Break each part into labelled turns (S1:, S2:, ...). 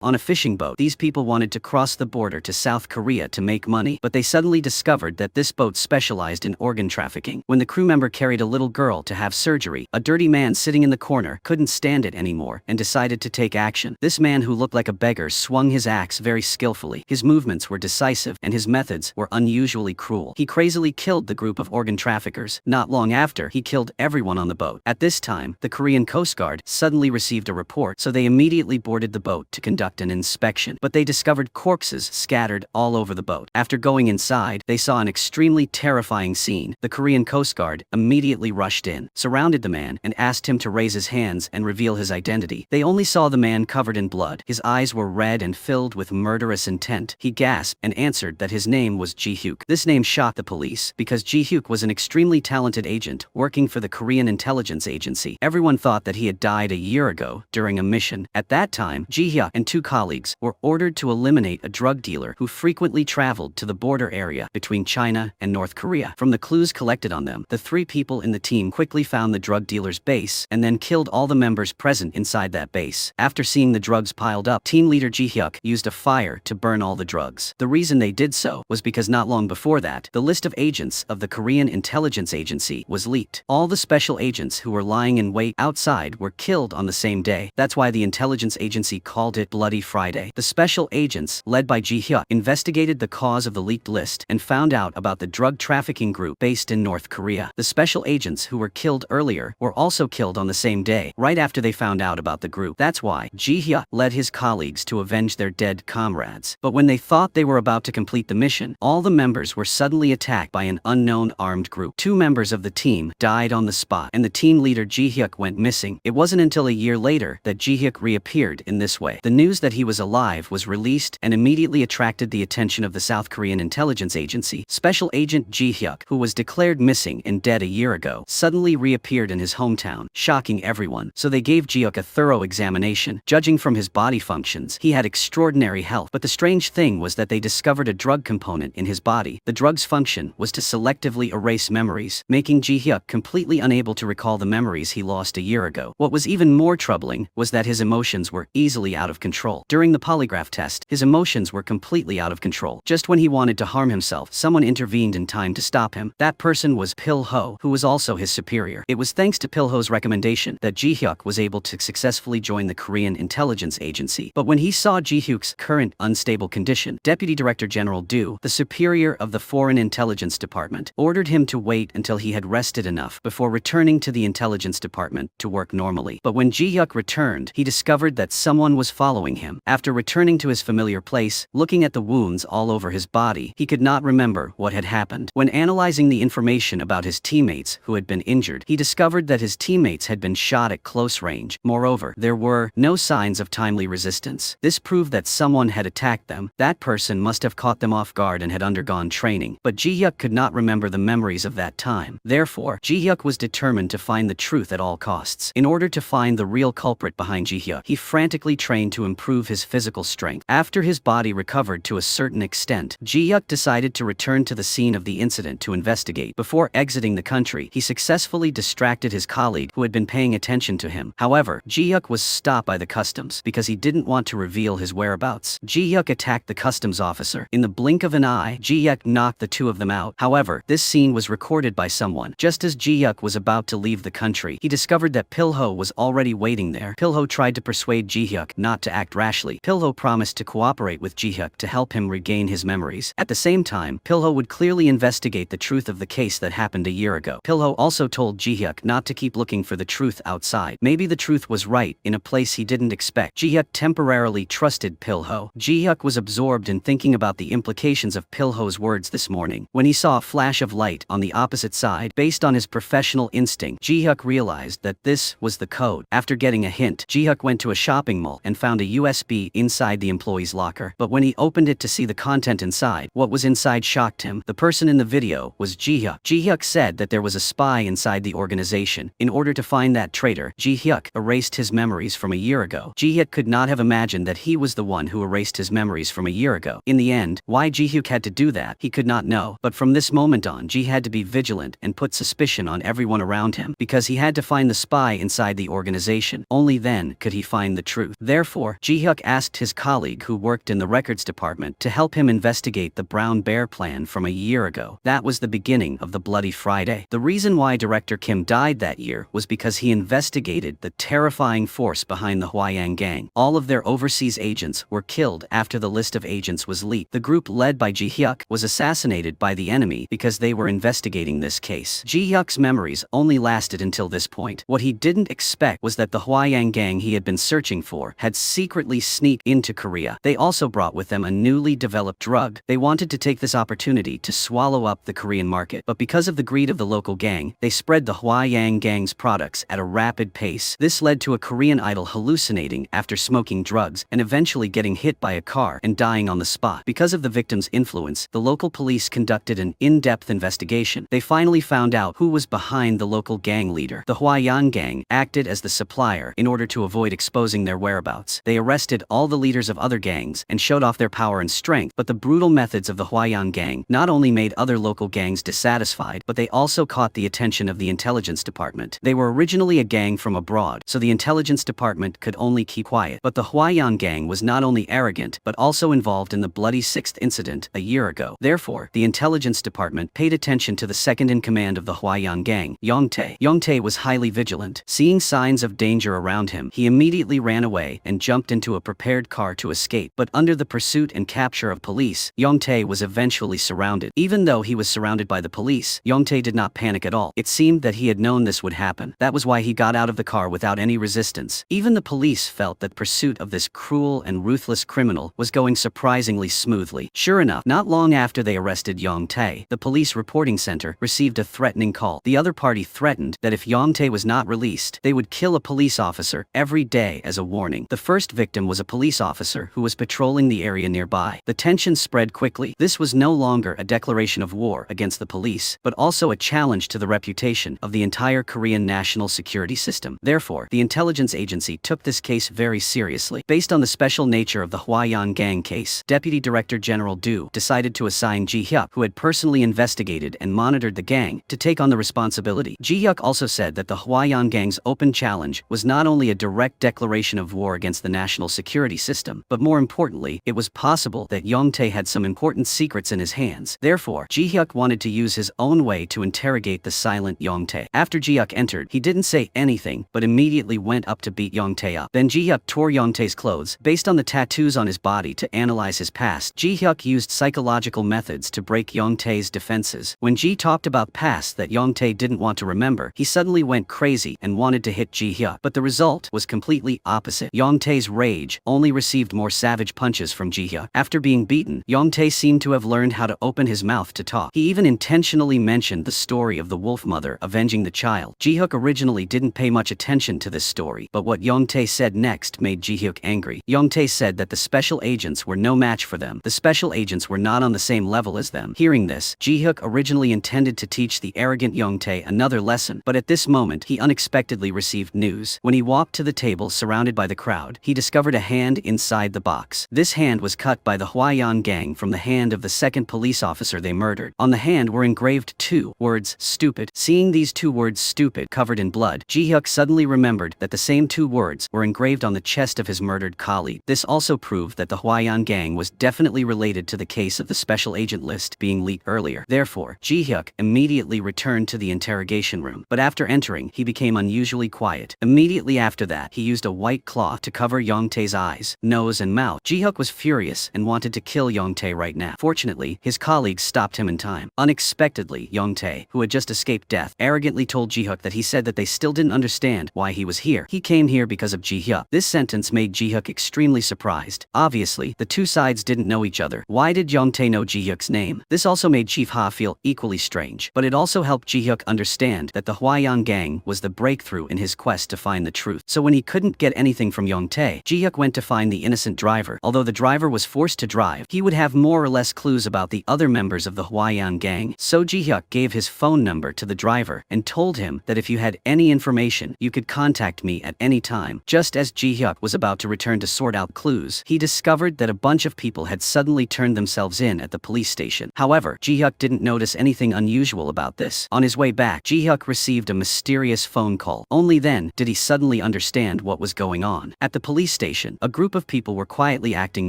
S1: On a fishing boat, these people wanted to cross the border to South Korea to make money, but they suddenly discovered that this boat specialized in organ trafficking. When the crew member carried a little girl to have surgery, a dirty man sitting in the corner couldn't stand it anymore and decided to take action. This man, who looked like a beggar, swung his axe very skillfully. His movements were decisive and his methods were unusually cruel. He crazily killed the group of organ traffickers. Not long after, he killed everyone on the boat. At this time, the Korean Coast Guard suddenly received a report, so they immediately boarded the boat to conduct an inspection. But they discovered corpses scattered all over the boat. After going inside, they saw an extremely terrifying scene. The Korean Coast Guard immediately rushed in, surrounded the man, and asked him to raise his hands and reveal his identity. They only saw the man covered in blood. His eyes were red and filled with murderous intent. He gasped and answered that his name was Ji-hyuk. This name shocked the police, because Ji-hyuk was an extremely talented agent working for the Korean intelligence agency. Everyone thought that he had died a year ago during a mission. At that time, Ji-hyuk and two colleagues were ordered to eliminate a drug dealer who frequently traveled to the border area between China and North Korea. From the clues collected on them, the three people in the team quickly found the drug dealer's base and then killed all the members present inside that base. After seeing the drugs piled up, team leader Ji-hyuk used a fire to burn all the drugs. The reason they did so was because not long before that, the list of agents of the Korean intelligence agency was leaked. All the special agents who were lying in wait outside were killed on the same day. That's why the intelligence agency called it Bloody Friday. The special agents, led by Ji-hyuk, investigated the cause of the leaked list and found out about the drug trafficking group based in North Korea. The special agents who were killed earlier were also killed on the same day, right after they found out about the group. That's why Ji-hyuk led his colleagues to avenge their dead comrades. But when they thought they were about to complete the mission, all the members were suddenly attacked by an unknown armed group. Two members of the team died on the spot, and the team leader Ji-hyuk went missing. It wasn't until a year later that Ji-hyuk reappeared in this way. The news that he was alive was released and immediately attracted the attention of the South Korean intelligence agency. Special agent Ji-hyuk, who was declared missing and dead a year ago, suddenly reappeared in his hometown, shocking everyone. So they gave Ji-hyuk a thorough examination. Judging from his body functions, he had extraordinary health. But the strange thing was that they discovered a drug component in his body. The drug's function was to selectively erase memories, making Ji-hyuk completely unable to recall the memories he lost a year ago. What was even more troubling was that his emotions were easily out of control. During the polygraph test, his emotions were completely out of control. Just when he wanted to harm himself, someone intervened in time to stop him. That person was Pil-ho, who was also his superior. It was thanks to Pil-ho's recommendation that Ji-hyuk was able to successfully join the Korean intelligence agency. But when he saw Ji-hyuk's current unstable condition, Deputy Director General Du, the superior of the Foreign Intelligence Department, ordered him to wait until he had rested enough before returning to the intelligence department to work normally. But when Ji-hyuk returned, he discovered that someone was following him. After returning to his familiar place, looking at the wounds all over his body, he could not remember what had happened. When analyzing the information about his teammates who had been injured, he discovered that his teammates had been shot at close range. Moreover, there were no signs of timely resistance. This proved that someone had attacked them. That person must have caught them off guard and had undergone training. But Ji-hyuk could not remember the memories of that time. Therefore, Ji-hyuk was determined to find the truth at all costs. In order to find the real culprit behind Ji-hyuk, he frantically trained to improve his physical strength. After his body recovered to a certain extent, Ji-hyuk decided to return to the scene of the incident to investigate. Before exiting the country, he successfully distracted his colleague who had been paying attention to him. However, Ji-hyuk was stopped by the customs because he didn't want to reveal his whereabouts. Ji-hyuk attacked the customs officer. In the blink of an eye, Ji-hyuk knocked the two of them out. However, this scene was recorded by someone. Just as Ji-hyuk was about to leave the country, he discovered that Pil-ho was already waiting there. Pil-ho tried to persuade Ji-hyuk not to act rashly. Pil-ho promised to cooperate with Ji-hyuk to help him regain his memories. At the same time, Pil-ho would clearly investigate the truth of the case that happened a year ago. Pil-ho also told Ji-hyuk not to keep looking for the truth outside. Maybe the truth was right in a place he didn't expect. Ji-hyuk temporarily trusted Pil-ho. Ji-hyuk was absorbed in thinking about the implications of Pil-ho's words this morning. When he saw a flash of light on the opposite side, based on his professional instinct, Ji-hyuk realized that this was the code. After getting a hint, Ji-hyuk went to a shopping mall and found a USB inside the employee's locker. But when he opened it to see the content inside, what was inside shocked him. The person in the video was Ji-hyuk. Ji-hyuk said that there was a spy inside the organization. In order to find that traitor, Ji-hyuk erased his memories from a year ago. Ji-hyuk could not have imagined that he was the one who erased his memories from a year ago. In the end, why Ji-hyuk had to do that, he could not know. But from this moment on, Ji had to be vigilant and put suspicion on everyone around him, because he had to find the spy inside the organization. Only then could he find the truth. Therefore, Ji-hyuk asked his colleague who worked in the records department to help him investigate the Brown Bear plan from a year ago. That was the beginning of the Bloody Friday. The reason why Director Kim died that year was because he investigated the terrifying force behind the Hwayang gang. All of their overseas agents were killed after the list of agents was leaked. The group led by Ji-hyuk was assassinated by the enemy because they were investigating this case. Ji-hyuk's memories only lasted until this point. What he didn't expect was that the Hwayang gang he had been searching for had secretly sneaked into Korea. They also brought with them a newly developed drug. They wanted to take this opportunity to swallow up the Korean market, but because of the greed of the local gang, they spread the Hwayang gang's products at a rapid pace. This led to a Korean idol hallucinating after smoking drugs and eventually getting hit by a car and dying on the spot. Because of the victim's influence, the local police conducted an in-depth investigation. They finally found out who was behind the local gang leader. The Hwayang gang acted as the supplier in order to avoid exposing their whereabouts. They arrested all the leaders of other gangs and showed off their power and strength, but the brutal methods of the Hwayang gang not only made other local gangs dissatisfied, but they also caught the attention of the intelligence department. They were originally a gang from abroad, so the intelligence department could only keep quiet. But the Hwayang gang was not only arrogant, but also involved in the bloody 6th incident a year ago. Therefore, the intelligence department paid attention to the second-in-command of the Hwayang gang, Yongtae. Yongtae was highly vigilant. Seeing signs of danger around him, he immediately ran away and jumped into a prepared car to escape. But under the pursuit and capture of police, Yongtae was eventually surrounded. Even though he was surrounded by the police, Yongtae did not panic at all. It seemed that he had known this would happen. That was why he got out of the car without any resistance. Even the police felt that pursuit of this cruel and ruthless criminal was going surprisingly smoothly. Sure enough, not long after they arrested Yongtae, the police reporting center received a threatening call. The other party threatened that if Yongtae was not released, they would kill a police officer every day as a warning. The first victim was a police officer who was patrolling the area nearby. The tension spread quickly. This was no longer a declaration of war against the police, but also a challenge to the reputation of the entire Korean national security system. Therefore, the intelligence agency took this case very seriously. Based on the special nature of the Hwayang gang case, Deputy Director General Du decided to assign Ji-hyuk, who had personally investigated and monitored the gang, to take on the responsibility. Ji-hyuk also said that the Hwayang gang's open challenge was not only a direct declaration of war against the national security system, but more importantly, it was possible that Yongtae had some important secrets in his hands. Therefore, Ji-hyuk wanted to use his own way to interrogate the silent Yongtae. After Ji-hyuk entered, he didn't say anything, but immediately went up to beat Yongtae up. Then Ji-hyuk tore Yongtae's clothes. Based on the tattoos on his body to analyze his past, Ji-hyuk used psychological methods to break Yongtae's defenses. When Ji talked about past that Yongtae didn't want to remember, he suddenly went crazy and wanted to hit Ji-hyuk. But the result was completely opposite. Yongtae's rage only received more savage punches from Ji-hyuk. After being beaten, Yongtae seemed to have learned how to open his mouth to talk. He even intentionally mentioned the story of the wolf mother avenging the child. Ji-hyuk originally didn't pay much attention to this story, but what Yongtae said next made Ji-hyuk angry. Yongtae said that the special agents were no match for them. The special agents were not on the same level as them. Hearing this, Ji-hyuk originally intended to teach the arrogant Yongtae another lesson, but at this moment he unexpectedly received news. When he walked to the table surrounded by the crowd, he discovered a hand inside the box. This hand was cut by the Hwayang gang from the hand of the second police officer they murdered. On the hand were engraved two words, stupid. Seeing these two words, stupid, covered in blood, Ji-hyuk suddenly remembered that the same two words were engraved on the chest of his murdered colleague. This also proved that the Hwayang gang was definitely related to the case of the special agent list being leaked earlier. Therefore, Ji-hyuk immediately returned to the interrogation room, but after entering, he became unusually quiet. Immediately after that, he used a white cloth to cover Yongtae's eyes, nose and mouth. Ji-hyuk was furious and wanted to kill Yongtae right now. Fortunately, his colleagues stopped him in time. Unexpectedly, Yongtae, who had just escaped death, arrogantly told Ji-hyuk that he said that they still didn't understand why he was here. He came here because of Ji-hyuk. This sentence made Ji-hyuk extremely surprised. Obviously, the two sides didn't know each other. Why did Yongtae know Ji-hyuk's name? This also made Chief Ha feel equally strange, but it also helped Ji-hyuk understand that the Hwayang gang was the breakthrough in his quest to find the truth. So when he couldn't get anything from Yongtae, Ji-hyuk went to find the innocent driver. Although the driver was forced to drive, he would have more or less clues about the other members of the Hwayang gang. So Ji-hyuk gave his phone number to the driver and told him that if you had any information, you could contact me at any time. Just as Ji-hyuk was about to return to sort out clues, he discovered that a bunch of people had suddenly turned themselves in at the police station. However, Ji-hyuk didn't notice anything unusual about this. On his way back, Ji-hyuk received a mysterious phone call. Only then did he suddenly understand what was going on. At the police station. A group of people were quietly acting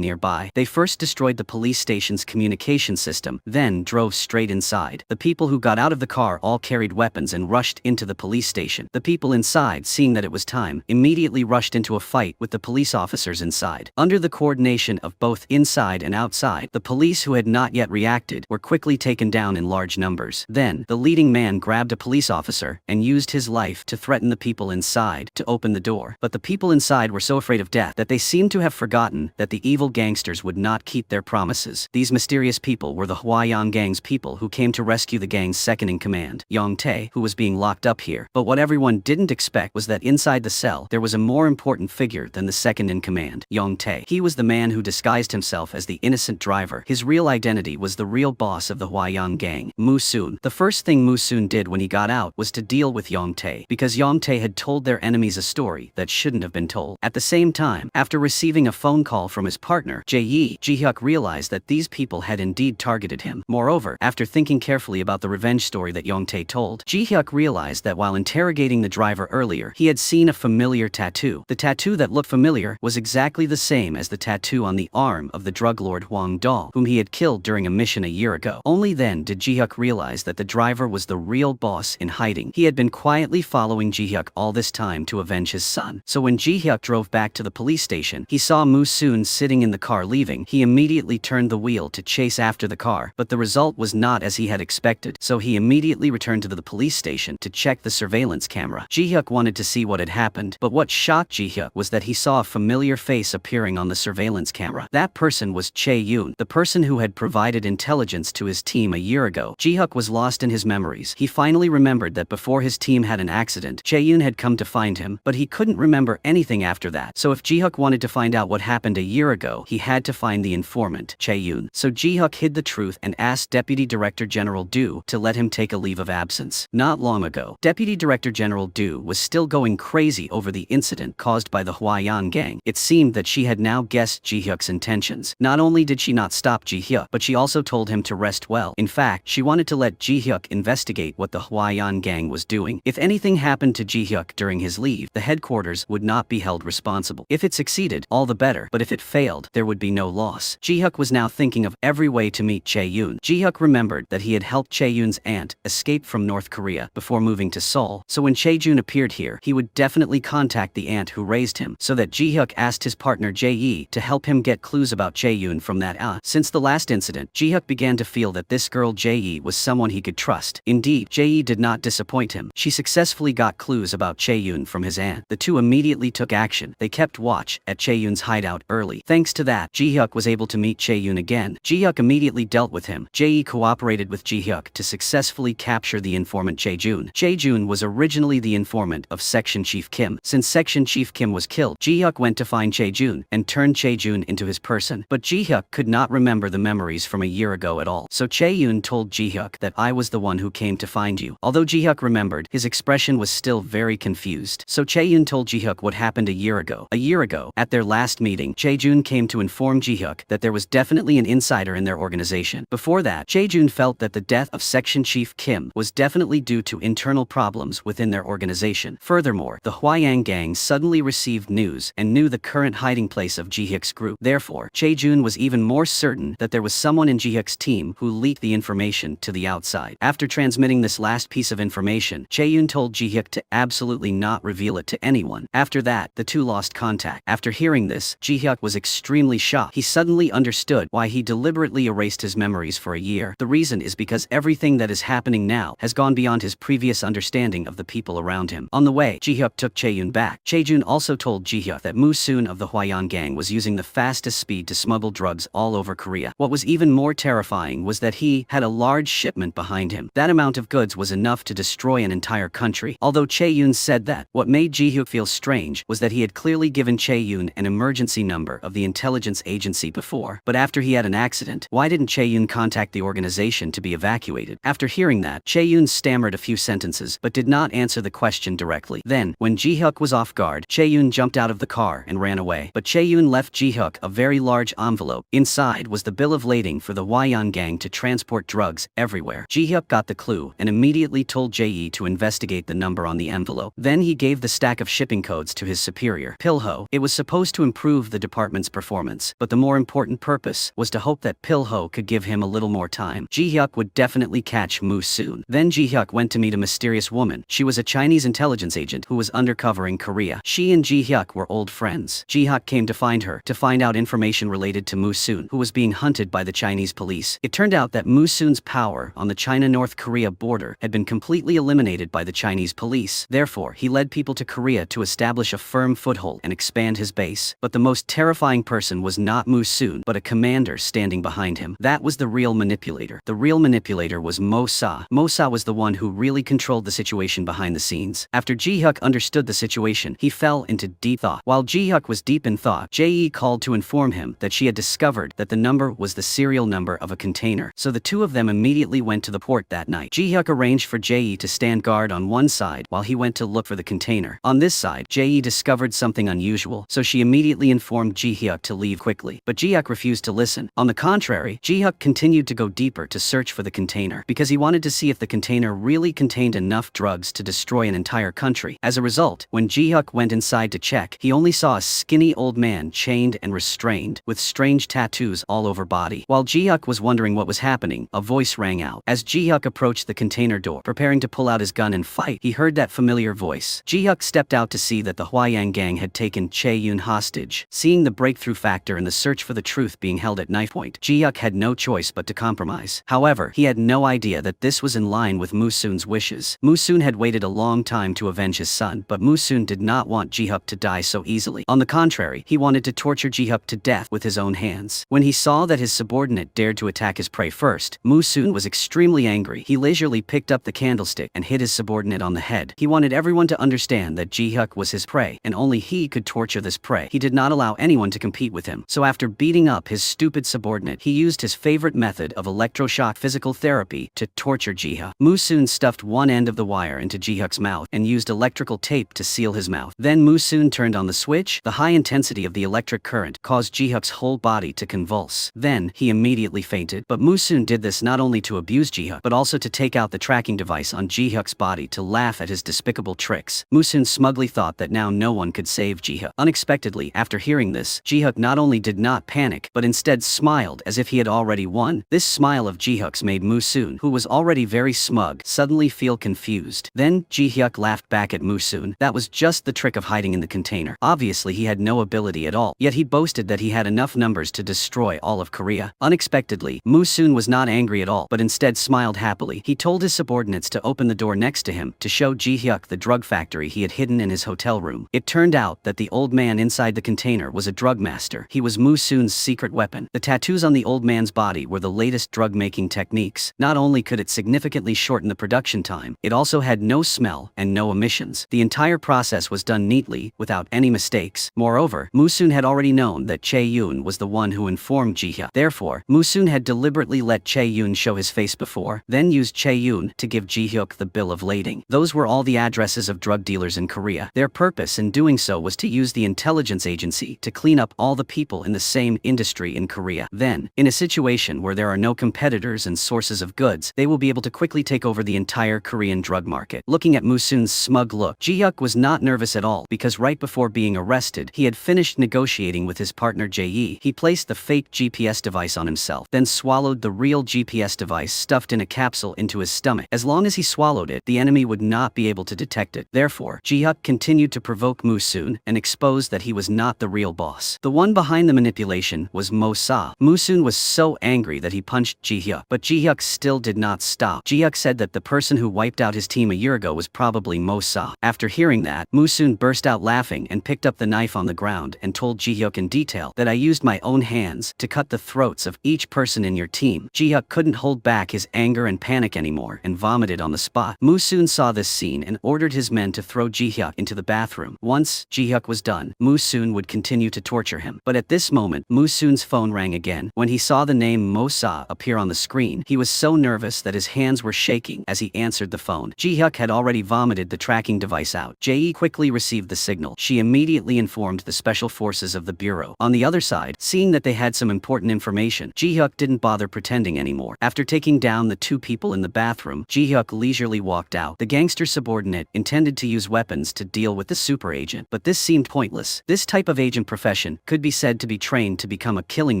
S1: nearby. They first destroyed the police station's communication system, then drove straight inside. The people who got out of the car all carried weapons and rushed into the police station. The people inside, seeing that it was time, immediately rushed into a fight with the police officers inside. Under the coordination of both inside and outside, the police who had not yet reacted were quickly taken down in large numbers. Then, the leading man grabbed a police officer and used his life to threaten the people inside to open the door. But the people inside were so afraid of death that they seemed to have forgotten that the evil gangsters would not keep their promises. These mysterious people were the Hwayang gang's people who came to rescue the gang's second-in-command, Yong Tae, who was being locked up here. But what everyone didn't expect was that inside the cell there was a more important figure than the second-in-command, Yong Tae. He was the man who disguised himself as the innocent driver. His real identity was the real boss of the Hwayang gang, Moo-soon. The first thing Moo-soon did when he got out was to deal with Yong Tae, because Yong Tae had told their enemies a story that shouldn't have been told. At the same time, after receiving a phone call from his partner, Ji-hyuk realized that these people had indeed targeted him. Moreover, after thinking carefully about the revenge story that Yong Tae told, Ji-hyuk realized that while interrogating the driver earlier, he had seen a familiar tattoo. The tattoo that looked familiar was exactly the same as the tattoo on the arm of the drug lord Hwang Do, whom he had killed during a mission a year ago. Only then did Ji-hyuk realize that the driver was the real boss in hiding. He had been quietly following Ji-hyuk all this time to avenge his son. So when Ji-hyuk drove back to the police station, he saw Moo-soon sitting in the car leaving. He immediately turned the wheel to chase after the car, but the result was not as he had expected, so he immediately returned to the police station to check the surveillance camera. Ji-hyuk wanted to see what had happened, but what shocked Ji-hyuk was that he saw a familiar face appearing on the surveillance camera. That person was Chae-yoon, the person who had provided intelligence to his team a year ago. Ji-hyuk was lost in his memories. He finally remembered that before his team had an accident, Chae-yoon had come to find him, but he couldn't remember anything after that. So if Ji-hyuk wanted to find out what happened a year ago, he had to find the informant, Chae-yoon. So Ji-hyuk hid the truth and asked Deputy Director General Do to let him take a leave of absence. Not long ago, Deputy Director General Do was still going crazy over the incident caused by the Hwayang gang. It seemed that she had now guessed Ji-hyuk's intentions. Not only did she not stop Ji-hyuk, but she also told him to rest well. In fact, she wanted to let Ji-hyuk investigate what the Hwayang gang was doing. If anything happened to Ji-hyuk during his leave, the headquarters would not be held responsible. If it succeeded, all the better, but if it failed, there would be no loss. Ji-hyuk was now thinking of every way to meet Chae-yoon. Ji-hyuk remembered that he had helped Chae-yoon's aunt escape from North Korea before moving to Seoul, so when Chae-yoon appeared here, he would definitely contact the aunt who raised him, so that Ji-hyuk asked his partner Jae-yi to help him get clues about Chae-yoon from that Since the last incident, Ji-hyuk began to feel that this girl Jae-yi was someone he could trust. Indeed, Jae-yi did not disappoint him. She successfully got clues about Chae-yoon from his aunt. The two immediately took action. They kept watch at Chae-yoon's hideout early. Thanks to that, Ji-hyuk was able to meet Chae-yoon again. Ji-hyuk immediately dealt with him. Jae-yi cooperated with Ji-hyuk to successfully capture the informant Chae-joon. Chae-joon was originally the informant of Section Chief Kim. Since Section Chief Kim was killed, Ji-hyuk went to find Chae-joon and turned Chae-joon into his person. But Ji-hyuk could not remember the memories from a year ago at all. So Chae-yoon told Ji-hyuk that I was the one who came to find you. Although Ji-hyuk remembered, his expression was still very confused. So Chae-yoon told Ji-hyuk what happened a year ago. A year ago, at their last meeting, Chae-joon came to inform Ji-hyuk that there was definitely an insider in their organization. Before that, Chae-joon felt that the death of Section Chief Kim was definitely due to internal problems within their organization. Furthermore, the Hwayang gang suddenly received news and knew the current hiding place of Ji-hyuk's group. Therefore, Chae-joon was even more certain that there was someone in Ji-hyuk's team who leaked the information to the outside. After transmitting this last piece of information, Chae-yoon told Ji-hyuk to absolutely not reveal it to anyone. After that, the two lost contact. After hearing this, Ji-hyuk was extremely shocked. He suddenly understood why he deliberately erased his memories for a year. The reason is because everything that is happening now has gone beyond his previous understanding of the people around him. On the way, Ji-hyuk took Chae-yoon back. Chae-joon also told Ji-hyuk that Moo-soon of the Hwayang gang was using the fastest speed to smuggle drugs all over Korea. What was even more terrifying was that he had a large shipment behind him. That amount of goods was enough to destroy an entire country. Although Chae-yoon said that, what made Ji-hyuk feel strange was that he had clearly given Chae-yoon an emergency number of the intelligence agency before. But after he had an accident, why didn't Chae-yoon contact the organization to be evacuated? After hearing that, Chae-yoon stammered a few sentences but did not answer the question directly. Then, when Ji-hyuk was off guard, Chae-yoon jumped out of the car and ran away. But Chae-yoon left Ji-hyuk a very large envelope. Inside was the bill of lading for the Hwayang gang to transport drugs everywhere. Ji-hyuk got the clue and immediately told Jae-yi to investigate the number on the envelope. Then he gave the stack of shipping codes to his superior, Pilho, Pil-ho. It was supposed to improve the department's performance, but the more important purpose was to hope that Pil-ho could give him a little more time. Ji-hyuk would definitely catch Moo soon. Then Ji-hyuk went to meet a mysterious woman. She was a Chinese intelligence agent who was undercover in Korea. She and Ji-hyuk were old friends. Ji-hyuk came to find her to find out information related to Moo soon, who was being hunted by the Chinese police. It turned out that Moo soon's power on the China-North Korea border had been completely eliminated by the Chinese police. Therefore, he led people to Korea to establish a firm foothold and expand his base. But the most terrifying person was not Moo soon, but a commander standing behind him. That was the real manipulator. The real manipulator was Mo-sa. Mo-sa was the one who really controlled the situation behind the scenes. After Ji-hyuk understood the situation, he fell into deep thought. While Ji-hyuk was deep in thought, Jae called to inform him that she had discovered that the number was the serial number of a container. So the two of them immediately went to the port that night. Ji-hyuk arranged for Jae to stand guard on one side while he went to look for the container. On this side, Jae discovered something unusual, so she immediately informed Ji-hyuk to leave quickly. But Ji-hyuk refused to listen. On the contrary, Ji-hyuk continued to go deeper to search for the container, because he wanted to see if the container really contained enough drugs to destroy an entire country. As a result, when Ji-hyuk went inside to check, he only saw a skinny old man chained and restrained, with strange tattoos all over body. While Ji-hyuk was wondering what was happening, a voice rang out. As Ji-hyuk approached the container door, preparing to pull out his gun and fight, he heard that familiar voice. Ji-hyuk stepped out to see that the Hwayang gang had taken Chae-yoon hostage. Seeing the breakthrough factor in the search for the truth being held at knife point, Ji-hyuk had no choice but to compromise. However, he had no idea that this was in line with Moo soon's wishes. Moo soon had waited a long time to avenge his son, but Moo soon did not want Ji-hyuk to die so easily. On the contrary, he wanted to torture Ji-hyuk to death with his own hands. When he saw that his subordinate dared to attack his prey first, Moo soon was extremely angry. He leisurely picked up the candlestick and hit his subordinate on the head. He wanted everyone to understand that Ji-hyuk was his prey, and only he could torture this prey. He did not allow anyone to compete with him. So after beating up his stupid subordinate, he used his favorite method of electroshock physical therapy to torture Ji-hyuk. Moo soon stuffed one end of the wire into Ji-hyuk's mouth and used electrical tape to seal his mouth. Then Moo soon turned on the switch. The high intensity of the electric current caused Ji-hyuk's whole body to convulse. Then he immediately fainted. But Moo soon did this not only to abuse Ji-hyuk, but also to take out the tracking device on Ji-hyuk's body to laugh at his despicable tricks. Moo soon smugly thought that now no one could save Ji-hyuk. Unexpectedly, after hearing this, Ji-hyuk not only did not panic, but instead smiled as if he had already won. This smile of Ji-hyuk's made Moo soon, who was already very smug, suddenly feel confused. Then Ji-hyuk laughed back at Moo soon. That was just the trick of hiding in the container. Obviously he had no ability at all, yet he boasted that he had enough numbers to destroy all of Korea. Unexpectedly, Moo soon was not angry at all, but instead smiled happily. He told his subordinates to open the door next to him to show Ji-hyuk the drug factory he had hidden in his hotel room. It turned out that the old man inside the container was a drug master. He was Moo soon's secret weapon. The tattoos on the old man's body were the latest drug-making techniques. Not only could it significantly shorten the production time, it also had no smell and no emissions. The entire process was done neatly, without any mistakes. Moreover, Moo soon had already known that Chae-yoon was the one who informed Ji-hyuk. Therefore, Moo soon had deliberately let Chae-yoon show his face before, then used Chae-yoon to give Ji-hyuk the bill of lading. Those were all the addresses of drug dealers in Korea. Their purpose in doing so was to use the intelligence agency to clean up all the people in the same industry in Korea. Then, in a situation where there are no competitors and sources of goods, they will be able to quickly take over the entire Korean drug market. Looking at Moo soon's smug look, Ji-hyuk was not nervous at all, because right before being arrested, he had finished negotiating with his partner Jae. He placed the fake GPS device on himself, then swallowed the real GPS device stuffed in a capsule into his stomach. As long as he swallowed it, the enemy would not be able to detect it. Therefore, Ji-hyuk continued to provoke Moo soon and exposed that he was not the real boss. The one behind the manipulation was Mo-sa. Moo soon was so angry that he punched Ji-hyuk, but Ji-hyuk still did not stop. Ji-hyuk said that the person who wiped out his team a year ago was probably Mo-sa. After hearing that, Moo soon burst out laughing and picked up the knife on the ground and told Ji-hyuk in detail that I used my own hands to cut the throats of each person in your team. Ji-hyuk couldn't hold back his anger and panic anymore and vomited on the spot. Moo soon saw this scene and ordered his men to throw Ji-hyuk into the bathroom. Once Ji-hyuk was done, Moo soon would continue to torture him. But at this moment, Moo soon's phone rang again. When he saw the name Mo-sa appear on the screen, he was so nervous that his hands were shaking as he answered the phone. Ji-hyuk had already vomited the tracking device out. Jae quickly received the signal. She immediately informed the special forces of the bureau. On the other side, seeing that they had some important information, Ji-hyuk didn't bother pretending anymore. After taking down the two people in the bathroom, Ji-hyuk leisurely walked out. The gangster subordinate intended to use weapons to deal with the super agent, but this seemed seemed pointless. This type of agent profession could be said to be trained to become a killing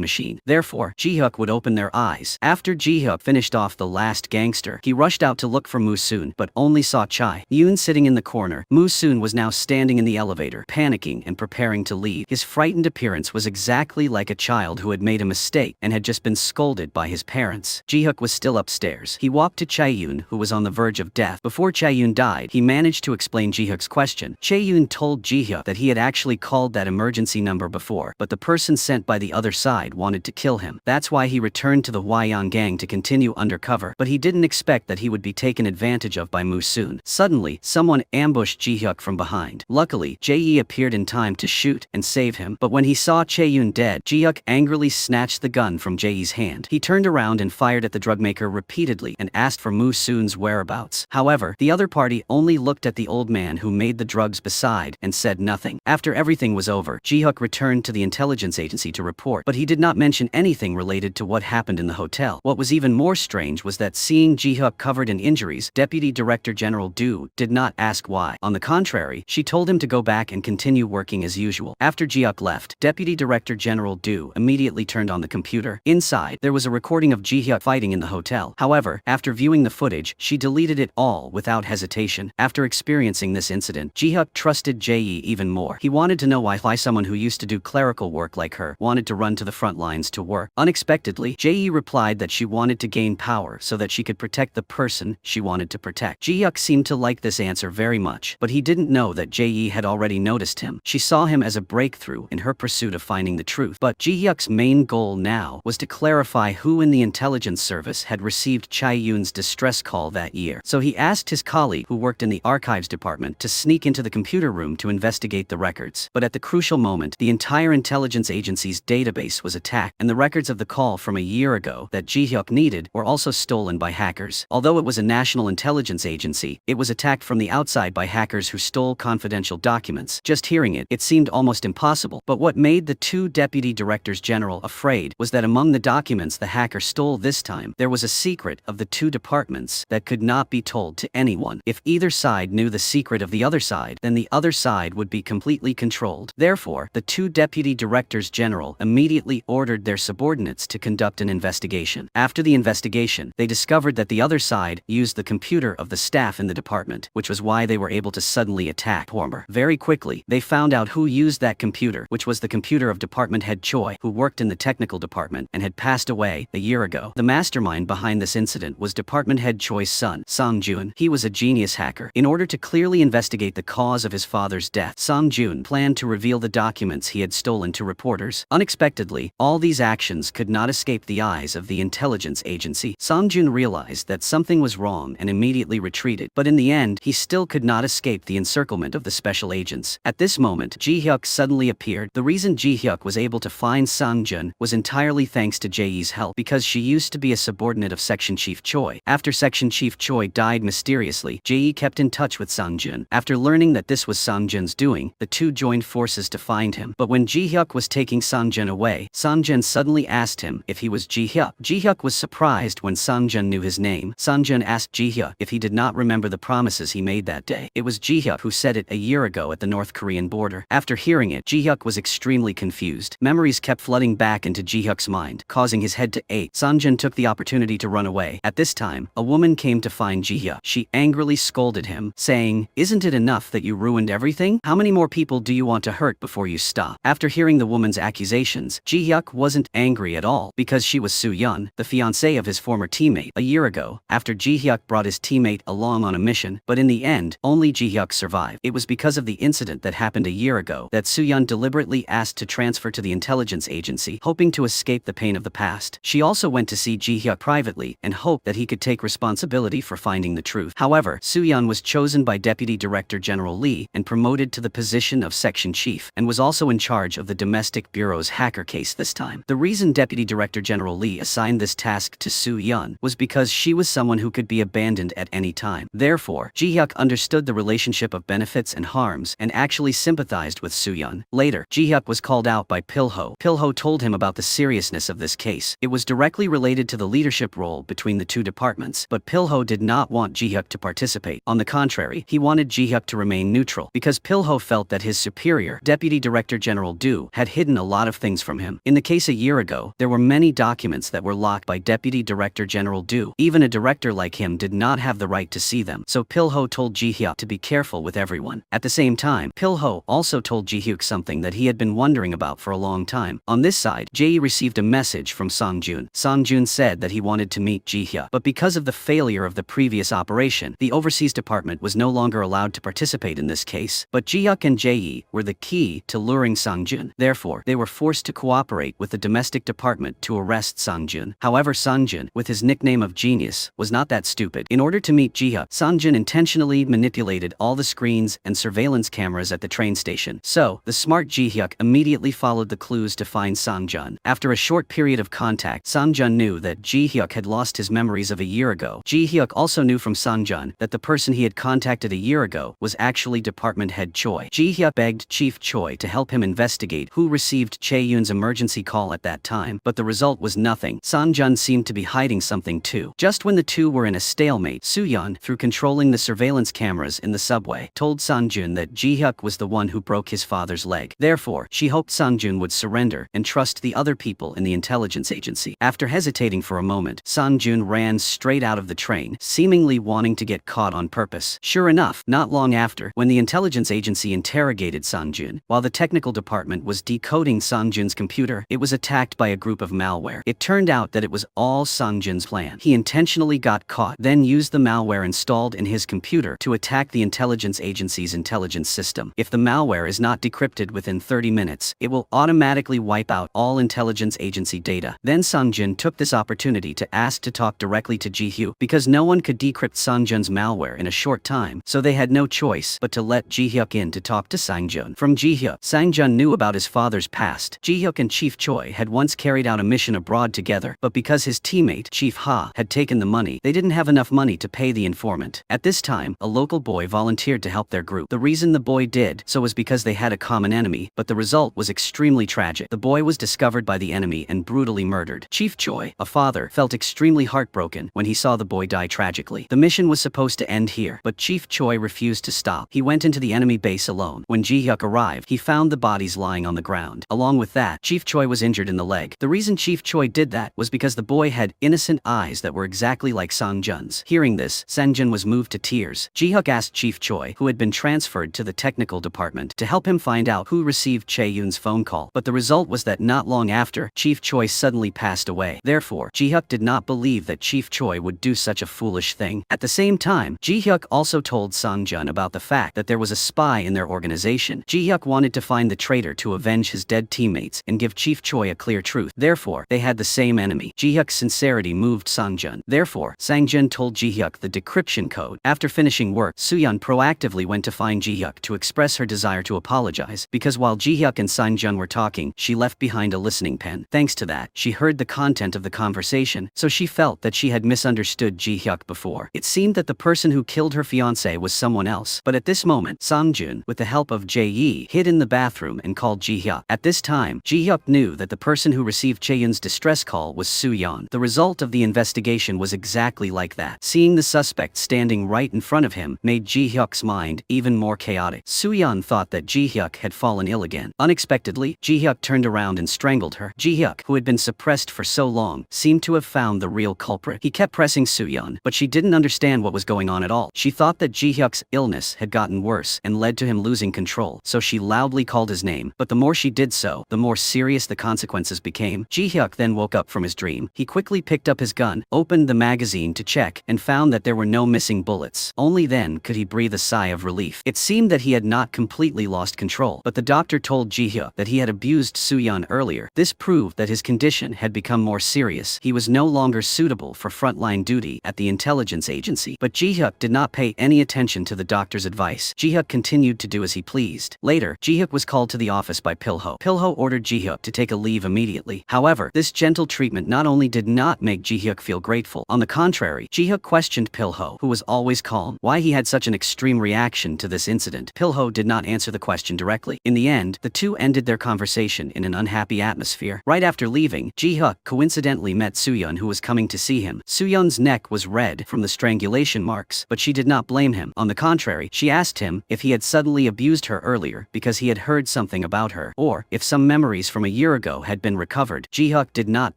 S1: machine. Therefore, Ji-hyuk would open their eyes. After Ji-hyuk finished off the last gangster, he rushed out to look for Moo-soon, but only saw Chae-yoon sitting in the corner. Moo-soon was now standing in the elevator, panicking and preparing to leave. His frightened appearance was exactly like a child who had made a mistake and had just been scolded by his parents. Ji-hyuk was still upstairs. He walked to Chae-yoon, who was on the verge of death. Before Chae-yoon died, he managed to explain Ji-hyuk's question. Chae-yoon told Ji-hyuk that he had actually called that emergency number before, but the person sent by the other side wanted to kill him. That's why he returned to the Hwayong gang to continue undercover, but he didn't expect that he would be taken advantage of by Moo-soon. Suddenly, someone ambushed Ji-hyuk from behind. Luckily, Jae appeared in time to shoot and save him, but when he saw Chae-yoon dead, Ji-hyuk angrily snatched the gun from Jae's hand. He turned around and fired at the drug maker repeatedly and asked for Moo-soon's whereabouts. However, the other party only looked at the old man who made the drugs beside and said nothing. After everything was over, Ji-hyuk returned to the intelligence agency to report, but he did not mention anything related to what happened in the hotel. What was even more strange was that seeing Ji-hyuk covered in injuries, Deputy Director General Do did not ask why. On the contrary, she told him to go back and continue working as usual. After Ji-hyuk left, Deputy Director General Do immediately turned on the computer. Inside, there was a recording of Ji-hyuk fighting in the hotel. However, after viewing the footage, she deleted it all without hesitation. After experiencing this incident, Ji-hyuk trusted Jae even more. He wanted to know why someone who used to do clerical work like her wanted to run to the front lines to work. Unexpectedly, Jae replied that she wanted to gain power so that she could protect the person she wanted to protect. Ji-hyuk seemed to like this answer very much, but he didn't know that Jae had already noticed him. She saw him as a breakthrough in her pursuit of finding the truth. But Ji-hyuk's main goal now was to clarify who in the intelligence service had received Chae-yoon's distress call that year. So he asked his colleague who worked in the archives department to sneak into the computer room to investigate the records. But at the crucial moment, the entire intelligence agency's database was attacked, and the records of the call from a year ago that Ji-hyuk needed were also stolen by hackers. Although it was a national intelligence agency, it was attacked from the outside by hackers who stole confidential documents. Just hearing it, it seemed almost impossible. But what made the two deputy directors general afraid was that among the documents the hacker stole this time, there was a secret of the two departments that could not be told to anyone. If either side knew the secret of the other side, then the other side would be completely controlled. Therefore, the two deputy directors general immediately ordered their subordinates to conduct an investigation. After the investigation, they discovered that the other side used the computer of the staff in the department, which was why they were able to suddenly attack Pormer. Very quickly, they found out who used that computer, which was the computer of department head Choi, who worked in the technical department and had passed away a year ago. The mastermind behind this incident was department head Choi's son, Song-joon. He was a genius hacker. In order to clearly investigate the cause of his father's death, Song-joon planned to reveal the documents he had stolen to reporters. Unexpectedly, all these actions could not escape the eyes of the intelligence agency. Song-joon realized that something was wrong and immediately retreated, but in the end, he still could not escape the encirclement of the special agents. At this moment, Ji-hyuk suddenly appeared. The reason Ji-hyuk was able to find Song-joon was entirely thanks to Jae's help, because she used to be a subordinate of Section Chief Choi. After Section Chief Choi died mysteriously, Jae kept in touch with Song-joon. After learning that this was Song-joon's doing, the two joined forces to find him. But when Ji-hyuk was taking Song-joon away, Song-joon suddenly asked him if he was Ji-hyuk. Ji-hyuk was surprised when Song-joon knew his name. Song-joon asked Ji-hyuk if he did not remember the promises he made that day. It was Ji-hyuk who said it a year ago at the North Korean border. After hearing it, Ji-hyuk was extremely confused. Memories kept flooding back into Ji-hyuk's mind, causing his head to ache. Song-joon took the opportunity to run away. At this time, a woman came to find Ji-hyuk. She angrily scolded him, saying, "Isn't it enough that you ruined everything? How many more people do you want to hurt before you stop?" After hearing the woman's accusations, Ji-hyuk wasn't angry at all, because she was Soo-yeon, the fiancée of his former teammate. A year ago, after Ji-hyuk brought his teammate along on a mission, but in the end, only Ji-hyuk survived. It was because of the incident that happened a year ago that Soo-yeon deliberately asked to transfer to the intelligence agency, hoping to escape the pain of the past. She also went to see Ji-hyuk privately and hoped that he could take responsibility for finding the truth. However, Soo-yeon was chosen by Deputy Director General Lee and promoted to the position of Section Chief, and was also in charge of the Domestic Bureau's hacker case this time. The reason Deputy Director General Lee assigned this task to Soo-yeon was because she was someone who could be abandoned at any time. Therefore, Ji-hyuk understood the relationship of benefits and harms and actually sympathized with Soo-yeon. Later, Ji-hyuk was called out by Pilho. Pilho told him about the seriousness of this case. It was directly related to the leadership role between the two departments, but Pilho did not want Ji-hyuk to participate. On the contrary, he wanted Ji-hyuk to remain neutral, because Pilho felt that his superior, Deputy Director General Du, had hidden a lot of things from him. In the case a year ago, there were many documents that were locked by Deputy Director General Du. Even a director like him did not have the right to see them, so Pil-ho told Ji-hyuk to be careful with everyone. At the same time, Pil-ho also told Ji-hyuk something that he had been wondering about for a long time. On this side, Jae received a message from Song-jun. Song-jun said that he wanted to meet Ji-hyuk, but because of the failure of the previous operation, the overseas department was no longer allowed to participate in this case. But Ji-hyuk and Jae were the key to luring Song-jun. Therefore, they were forced to cooperate with the domestic department to arrest Song-jun. However, Song-jun, with his nickname of Genius, was not that stupid. In order to meet Ji-hyuk, Song-jun intentionally manipulated all the screens and surveillance cameras at the train station. So, the smart Ji-hyuk immediately followed the clues to find Song-jun. After a short period of contact, Song-jun knew that Ji-hyuk had lost his memories of a year ago. Ji-hyuk also knew from Song-jun that the person he had contacted a year ago was actually Department Head Choi. Ji-hyuk begged Chief Choi to help him investigate who received Chae-yoon's emergency call at that time, but the result was nothing. Song-jun seemed to be hiding something too. Just when the two were in a stalemate, Soo-yeon, through controlling the surveillance cameras in the subway, told Song-jun that Ji-hyuk was the one who broke his father's leg. Therefore, she hoped Song-jun would surrender and trust the other people in the intelligence agency. After hesitating for a moment, Song-jun ran straight out of the train, seemingly wanting to get caught on purpose. Sure enough, not long after, when the intelligence agency interrogated Song-jun, while the technical department was decoding Song-jun's computer, it was attacked by a group of malware. It turned out that it was all Song-jun's plan. He intentionally got caught, then used the malware installed in his computer to attack the intelligence agency's intelligence system. If the malware is not decrypted within 30 minutes, it will automatically wipe out all intelligence agency data. Then Song-jun took this opportunity to ask to talk directly to Ji-hyuk, because no one could decrypt Song-jun's malware in a short time, so they had no choice but to let Ji-hyuk in to talk to Sang-jun. From Ji-hyuk, Sang-jun knew about his father's past. Ji-hyuk and Chief Choi had once carried out a mission abroad together, but because his teammate, Chief Ha, had taken the money, they didn't have enough money to pay the informant. At this time, a local boy volunteered to help their group. The reason the boy did so was because they had a common enemy, but the result was extremely tragic. The boy was discovered by the enemy and brutally murdered. Chief Choi, a father, felt extremely heartbroken when he saw the boy die tragically. The mission was supposed to end here, but Chief Choi refused to stop. He went into the enemy base alone. When Ji-hyuk arrived, he found the bodies lying on the ground. Along with that, Chief Choi was injured in the leg. The reason Chief Choi did that was because the boy had innocent eyes that were exactly like Song-jun's. Hearing this, Sang-jun was moved to tears. Ji-hyuk asked Chief Choi, who had been transferred to the technical department, to help him find out who received Chae-yoon's phone call. But the result was that not long after, Chief Choi suddenly passed away. Therefore, Ji-hyuk did not believe that Chief Choi would do such a foolish thing. At the same time, Ji-hyuk also told Song-jun about the fact that there was a spy in their organization. Ji-hyuk wanted to find the traitor to avenge his dead teammates and give Chief Choi a clear truth. Therefore, they had the same enemy. Ji-hyuk's sincerity moved Song-jun. Therefore, Sang-jun told Ji-hyuk the decryption code. After finishing work, Soo-yeon proactively went to find Ji-hyuk to express her desire to apologize, because while Ji-hyuk and Sang-jun were talking, she left behind a listening pen. Thanks to that, she heard the content of the conversation, so she felt that she had misunderstood Ji-hyuk before. It seemed that the person who killed her fiancé was someone else, but at this moment, Song-jun, with the help of Jae, hid in the bathroom and called Ji-hyuk. At this time, Ji-hyuk knew that the person who received Chae-yoon's distress call was Soo-yeon. The result of the investigation was exactly like that. Seeing the suspect standing right in front of him made Ji-hyuk's mind even more chaotic. Soo-yeon thought that Ji-hyuk had fallen ill again. Unexpectedly, Ji-hyuk turned around and strangled her. Ji-hyuk, who had been suppressed for so long, seemed to have found the real culprit. He kept pressing Soo-yeon, but she didn't understand what was going on at all. She thought that Ji-hyuk's illness had gotten worse and led to him losing control, so she loudly called his name. But the more she did so, the more serious the consequences became. Ji-hyuk then woke up from his dream. He quickly picked up his gun, opened the magazine to check, and found that there were no missing bullets. Only then could he breathe a sigh of relief. It seemed that he had not completely lost control, but the doctor told Ji-hyuk that he had abused Soo-yeon earlier. This proved that his condition had become more serious. He was no longer suitable for frontline duty at the intelligence agency. But Ji-hyuk did not pay any attention to the doctor's advice. Ji-hyuk continued to do as he pleased. Later, Ji-hyuk was called to the office by Pil-ho. Pil-ho ordered Ji-hyuk to take a leave immediately. However, this gentle treatment not only did not make Ji-hyuk feel grateful. On the contrary, Ji-hyuk questioned Pil-ho, who was always calm, why he had such an extreme reaction to this incident. Pil-ho did not answer the question directly. In the end, the two ended their conversation in an unhappy atmosphere. Right after leaving, Ji-hyuk coincidentally met Soo-yeon, who was coming to see him. Soo-yeon's neck was red from the strangulation marks, but she did not blame him. On the contrary, she asked him if he had suddenly abused abused her earlier because he had heard something about her, or if some memories from a year ago had been recovered. Ji-hyuk did not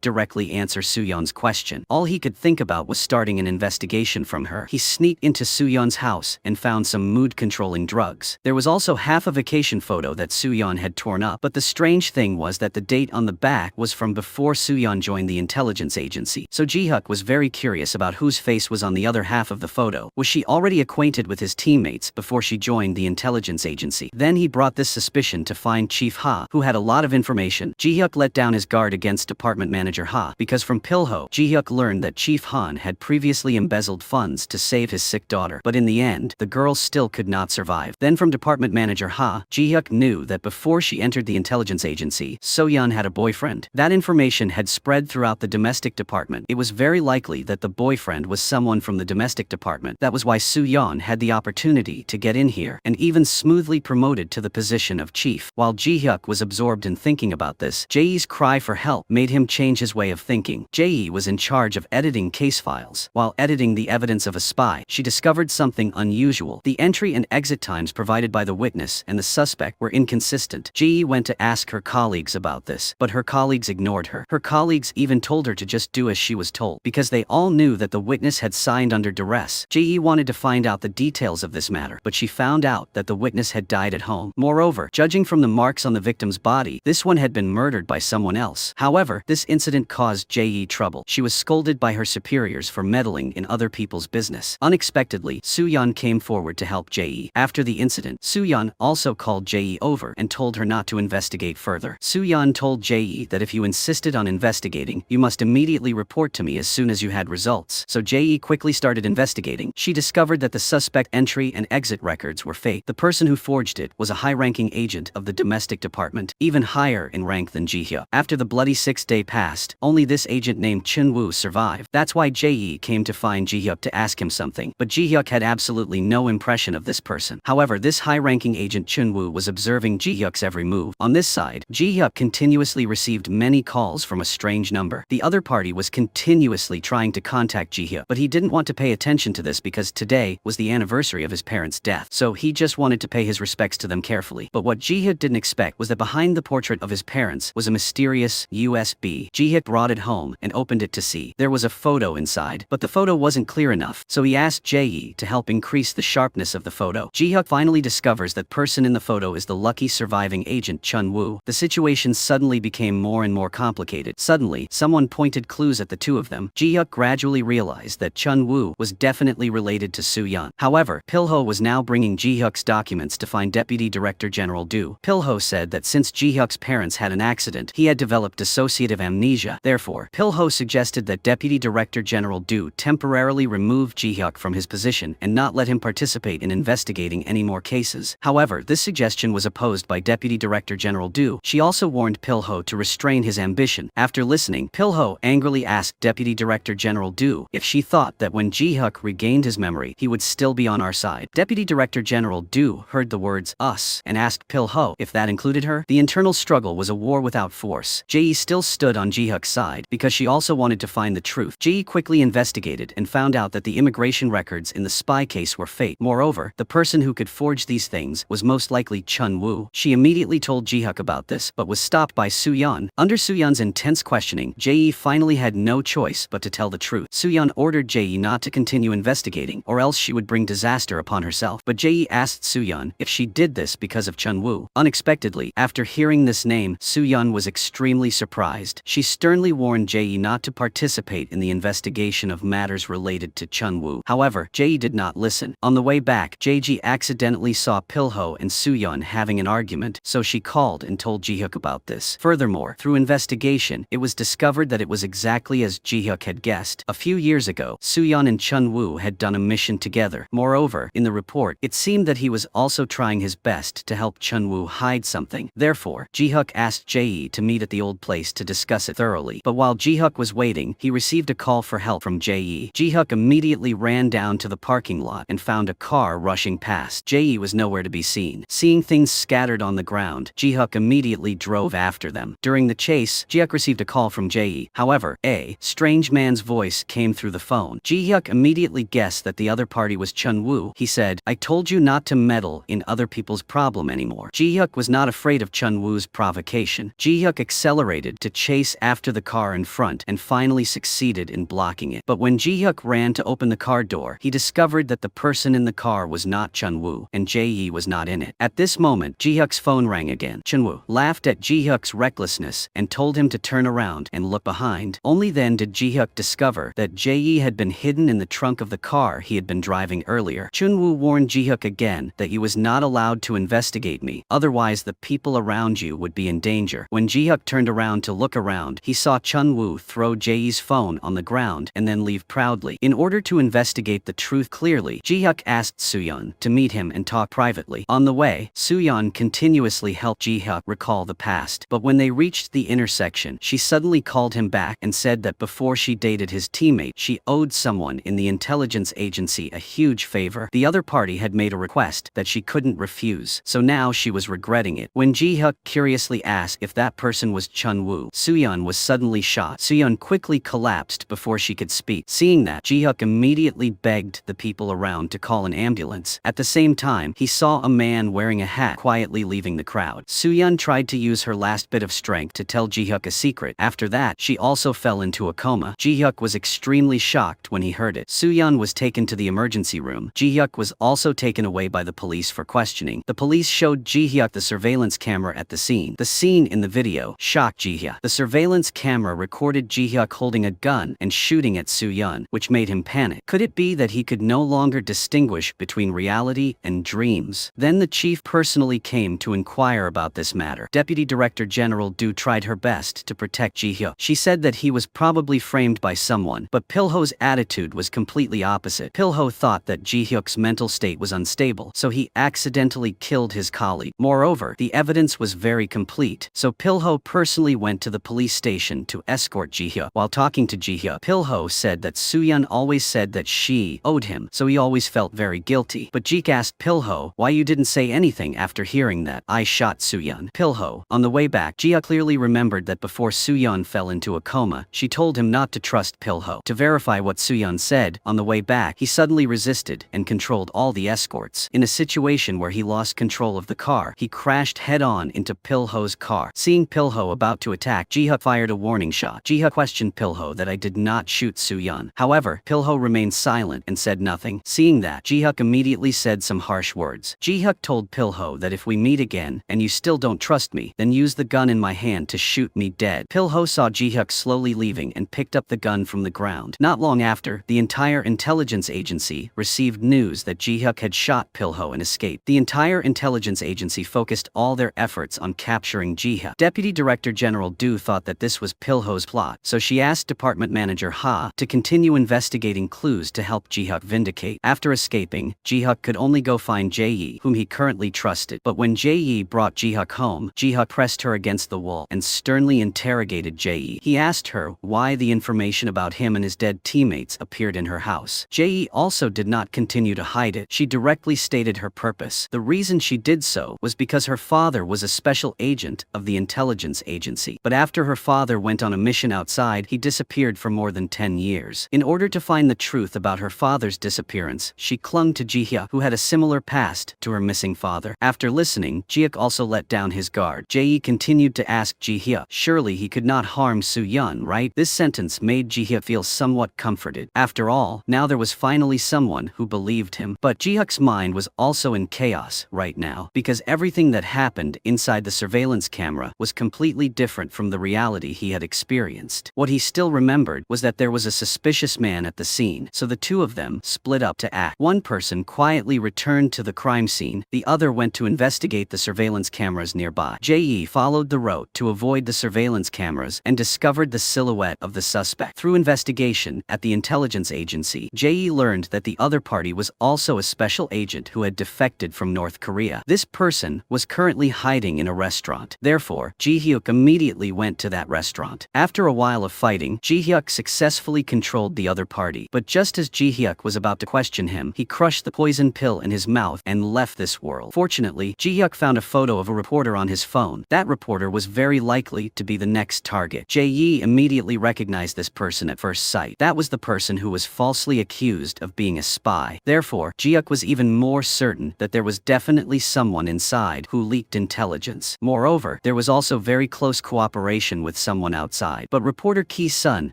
S1: directly answer Soo-yeon's question. All he could think about was starting an investigation from her. He sneaked into Soo-yeon's house and found some mood-controlling drugs. There was also half a vacation photo that Soo-yeon had torn up, but the strange thing was that the date on the back was from before Soo-yeon joined the intelligence agency. So Ji-hyuk was very curious about whose face was on the other half of the photo. Was she already acquainted with his teammates before she joined the intelligence agency? Then he brought this suspicion to find Chief Ha, who had a lot of information. Ji-hyuk let down his guard against Department Manager Ha because from Pilho, Ji-hyuk learned that Chief Han had previously embezzled funds to save his sick daughter, but in the end, the girl still could not survive. Then from Department Manager Ha, Ji-hyuk knew that before she entered the intelligence agency, So-yeon had a boyfriend. That information had spread throughout the domestic department. It was very likely that the boyfriend was someone from the domestic department. That was why Soo-yeon had the opportunity to get in here and even smoothly promoted to the position of chief. While Ji-hyuk was absorbed in thinking about this, Jae's cry for help made him change his way of thinking. Jae was in charge of editing case files. While editing the evidence of a spy, she discovered something unusual. The entry and exit times provided by the witness and the suspect were inconsistent. Jae went to ask her colleagues about this, but her colleagues ignored her. Her colleagues even told her to just do as she was told, because they all knew that the witness had signed under duress. Jae wanted to find out the details of this matter, but she found out that the witness had died at home. Moreover, judging from the marks on the victim's body, this one had been murdered by someone else. However, this incident caused Jae trouble. She was scolded by her superiors for meddling in other people's business. Unexpectedly, Soo-yeon came forward to help Jae. After the incident, Soo-yeon also called Jae over and told her not to investigate further. Soo-yeon told Jae that if you insisted on investigating, you must immediately report to me as soon as you had results. So Jae quickly started investigating. She discovered that the suspect entry and exit records were fake. The person who forged it was a high-ranking agent of the domestic department, even higher in rank than Ji-hyuk. After the bloody 6th day passed, only this agent named Chun-woo survived. That's why Jae came to find Ji-hyuk to ask him something, but Ji-hyuk had absolutely no impression of this person. However, this high-ranking agent Chun-woo was observing Ji-hyuk's every move. On this side, Ji-hyuk continuously received many calls from a strange number. The other party was continuously trying to contact Ji-hyuk, but he didn't want to pay attention to this because today was the anniversary of his parents' death, so he just wanted to pay his respects to them carefully. But what Ji-hyuk didn't expect was that behind the portrait of his parents was a mysterious USB. Ji-hyuk brought it home and opened it to see. There was a photo inside, but the photo wasn't clear enough, so he asked Jae to help increase the sharpness of the photo. Ji-hyuk finally discovers that person in the photo is the lucky surviving agent Chun-woo. The situation suddenly became more and more complicated. Suddenly, someone pointed clues at the two of them. Ji-hyuk gradually realized that Chun-woo was definitely related to Soo-yeon. However, Pilho was now bringing Ji-hyuk's documents to find Deputy Director General Do. Pilho said that since Ji-hyuk's parents had an accident, he had developed dissociative amnesia. Therefore, Pilho suggested that Deputy Director General Do temporarily remove Ji-hyuk from his position and not let him participate in investigating any more cases. However, this suggestion was opposed by Deputy Director General Do. She also warned Pilho to restrain his ambition. After listening, Pilho angrily asked Deputy Director General Do if she thought that when Ji-hyuk regained his memory, he would still be on our side. Deputy Director General Do heard the words us and asked Pilho if that included her. The internal struggle was a war without force. Jae still stood on Ji-hyuk's side because she also wanted to find the truth. Jae quickly investigated and found out that the immigration records in the spy case were fake. Moreover, the person who could forge these things was most likely Chun-woo. She immediately told Ji-hyuk about this, but was stopped by Soo-yeon. Under Soo-yeon's intense questioning, Jae finally had no choice but to tell the truth. Soo-yeon ordered Jae not to continue investigating, or else she would bring disaster upon herself. But Jae asked Soo-yeon if she did this because of Chun-woo. Unexpectedly, after hearing this name, Soo-yeon was extremely surprised. She sternly warned Jae not to participate in the investigation of matters related to Chun-woo. However, Jae did not listen. On the way back, Jae accidentally saw Pilho and Soo-yeon having an argument, so she called and told Ji-hyuk about this. Furthermore, through investigation, it was discovered that it was exactly as Ji-hyuk had guessed. A few years ago, Soo-yeon and Chun-woo had done a mission together. Moreover, in the report, it seemed that he was also trying his best to help Chun-woo hide something. Therefore, Ji-hyuk asked Jae to meet at the old place to discuss it thoroughly. But while Ji-hyuk was waiting, he received a call for help from Jae. Ji-hyuk immediately ran down to the parking lot and found a car rushing past. Jae was nowhere to be seen. Seeing things scattered on the ground, Ji-hyuk immediately drove after them. During the chase, Ji-hyuk received a call from Jae. However, a strange man's voice came through the phone. Ji-hyuk immediately guessed that the other party was Chun-woo. He said, "I told you not to meddle in in other people's problem anymore. Ji-hyuk was not afraid of Chun-woo's provocation. Ji-hyuk accelerated to chase after the car in front and finally succeeded in blocking it. But when Ji-hyuk ran to open the car door, he discovered that the person in the car was not Chun-woo, and Jae-yi was not in it. At this moment, Ji-hyuk's phone rang again. Chun-woo laughed at Ji-hyuk's recklessness and told him to turn around and look behind. Only then did Ji-hyuk discover that Jae-yi had been hidden in the trunk of the car he had been driving earlier. Chun-woo warned Ji-hyuk again that he was not allowed to investigate me, otherwise the people around you would be in danger. When Ji-hyuk turned around to look around, he saw Chun-woo throw Jae-yi's phone on the ground and then leave proudly. In order to investigate the truth clearly, Ji-hyuk asked Soo-yeon to meet him and talk privately. On the way, Soo-yeon continuously helped Ji-hyuk recall the past, but when they reached the intersection, she suddenly called him back and said that before she dated his teammate, she owed someone in the intelligence agency a huge favor. The other party had made a request that she couldn't refuse, so now she was regretting it. When Ji-hyuk curiously asked if that person was Chun-woo, Soo-yeon was suddenly shot. Soo-yeon quickly collapsed before she could speak. Seeing that, Ji-hyuk immediately begged the people around to call an ambulance. At the same time, he saw a man wearing a hat quietly leaving the crowd. Soo-yeon tried to use her last bit of strength to tell Ji-hyuk a secret. After that, she also fell into a coma. Ji-hyuk was extremely shocked when he heard it. Soo-yeon was taken to the emergency room. Ji-hyuk was also taken away by the police for questioning. The police showed Ji-hyuk the surveillance camera at the scene. The scene in the video shocked Ji-hyuk. The surveillance camera recorded Ji-hyuk holding a gun and shooting at Soo-yeon, which made him panic. Could it be that he could no longer distinguish between reality and dreams? Then the chief personally came to inquire about this matter. Deputy Director General Do tried her best to protect Ji-hyuk. She said that he was probably framed by someone, but Pil-ho's attitude was completely opposite. Pil-ho thought that Ji-hyuk's mental state was unstable, so he accidentally killed his colleague. Moreover, the evidence was very complete, so Pil-ho personally went to the police station to escort Ji-hyuk. While talking to Ji-hyuk, Pil-ho said that Soo-yeon always said that she owed him, so he always felt very guilty. But Ji-hyuk asked Pil-ho why you didn't say anything after hearing that I shot Soo-yeon. Pil-ho, on the way back, Ji-hyuk clearly remembered that before Soo-yeon fell into a coma, she told him not to trust Pil-ho. To verify what Soo-yeon said, on the way back, he suddenly resisted and controlled all the escorts. In a situation where he lost control of the car, he crashed head-on into Pil-ho's car. Seeing Pil-ho about to attack, Ji-hyuk fired a warning shot. Ji-hyuk questioned Pil-ho that I did not shoot Soo-yeon. However, Pil-ho remained silent and said nothing. Seeing that, Ji-hyuk immediately said some harsh words. Ji-hyuk told Pil-ho that if we meet again and you still don't trust me, then use the gun in my hand to shoot me dead. Pil-ho saw Ji-hyuk slowly leaving and picked up the gun from the ground. Not long after, the entire intelligence agency received news that Ji-hyuk had shot Pil-ho and escaped. The entire intelligence agency focused all their efforts on capturing Ji-hyuk. Deputy Director General Do thought that this was Pil-ho's plot, so she asked Department Manager Ha to continue investigating clues to help Ji-hyuk vindicate. After escaping, Ji-hyuk could only go find Jae-yi, whom he currently trusted. But when Jae-yi brought Ji-hyuk home, Ji-hyuk pressed her against the wall and sternly interrogated Jae-yi. He asked her why the information about him and his dead teammates appeared in her house. Jae-yi also did not continue to hide it. She directly stated her purpose. The reason she did so was because her father was a special agent of the intelligence agency. But after her father went on a mission outside, he disappeared for more than 10 years. In order to find the truth about her father's disappearance, she clung to Ji-hyuk, who had a similar past to her missing father. After listening, Ji-hyuk also let down his guard. Jae-yi continued to ask Ji-hyuk, surely he could not harm Soo-yeon, right? This sentence made Ji-hyuk feel somewhat comforted. After all, now there was finally someone who believed him. But Ji-hyuk's mind was also in chaos right now, because everything that happened inside the surveillance camera was completely different from the reality he had experienced. What he still remembered was that there was a suspicious man at the scene, so the two of them split up to act. One person quietly returned to the crime scene, the other went to investigate the surveillance cameras nearby. Jae-yi followed the road to avoid the surveillance cameras and discovered the silhouette of the suspect. Through investigation at the intelligence agency, Jae-yi learned that the other party was also a special agent who had defected from North Korea. This person was currently hiding in a restaurant. Therefore, Ji-hyuk immediately went to that restaurant. After a while of fighting, Ji-hyuk successfully controlled the other party. But just as Ji-hyuk was about to question him, he crushed the poison pill in his mouth and left this world. Fortunately, Ji-hyuk found a photo of a reporter on his phone. That reporter was very likely to be the next target. Jae-yi immediately recognized this person at first sight. That was the person who was falsely accused of being a spy. Therefore, Ji-hyuk was even more certain that that there was definitely someone inside who leaked intelligence. Moreover, there was also very close cooperation with someone outside. But reporter Ki-sun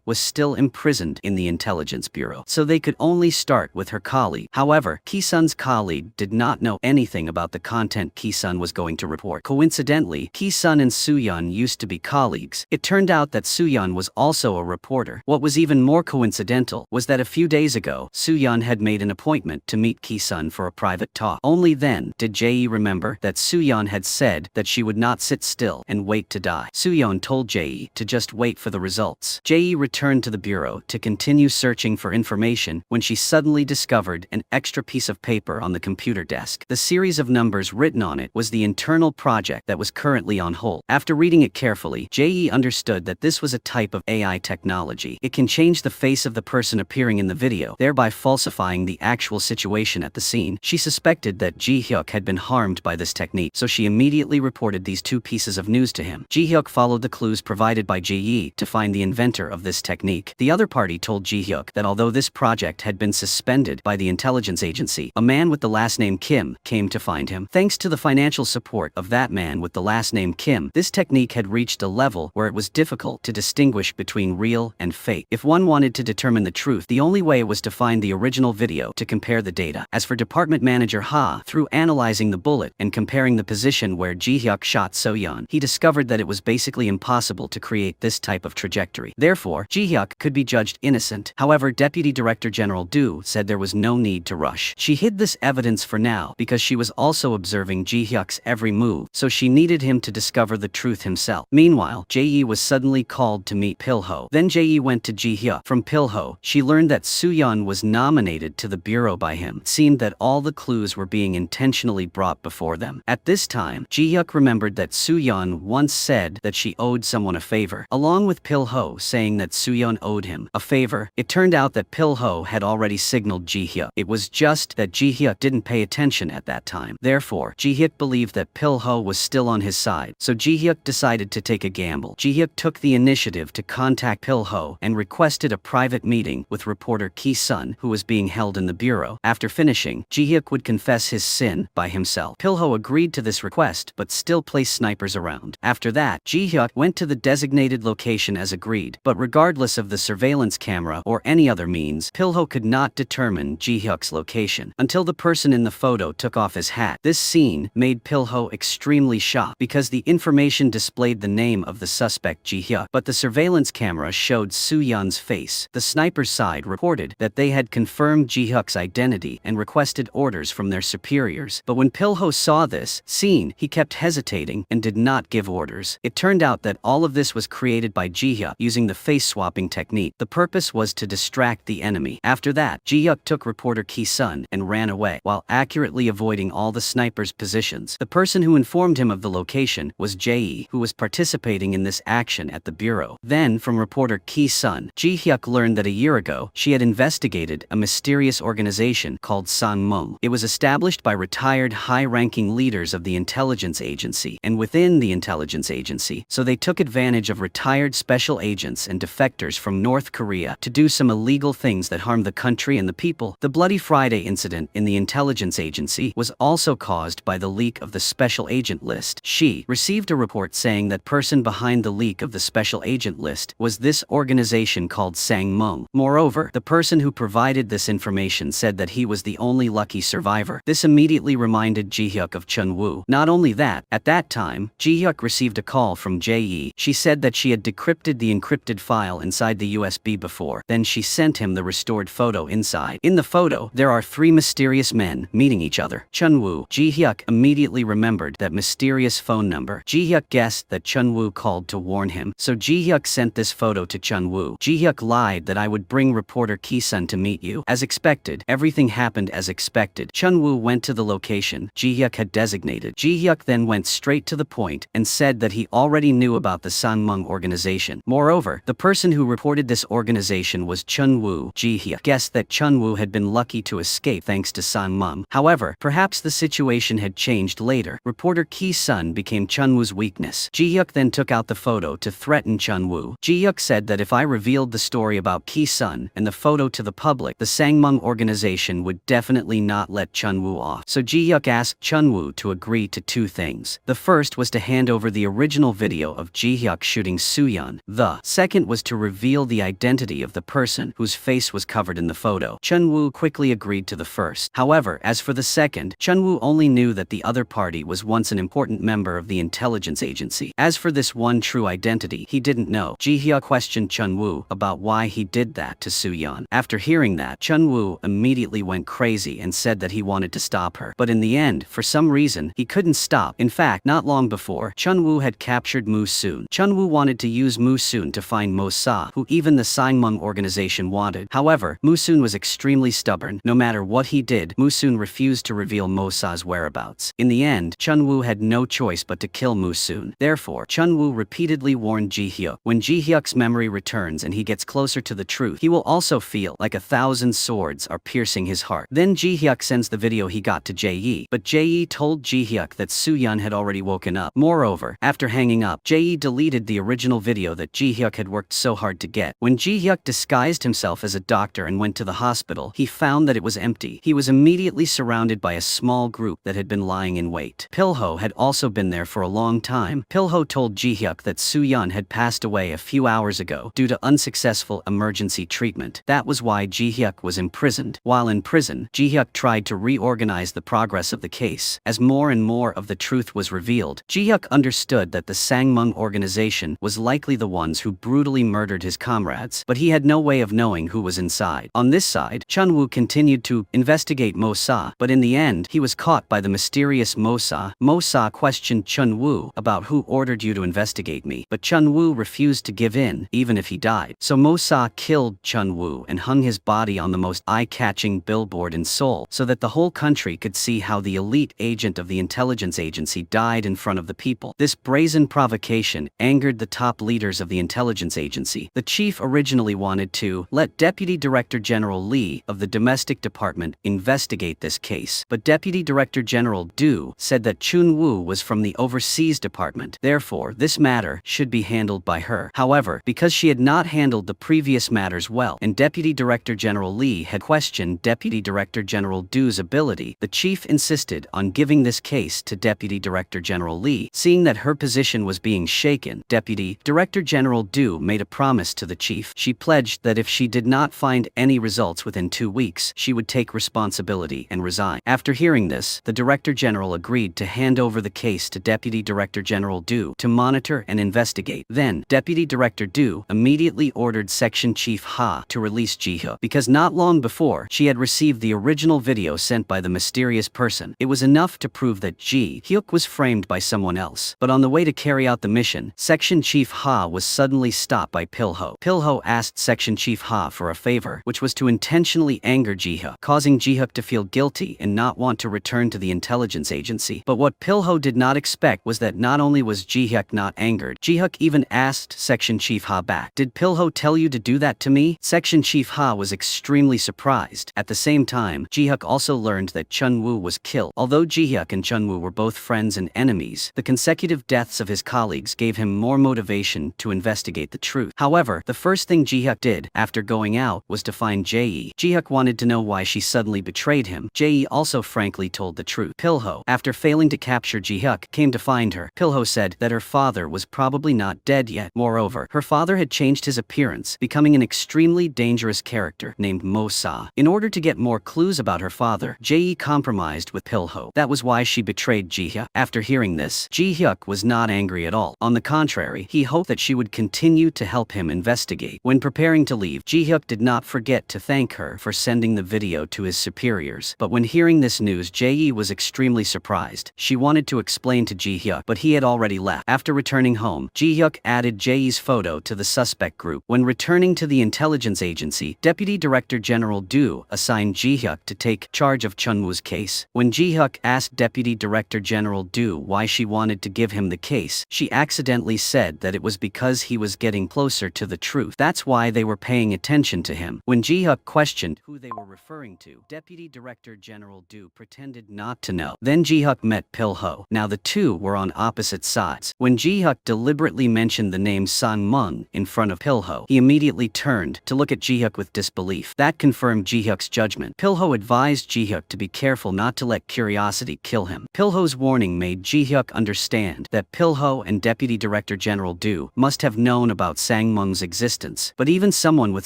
S1: was still imprisoned in the intelligence bureau, so they could only start with her colleague. However, Ki-sun's colleague did not know anything about the content Ki-sun was going to report. Coincidentally, Ki-sun and Soo-yeon used to be colleagues. It turned out that Soo-yeon was also a reporter. What was even more coincidental was that a few days ago, Soo-yeon had made an appointment to meet Ki-sun for a private talk. Only then did Jae remember that Soo-yeon had said that she would not sit still and wait to die. Soo-yeon told Jae to just wait for the results. Jae returned to the bureau to continue searching for information when she suddenly discovered an extra piece of paper on the computer desk. The series of numbers written on it was the internal project that was currently on hold. After reading it carefully, Jae understood that this was a type of AI technology. It can change the face of the person appearing in the video, thereby falsifying the actual situation at the scene. She suspected that Ji-hyuk had been harmed by this technique, so she immediately reported these two pieces of news to him. Ji-hyuk followed the clues provided by Ji-yi to find the inventor of this technique. The other party told Ji-hyuk that although this project had been suspended by the intelligence agency, a man with the last name Kim came to find him. Thanks to the financial support of that man with the last name Kim, this technique had reached a level where it was difficult to distinguish between real and fake. If one wanted to determine the truth, the only way was to find the original video to compare the data. As for department manager Ha, through analyzing the bullet and comparing the position where Ji-hyuk shot So-yeon, he discovered that it was basically impossible to create this type of trajectory. Therefore, Ji-hyuk could be judged innocent. However, Deputy Director General Do said there was no need to rush. She hid this evidence for now because she was also observing Ji-hyuk's every move, so she needed him to discover the truth himself. Meanwhile, Jae was suddenly called to meet Pil-ho. Then Jae went to Ji-hyuk. From Pil-ho, she learned that Soo-yeon was nominated to the bureau by him. It seemed that all the clues were being intentionally brought before them. At this time, Ji-hyuk remembered that Soo-yeon once said that she owed someone a favor, along with Pil-ho saying that Soo-yeon owed him a favor. It turned out that Pil-ho had already signaled Ji-hyuk. It was just that Ji-hyuk didn't pay attention at that time. Therefore, Ji-hyuk believed that Pil-ho was still on his side, so Ji-hyuk decided to take a gamble. Ji-hyuk took the initiative to contact Pil-ho and requested a private meeting with reporter Ki-sun, who was being held in the bureau. After finishing, Ji-hyuk would confess his sin by himself. Pil-ho agreed to this request but still placed snipers around. After that, Ji-hyuk went to the designated location as agreed, but regardless of the surveillance camera or any other means, Pil-ho could not determine Ji-hyuk's location until the person in the photo took off his hat. This scene made Pil-ho extremely shocked because the information displayed the name of the suspect Ji-hyuk, but the surveillance camera showed Soo-yeon's face. The sniper's side reported that they had confirmed Ji-hyuk's identity and requested orders from their superiors, but when Pil-ho saw this scene, he kept hesitating and did not give orders. It turned out that all of this was created by Ji-hyuk using the face-swapping technique. The purpose was to distract the enemy. After that, Ji-hyuk took reporter Ki-sun and ran away, while accurately avoiding all the snipers' positions. The person who informed him of the location was Jae, who was participating in this action at the bureau. Then, from reporter Ki-sun, Ji-hyuk learned that a year ago, she had investigated a mysterious organization called Sangmong. It was established by retired high-ranking leaders of the intelligence agency and within the intelligence agency, so they took advantage of retired special agents and defectors from North Korea to do some illegal things that harmed the country and the people. The Bloody Friday incident in the intelligence agency was also caused by the leak of the special agent list. She received a report saying that person behind the leak of the special agent list was this organization called Sangmong. Moreover, the person who provided this information said that he was the only lucky survivor. This immediately reminded Ji-hyuk of Chun-woo. Not only that, at that time, Ji-hyuk received a call from Jae. She said that she had decrypted the encrypted file inside the USB before. Then she sent him the restored photo inside. In the photo, there are three mysterious men meeting each other. Chun-woo. Ji-hyuk immediately remembered that mysterious phone number. Ji-hyuk guessed that Chun-woo called to warn him, so Ji-hyuk sent this photo to Chun-woo. Ji-hyuk lied that I would bring reporter Ki-sun to meet you. As expected, everything happened as expected. Chun-woo went to the location Ji-hyuk had designated. Ji-hyuk then went straight to the point and said that he already knew about the Sangmong organization. Moreover, the person who reported this organization was Chun-woo. Ji-hyuk guessed that Chun-woo had been lucky to escape thanks to Sangmong. However, perhaps the situation had changed later. Reporter Ki-sun became Chun-woo's weakness. Ji-hyuk then took out the photo to threaten Chun-woo. Ji-hyuk said that if I revealed the story about Ki-sun and the photo to the public, the Sangmong organization would definitely not let Chun-woo Chun-woo off. So Ji-hyuk asked Chun-woo to agree to two things. The first was to hand over the original video of Ji-hyuk shooting Soo-yeon. The second was to reveal the identity of the person whose face was covered in the photo. Chun-woo quickly agreed to the first. However, as for the second, Chun-woo only knew that the other party was once an important member of the intelligence agency. As for this one true identity, he didn't know. Ji-hyuk questioned Chun-woo about why he did that to Soo-yeon. After hearing that, Chun-woo immediately went crazy and said that he wanted to stop her. But in the end, for some reason, he couldn't stop. In fact, not long before, Chun-woo had captured Moo-soon. Chun-woo wanted to use Moo-soon to find Mo-sa, who even the Sangmung organization wanted. However, Moo-soon was extremely stubborn. No matter what he did, Moo-soon refused to reveal Mo-sa's whereabouts. In the end, Chun-woo had no choice but to kill Moo-soon. Therefore, Chun-woo repeatedly warned Ji-hyuk. When Ji-hyuk's memory returns and he gets closer to the truth, he will also feel like 1,000 swords are piercing his heart. Then Ji-hyuk sends the video he got to Jae, but Jae told Ji-hyuk that Soo-yeon had already woken up. Moreover, after hanging up, Jae deleted the original video that Ji-hyuk had worked so hard to get. When Ji-hyuk disguised himself as a doctor and went to the hospital, he found that it was empty. He was immediately surrounded by a small group that had been lying in wait. Pilho had also been there for a long time. Pilho told Ji-hyuk that Soo-yeon had passed away a few hours ago due to unsuccessful emergency treatment. That was why Ji-hyuk was imprisoned. While in prison, Ji-hyuk tried to reorganize the progress of the case. As more and more of the truth was revealed, Ji-hyuk understood that the Sangmung organization was likely the ones who brutally murdered his comrades, but he had no way of knowing who was inside. On this side, Chun-woo continued to investigate Mo-sa, but in the end, he was caught by the mysterious Mo-sa. Mo-sa questioned Chun-woo about who ordered you to investigate me, but Chun-woo refused to give in, even if he died. So Mo-sa killed Chun-woo and hung his body on the most eye-catching billboard in Seoul, so that the whole country could see how the elite agent of the intelligence agency died in front of the people. This brazen provocation angered the top leaders of the intelligence agency. The chief originally wanted to let Deputy Director General Lee of the Domestic Department investigate this case, but Deputy Director General Du said that Chun-woo was from the Overseas Department. Therefore, this matter should be handled by her. However, because she had not handled the previous matters well, and Deputy Director General Lee had questioned Deputy Director General Du's ability, the chief insisted on giving this case to Deputy Director General Lee. Seeing that her position was being shaken, Deputy Director General Du made a promise to the chief. She pledged that if she did not find any results within 2 weeks, she would take responsibility and resign. After hearing this, the Director General agreed to hand over the case to Deputy Director General Du to monitor and investigate. Then, Deputy Director Du immediately ordered Section Chief Ha to release Ji-hyuk, because not long before, she had received the original video sent by the mysterious person. It was enough to prove that Ji-hyuk was framed by someone else. But on the way to carry out the mission, Section Chief Ha was suddenly stopped by Pilho. Pilho asked Section Chief Ha for a favor, which was to intentionally anger Ji-hyuk, causing Ji-hyuk to feel guilty and not want to return to the intelligence agency. But what Pilho did not expect was that not only was Ji-hyuk not angered, Ji-hyuk even asked Section Chief Ha back, "Did Pilho tell you to do that to me?" Section Chief Ha was extremely surprised. At the same time, Ji-hyuk also learned that Chun-woo was killed. Although Ji-hyuk and Chun-woo were both friends and enemies, the consecutive deaths of his colleagues gave him more motivation to investigate the truth. However, the first thing Ji-hyuk did after going out was to find Jae. Ji-hyuk wanted to know why she suddenly betrayed him. Jae also frankly told the truth. Pilho, after failing to capture Ji-hyuk, came to find her. Pilho said that her father was probably not dead yet. Moreover, her father had changed his appearance, becoming an extremely dangerous character named Mo-sa. In order to get more clues about her father, Jae compromised with Pilho. That was why she betrayed Ji-hyuk. After hearing this, Ji-hyuk was not angry at all. On the contrary, he hoped that she would continue to help him investigate. When preparing to leave, Ji-hyuk did not forget to thank her for sending the video to his superiors. But when hearing this news, Jae was extremely surprised. She wanted to explain to Ji-hyuk, but he had already left. After returning home, Ji-hyuk added Jae's photo to the suspect group. When returning to the intelligence agency, Deputy Director General Du assigned Ji-hyuk to take charge of Chun-woo's case. When Ji-hyuk asked Deputy Director General Du why she wanted to give him the case, she accidentally said that it was because he was getting closer to the truth. That's why they were paying attention to him. When Ji-hyuk questioned who they were referring to, Deputy Director General Du pretended not to know. Then Ji-hyuk met Pilho. Now the two were on opposite sides. When Ji-hyuk deliberately mentioned the name Sangmung in front of Pilho, he immediately turned to look at Ji-hyuk with disbelief. That confirmed Ji-hyuk's judgment. Pilho advised Ji-hyuk to be careful not to let curiosity kill him. Pilho's warning made Ji-hyuk understand that Pilho and Deputy Director General Do must have known about Sang-mung's existence, but even someone with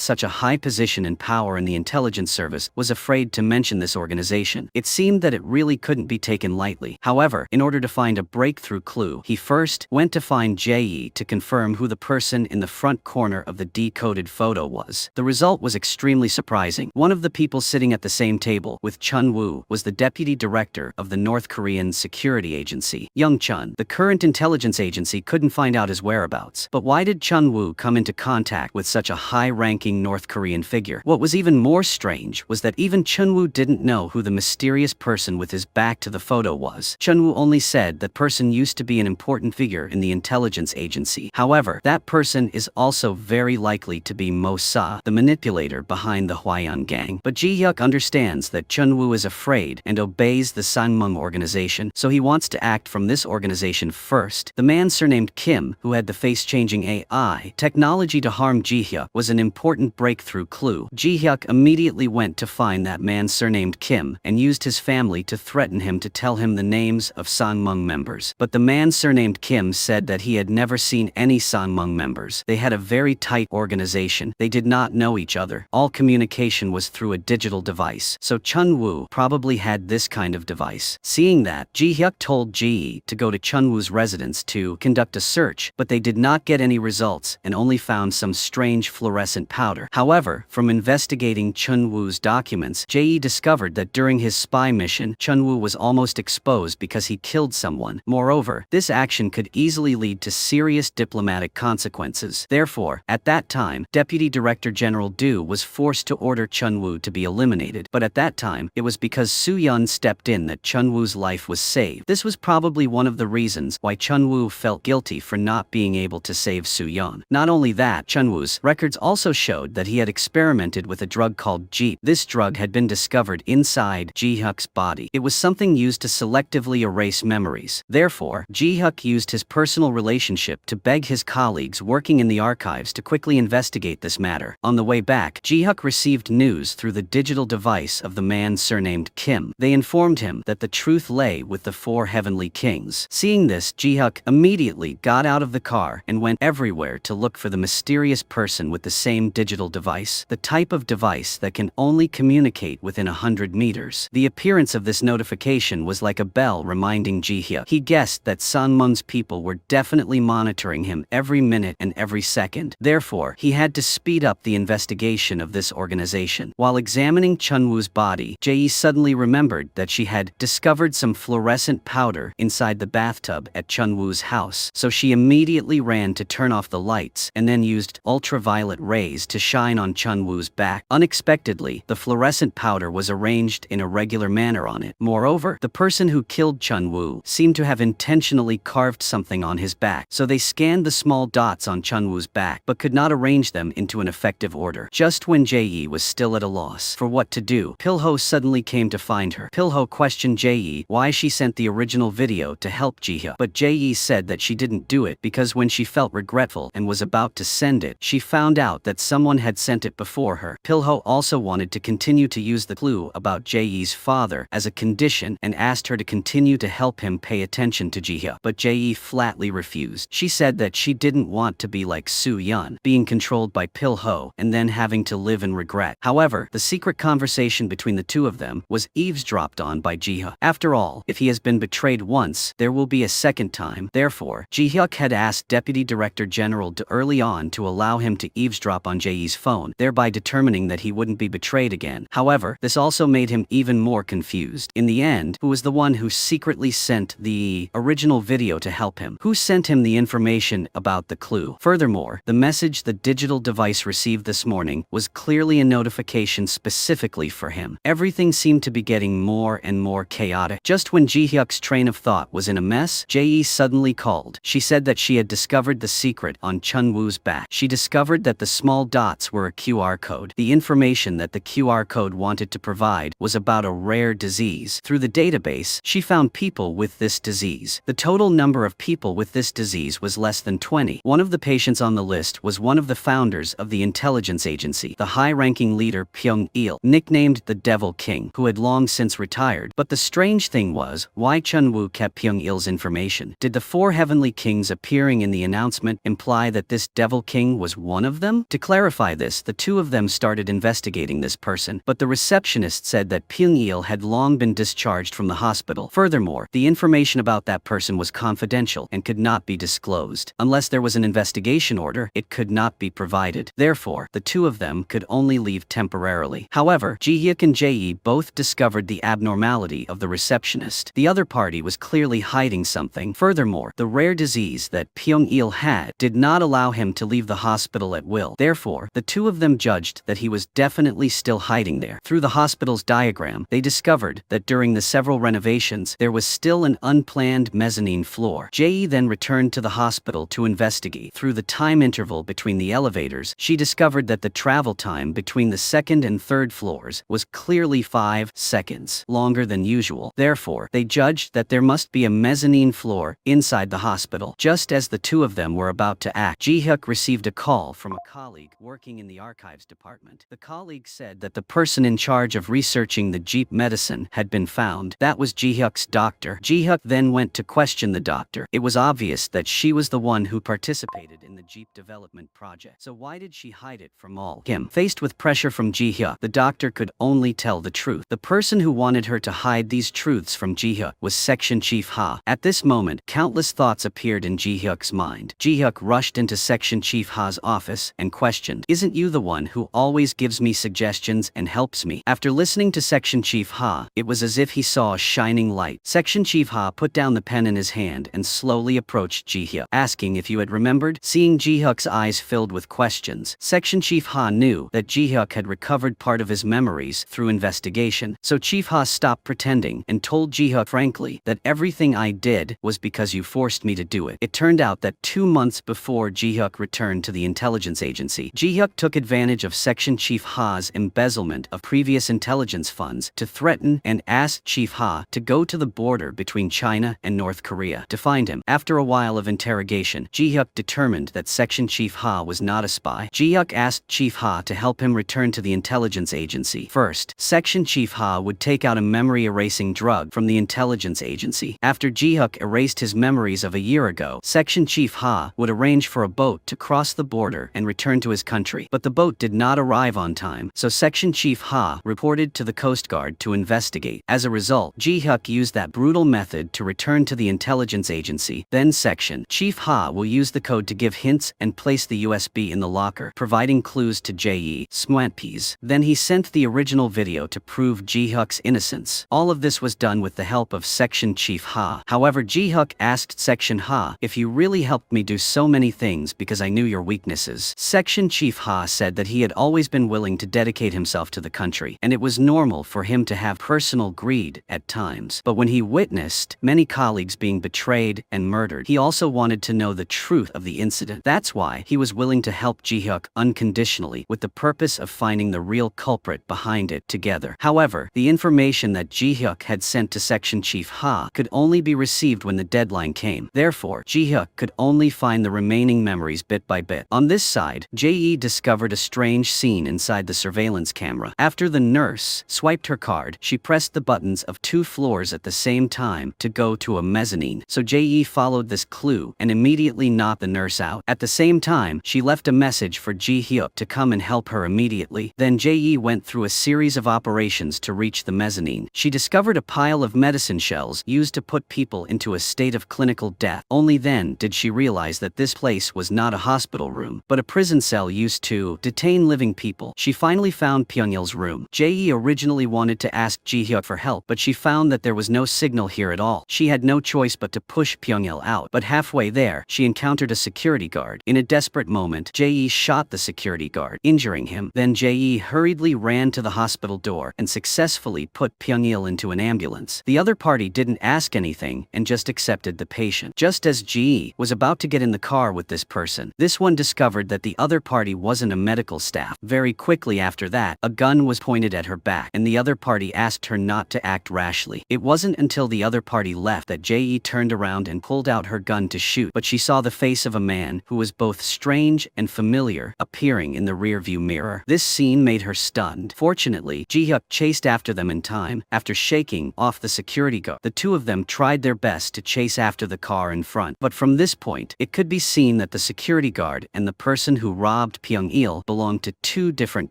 S1: such a high position and power in the intelligence service was afraid to mention this organization. It seemed that it really couldn't be taken lightly. However, in order to find a breakthrough clue, he first went to find Jae to confirm who the person in the front corner of the decoded photo was. The result was extremely surprising. One of the people sitting at the same table with Chun-woo was the deputy director of the North Korean security agency, Young Chun. The current intelligence agency couldn't find out his whereabouts. But why did Chun-woo come into contact with such a high-ranking North Korean figure? What was even more strange was that even Chun-woo didn't know who the mysterious person with his back to the photo was. Chun-woo only said that person used to be an important figure in the intelligence agency. However, that person is also very likely to be Mo Sa, the manipulator behind the Hwaeon gang. But Ji-hyuk understands that Chun-woo is afraid and obeys the Sang-mung organization, so he wants to act from this organization first. The man surnamed Kim, who had the face-changing AI technology to harm Ji-hyuk, was an important breakthrough clue. Ji-hyuk immediately went to find that man surnamed Kim and used his family to threaten him to tell him the names of Sang-mung members. But the man surnamed Kim said that he had never seen any Sang-mung members. They had a very tight organization. They did not know each other. All communication was through a digital device. So Chun-woo probably had this kind of device. Seeing that, Ji-hyuk told Ji to go to Chun-woo's residence to conduct a search, but they did not get any results and only found some strange fluorescent powder. However, from investigating Chun-woo's documents, Jae discovered that during his spy mission, Chun-woo was almost exposed because he killed someone. Moreover, this action could easily lead to serious diplomatic consequences. Therefore, at that time, Deputy Director General Do was forced to order Chun-woo to be eliminated. But at that time, it was because Soo-yeon stepped in that Chun-woo's life was saved. This was probably one of the reasons why Chun-woo felt guilty for not being able to save Soo-yeon. Not only that, Chun-woo's records also showed that he had experimented with a drug called Jeep. This drug had been discovered inside Ji-hyuk's body. It was something used to selectively erase memories. Therefore, Ji-hyuk used his personal relationship to beg his colleagues working in the archives to quickly investigate this matter. On the way back, Ji-hyuk received news through the digital device of the man surnamed Kim. They informed him that the truth lay with the four heavenly kings. Seeing this, Ji-hyuk immediately got out of the car and went everywhere to look for the mysterious person with the same digital device, the type of device that can only communicate within 100 meters. The appearance of this notification was like a bell reminding Ji-hyuk. He guessed that Sang-mung's people were definitely monitoring him every minute and every second. Therefore, he had to speed up the investigation of this organization. While examining Chun-woo's body, Jae suddenly remembered that she had discovered some fluorescent powder inside the bathtub at Chun-woo's house, so she immediately ran to turn off the lights and then used ultraviolet rays to shine on Chun-woo's back. Unexpectedly, the fluorescent powder was arranged in a regular manner on it. Moreover, the person who killed Chun-woo seemed to have intentionally carved something on his back, so they scanned the small dots on Chun-woo's back but could not arrange them into an effective order. Just when Jae was still at a loss for what to do, Pilho suddenly came to find her. Pilho questioned Jae why she sent the original video to help Ji-hyuk, but Jae said that she didn't do it because when she felt regretful and was about to send it, she found out that someone had sent it before her. Pilho also wanted to continue to use the clue about Jae's father as a condition and asked her to continue to help him pay attention to Ji-hyuk, but Jae flatly refused. She said that she didn't want to be like Soo-yeon, being controlled by Pilho and then having to live in regret. However, the secret conversation between the two of them was eavesdropped on by Ji-hyuk. After all, if he has been betrayed once, there will be a second time. Therefore, Ji-hyuk had asked Deputy Director General Do early on to allow him to eavesdrop on Jae's phone, thereby determining that he wouldn't be betrayed again. However, this also made him even more confused. In the end, who was the one who secretly sent the original video to help him? Who sent him the information about the clue? Furthermore, the message the digital device received this morning was clearly a notification specifically for him. Everything seemed to be getting more and more chaotic. Just when Ji-hyuk's train of thought was in a mess, Jae suddenly called. She said that she had discovered the secret on Chun-woo's back. She discovered that the small dots were a QR code. The information that the QR code wanted to provide was about a rare disease. Through the database, she found people with this disease. The total number of people with this disease was less than 20. One of the patients on the list was one of the founders of the intelligence agency, the high-ranking leader Pyong-il, nicknamed the Devil King, who had long since retired. But the strange thing was, why Chun-woo kept Pyong-il's information? Did the 4 heavenly kings appearing in the announcement imply that this devil king was one of them? To clarify this, the two of them started investigating this person, but the receptionist said that Pyong-il had long been discharged from the hospital. Furthermore, the information about that person was confidential and could not be disclosed. Unless there was an investigation order, it could not be provided. Therefore, the two of them could only leave temporarily. However, Ji-hyuk and Jae both discovered the abnormality of the receptionist. The other party was clearly hiding something. Furthermore, the rare disease that Pyong-il had did not allow him to leave the hospital at will. Therefore, the two of them judged that he was definitely still hiding there. Through the hospital's diagram, they discovered that during the several renovations, there was still an unplanned mezzanine floor. Jae then returned to the hospital to investigate. Through the time interval between the elevators, she discovered that the travel time between the second and third floors was clearly 5 seconds longer than usual. Therefore, they judged that there must be a mezzanine floor inside the hospital. Just as the two of them were about to act, Ji-hyuk received a call from a colleague working in the archives department. The colleague said that the person in charge of researching the Jeep medicine had been found. That was Ji-hyuk's doctor. Ji-hyuk then went to question the doctor. It was obvious that she was the one who participated in the Jeep development project. So why did she hide it from all? Faced with pressure from Ji-hyuk, the doctor could only tell the truth. The person who wanted her to hide these truths from Ji-hyuk was Section Chief Ha. At this moment, countless thoughts appeared in Ji-hyuk's mind. Ji-hyuk rushed into Section Chief Ha's office and questioned, "Isn't you the one who always gives me suggestions and helps me?" After listening to Section Chief Ha, it was as if he saw a shining light. Section Chief Ha put down the pen in his hand and slowly approached Ji-hyuk, asking if you had remembered. Seeing Ji-hyuk's eyes filled with questions, Section Chief Ha knew that Ji-hyuk had recovered part of his memories through investigation. So Chief Ha stopped pretending and told Ji-hyuk frankly that everything I did was because you forced me to do it. It turned out that 2 months before Ji-hyuk returned to the intelligence agency, Ji-hyuk took advantage of Section Chief Ha's embezzlement of previous intelligence funds to threaten and ask Chief Ha to go to the border between China and North Korea to find him. After a while of interrogation, Ji-hyuk determined that Section Chief Ha was not a spy. Ji-hyuk asked Chief Ha to help him return to the intelligence agency. First, Section Chief Ha would take out a memory-erasing drug from the intelligence agency. After Ji-hyuk erased his memories of a year ago, Section Chief Ha would arrange for a boat to cross the border and return to his country. But the boat did not arrive on time, so Section Chief Ha reported to the Coast Guard to investigate. As a result, Ji-hyuk used that brutal method to return to the intelligence agency. Then Section Chief Ha will use the code to give hints and place the USB in the locker, providing clues to Jae Smwantp's. Then he sent the original video to prove Ji-hyuk's innocence. All of this was done with the help of Section Chief Ha. However, Ji-hyuk asked Section Ha, "If you really helped me do so many things because I knew your weaknesses." Section Chief Ha said that he had always been willing to dedicate himself to the country, and it was normal for him to have personal greed at times. But when he witnessed many colleagues being betrayed and murdered, he also wanted to know the truth of the incident. That's why he was willing to help Ji-hyuk unconditionally, with the purpose of finding the real culprit behind it together. However, the information that Ji-hyuk had sent to Section Chief Ha could only be received when the deadline came. Therefore, Ji-hyuk could only find the remaining memories bit by bit. On this side, Jae discovered a strange scene inside the surveillance camera. After the nurse swiped her card, she pressed the buttons of 2 floors at the same time to go to a mezzanine. So Jae followed this clue and immediately knocked the nurse out. At the same time, she left a message for Ji-hyuk to come and help her immediately. Then Jae went through a series of operations to reach the mezzanine. She discovered a pile of medicine shells used to put people into a state of clinical death. Only then did she realize that this place was not a hospital room, but a prison cell used to detain living people. She finally found Pyong-il's room. Jae originally wanted to ask Ji-hyuk for help, but she found that there was no signal here at all. She had no choice but to push Pyong-il out, but halfway there, she encountered a security guard. In a desperate moment, Jae shot the security guard, injuring him. Then Jae hurriedly ran to the hospital door and successfully put Pyong-il into an ambulance. The other party didn't ask anything and just accepted the patient. Just as Ji was about to get in the car with this person, this one discovered that the other party wasn't a medical staff. Very quickly after that, a gun was pointed at her back, and the other party asked her not to act rashly. It wasn't until the other party left that Jae turned around and pulled out her gun to shoot, but she saw the face of a man who was both strange and familiar appearing in the rearview mirror. This scene made her stunned. Fortunately, Ji-hyuk chased chased after them in time. After shaking off the security guard, the two of them tried their best to chase after the car in front. But from this point, it could be seen that the security guard and the person who robbed Pyong-il belonged to two different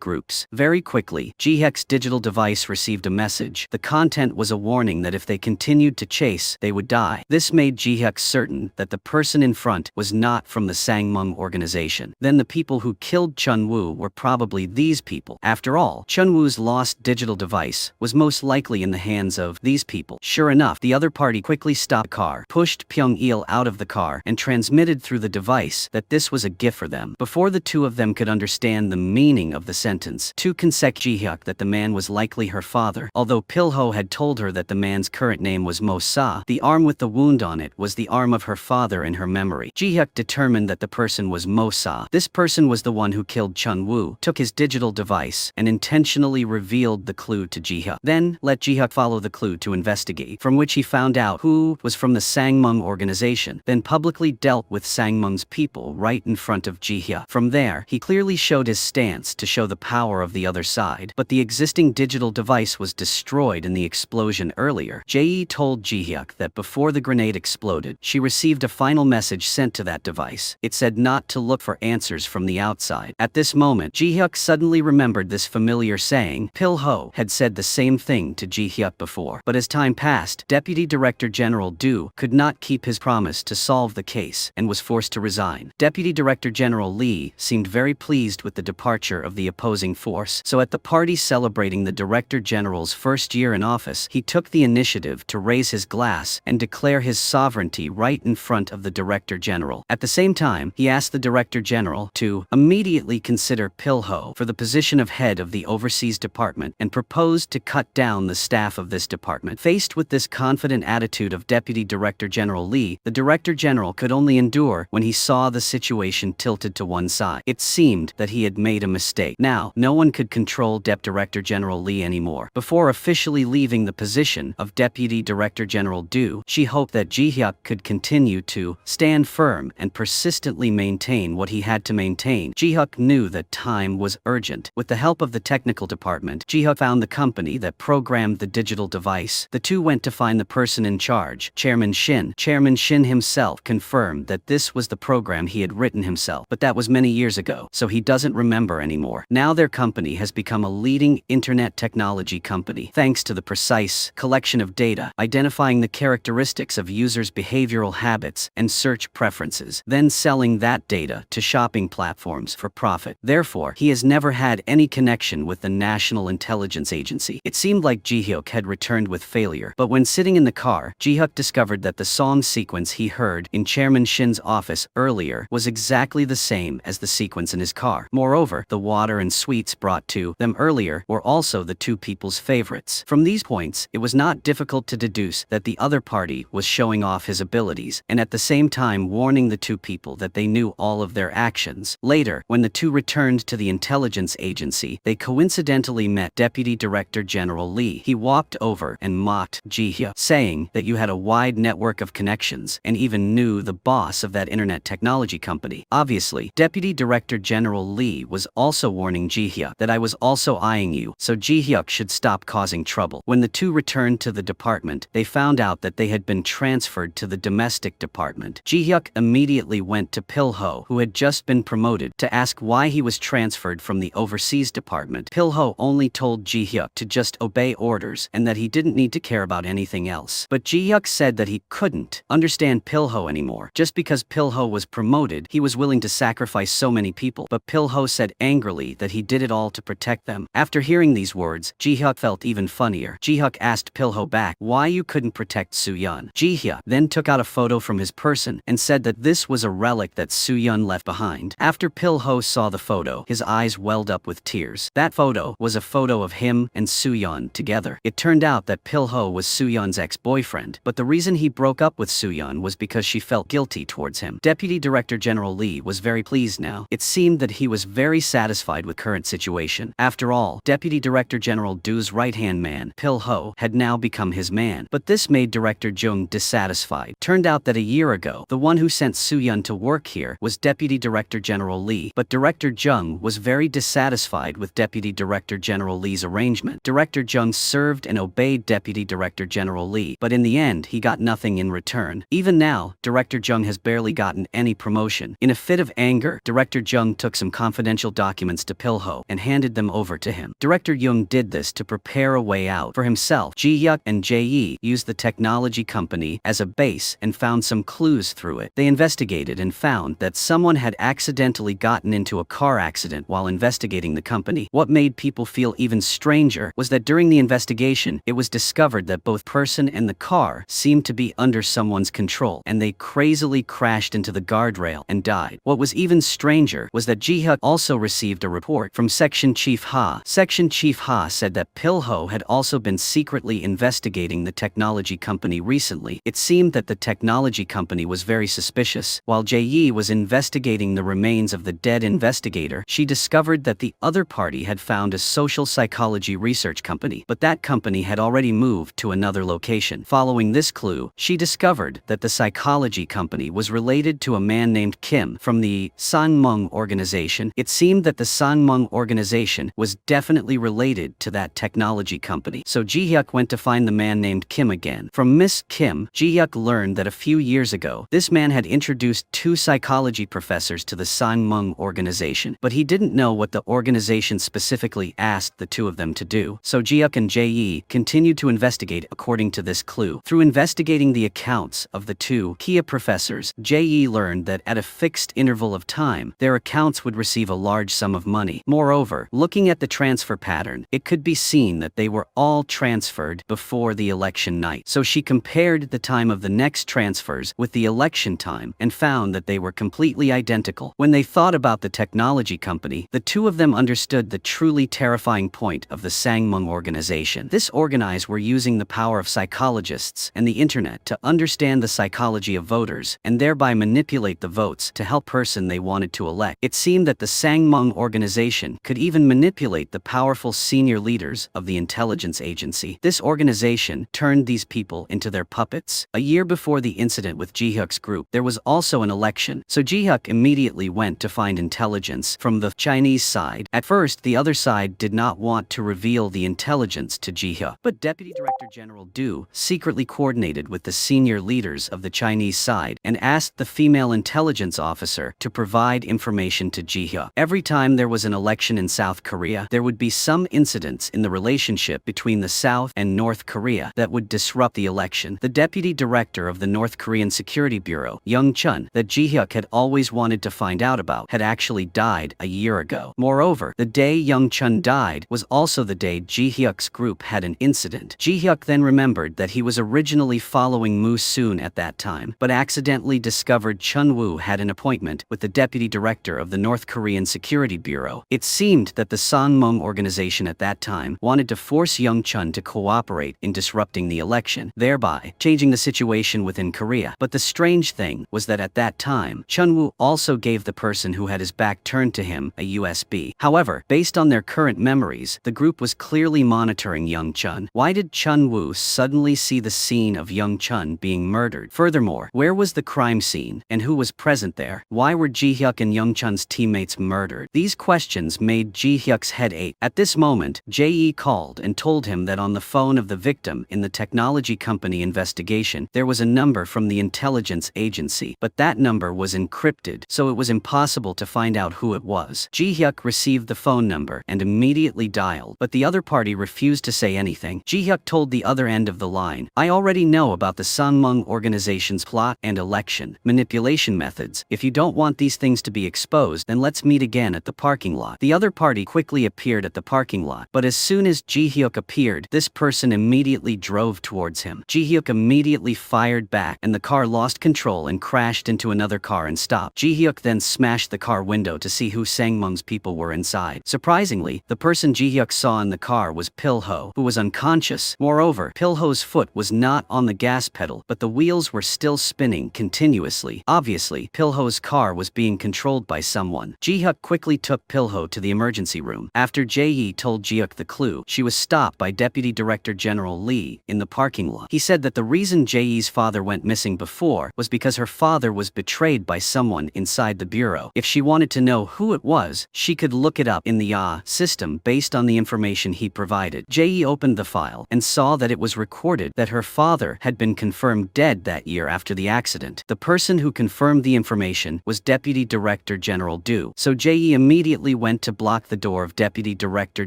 S1: groups. Very quickly, Ji-hyuk's digital device received a message. The content was a warning that if they continued to chase, they would die. This made Ji-hyuk certain that the person in front was not from the Sangmung organization. Then the people who killed Chun-woo were probably these people. After all, Chun-woo's lost digital device was most likely in the hands of these people. Sure enough, the other party quickly stopped the car, pushed Pyong-il out of the car, and transmitted through the device that this was a gift for them. Before the two of them could understand the meaning of the sentence, Tu consec Ji-hyuk that the man was likely her father. Although Pilho had told her that the man's current name was Mo-sa, the arm with the wound on it was the arm of her father in her memory. Ji-hyuk determined that the person was Mo-sa. This person was the one who killed Chun-woo, took his digital device, and intentionally revealed the clue to Ji-hyuk. Then, let Ji-hyuk follow the clue to investigate, from which he found out who was from the Sangmung organization, then publicly dealt with Sangmung's people right in front of Ji-hyuk. From there, he clearly showed his stance to show the power of the other side, but the existing digital device was destroyed in the explosion earlier. Jae told Ji-hyuk that before the grenade exploded, she received a final message sent to that device. It said not to look for answers from the outside. At this moment, Ji-hyuk suddenly remembered this familiar saying. Pil-ho had said the same thing to Ji-hyuk before. But as time passed, Deputy Director General Do could not keep his promise to solve the case and was forced to resign. Deputy Director General Lee seemed very pleased with the departure of the opposing force, so at the party celebrating the Director General's first year in office, he took the initiative to raise his glass and declare his sovereignty right in front of the Director General. At the same time, he asked the Director General to immediately consider Pil-ho for the position of head of the Overseas Department and proposed to cut down the staff of this department. Faced with this confident attitude of Deputy Director General Lee, the Director General could only endure when he saw the situation tilted to one side. It seemed that he had made a mistake. Now, no one could control Director General Lee anymore. Before officially leaving the position of Deputy Director General Do, she hoped that Ji-hyuk could continue to stand firm and persistently maintain what he had to maintain. Ji-hyuk knew that time was urgent. With the help of the technical department, Ji-hyuk found the company that programmed the digital device. The two went to find the person in charge, Chairman Shin. Chairman Shin himself confirmed that this was the program he had written himself, but that was many years ago, so he doesn't remember anymore. Now their company has become a leading internet technology company, thanks to the precise collection of data, identifying the characteristics of users' behavioral habits and search preferences, then selling that data to shopping platforms for profit. Therefore, he has never had any connection with the National Intelligence Agency. It seemed like Ji-hyuk had returned with failure, but when sitting in the car, Ji-hyuk discovered that the song sequence he heard in Chairman Shin's office earlier was exactly the same as the sequence in his car. Moreover, the water and sweets brought to them earlier were also the two people's favorites. From these points, it was not difficult to deduce that the other party was showing off his abilities, and at the same time warning the two people that they knew all of their actions. Later, when the two returned to the intelligence agency, they coincidentally met Deputy Director General Lee. He walked over and mocked Ji-hyuk, saying that you had a wide network of connections and even knew the boss of that internet technology company. Obviously, Deputy Director General Lee was also warning Ji-hyuk that I was also eyeing you, so Ji-hyuk should stop causing trouble. When the two returned to the department, they found out that they had been transferred to the domestic department. Ji-hyuk immediately went to Pil-ho, who had just been promoted, to ask why he was transferred from the overseas department. Pil-ho only told Ji-hyuk to just obey orders and that he didn't need to care about anything else. But Ji-hyuk said that he couldn't understand Pil-ho anymore. Just because Pil-ho was promoted, he was willing to sacrifice so many people. But Pil-ho said angrily that he did it all to protect them. After hearing these words, Ji-hyuk felt even funnier. Ji-hyuk asked Pil-ho back why you couldn't protect Soo-yeon. Ji-hyuk then took out a photo from his person and said that this was a relic that Soo-yeon left behind. After Pil-ho saw the photo, his eyes welled up with tears. That photo was a photo of him and Soo-yeon together. It turned out that Pil-ho was Soo-yeon's ex-boyfriend, but the reason he broke up with Soo-yeon was because she felt guilty towards him. Deputy Director General Lee was very pleased now. It seemed that he was very satisfied with current situation. After all, Deputy Director General Do's right-hand man, Pil-ho, had now become his man. But this made Director Jung dissatisfied. Turned out that a year ago, the one who sent Soo-yeon to work here was Deputy Director General Lee, but Director Jung was very dissatisfied with Deputy Director General Lee's arrangement. arrangement. Director Jung served and obeyed Deputy Director General Lee, but in the end he got nothing in return. Even now, Director Jung has barely gotten any promotion. In a fit of anger, Director Jung took some confidential documents to Pilho and handed them over to him. Director Jung did this to prepare a way out for himself. Ji-hyuk and Jae used the technology company as a base and found some clues through it. They investigated and found that someone had accidentally gotten into a car accident while investigating the company. What made people feel even stranger was that during the investigation, it was discovered that both person and the car seemed to be under someone's control, and they crazily crashed into the guardrail and died. What was even stranger was that Ji-hyuk also received a report from Section Chief Ha. Section Chief Ha said that Pilho had also been secretly investigating the technology company recently. It seemed that the technology company was very suspicious. While Jae was investigating the remains of the dead investigator, she discovered that the other party had found a social psychology research company, but that company had already moved to another location. Following this clue, she discovered that the psychology company was related to a man named Kim from the Sangmung organization. It seemed that the Sangmung organization was definitely related to that technology company. So Ji-hyuk went to find the man named Kim again. From Miss Kim, Ji-hyuk learned that a few years ago, this man had introduced 2 psychology professors to the Sangmung organization, but he didn't know what the organization specifically asked the 2 of them to do. So Ji-hyuk and Jae continued to investigate according to this clue. Through investigating the accounts of the 2 Kia professors, Jae learned that at a fixed interval of time, their accounts would receive a large sum of money. Moreover, looking at the transfer pattern, it could be seen that they were all transferred before the election night. So she compared the time of the next transfers with the election time and found that they were completely identical. When they thought about the technology company, the 2 of them understood the truly terrifying point of the Sangmung organization. This organization were using the power of psychologists and the internet to understand the psychology of voters and thereby manipulate the votes to help person they wanted to elect. It seemed that the Sangmung organization could even manipulate the powerful senior leaders of the intelligence agency. This organization turned these people into their puppets. A year before the incident with Ji-hyuk's group, there was also an election, so Ji-hyuk immediately went to find intelligence from the Chinese side. At first, the other side did not want to reveal the intelligence to Ji-hyuk, but Deputy Director General Du secretly coordinated with the senior leaders of the Chinese side and asked the female intelligence officer to provide information to Ji-hyuk. Every time there was an election in South Korea, there would be some incidents in the relationship between the South and North Korea that would disrupt the election. The deputy director of the North Korean Security Bureau, Young Chun, that Ji-hyuk had always wanted to find out about, had actually died a year ago. Moreover, the day Young Chun died was also the day Ji-hyuk's group had an incident. Ji-hyuk then remembered that he was originally following Moo Soon at that time, but accidentally discovered Chun Woo had an appointment with the deputy director of the North Korean Security Bureau. It seemed that the Sangmung organization at that time wanted to force Young Chun to cooperate in disrupting the election, thereby changing the situation within Korea. But the strange thing was that at that time, Chun Woo also gave the person who had his back turned to him a USB. However, based on their current memories, the group was clearly monitoring Young Chun. Why did Chun Woo suddenly see the scene of Young Chun being murdered? Furthermore, where was the crime scene, and who was present there? Why were Ji-hyuk and Young Chun's teammates murdered? These questions made Ji-hyuk's head ache. At this moment, Jae called and told him that on the phone of the victim in the technology company investigation, there was a number from the intelligence agency, but that number was encrypted, so it was impossible to find out who it was. Ji-hyuk received the phone number and immediately dialed, but the other party refused to say anything. Ji-hyuk told the other end of the line, "I already know about the Sangmung organization's plot and election manipulation methods. If you don't want these things to be exposed, then let's meet again at the parking lot." The other party quickly appeared at the parking lot, but as soon as Ji-hyuk appeared, this person immediately drove towards him. Ji-hyuk immediately fired back, and the car lost control and crashed into another car and stopped. Ji-hyuk then smashed the car window to see who Sangmung's people were inside. Surprisingly, the person Ji-hyuk saw in the car was Pilho, who was unconscious. Moreover, Pilho's foot was not on the gas pedal, but the wheels were still spinning continuously. Obviously, Pilho's car was being controlled by someone. Ji-hyuk quickly took Pilho to the emergency room. After Jae told Ji-hyuk the clue, she was stopped by Deputy Director General Lee in the parking lot. He said that the reason Jae's father went missing before was because her father was betrayed by someone inside the bureau. If she wanted to know who it was, she could look it up in the system based on the information information he provided. Jae opened the file and saw that it was recorded that her father had been confirmed dead that year after the accident. The person who confirmed the information was Deputy Director General Do. So Jae immediately went to block the door of Deputy Director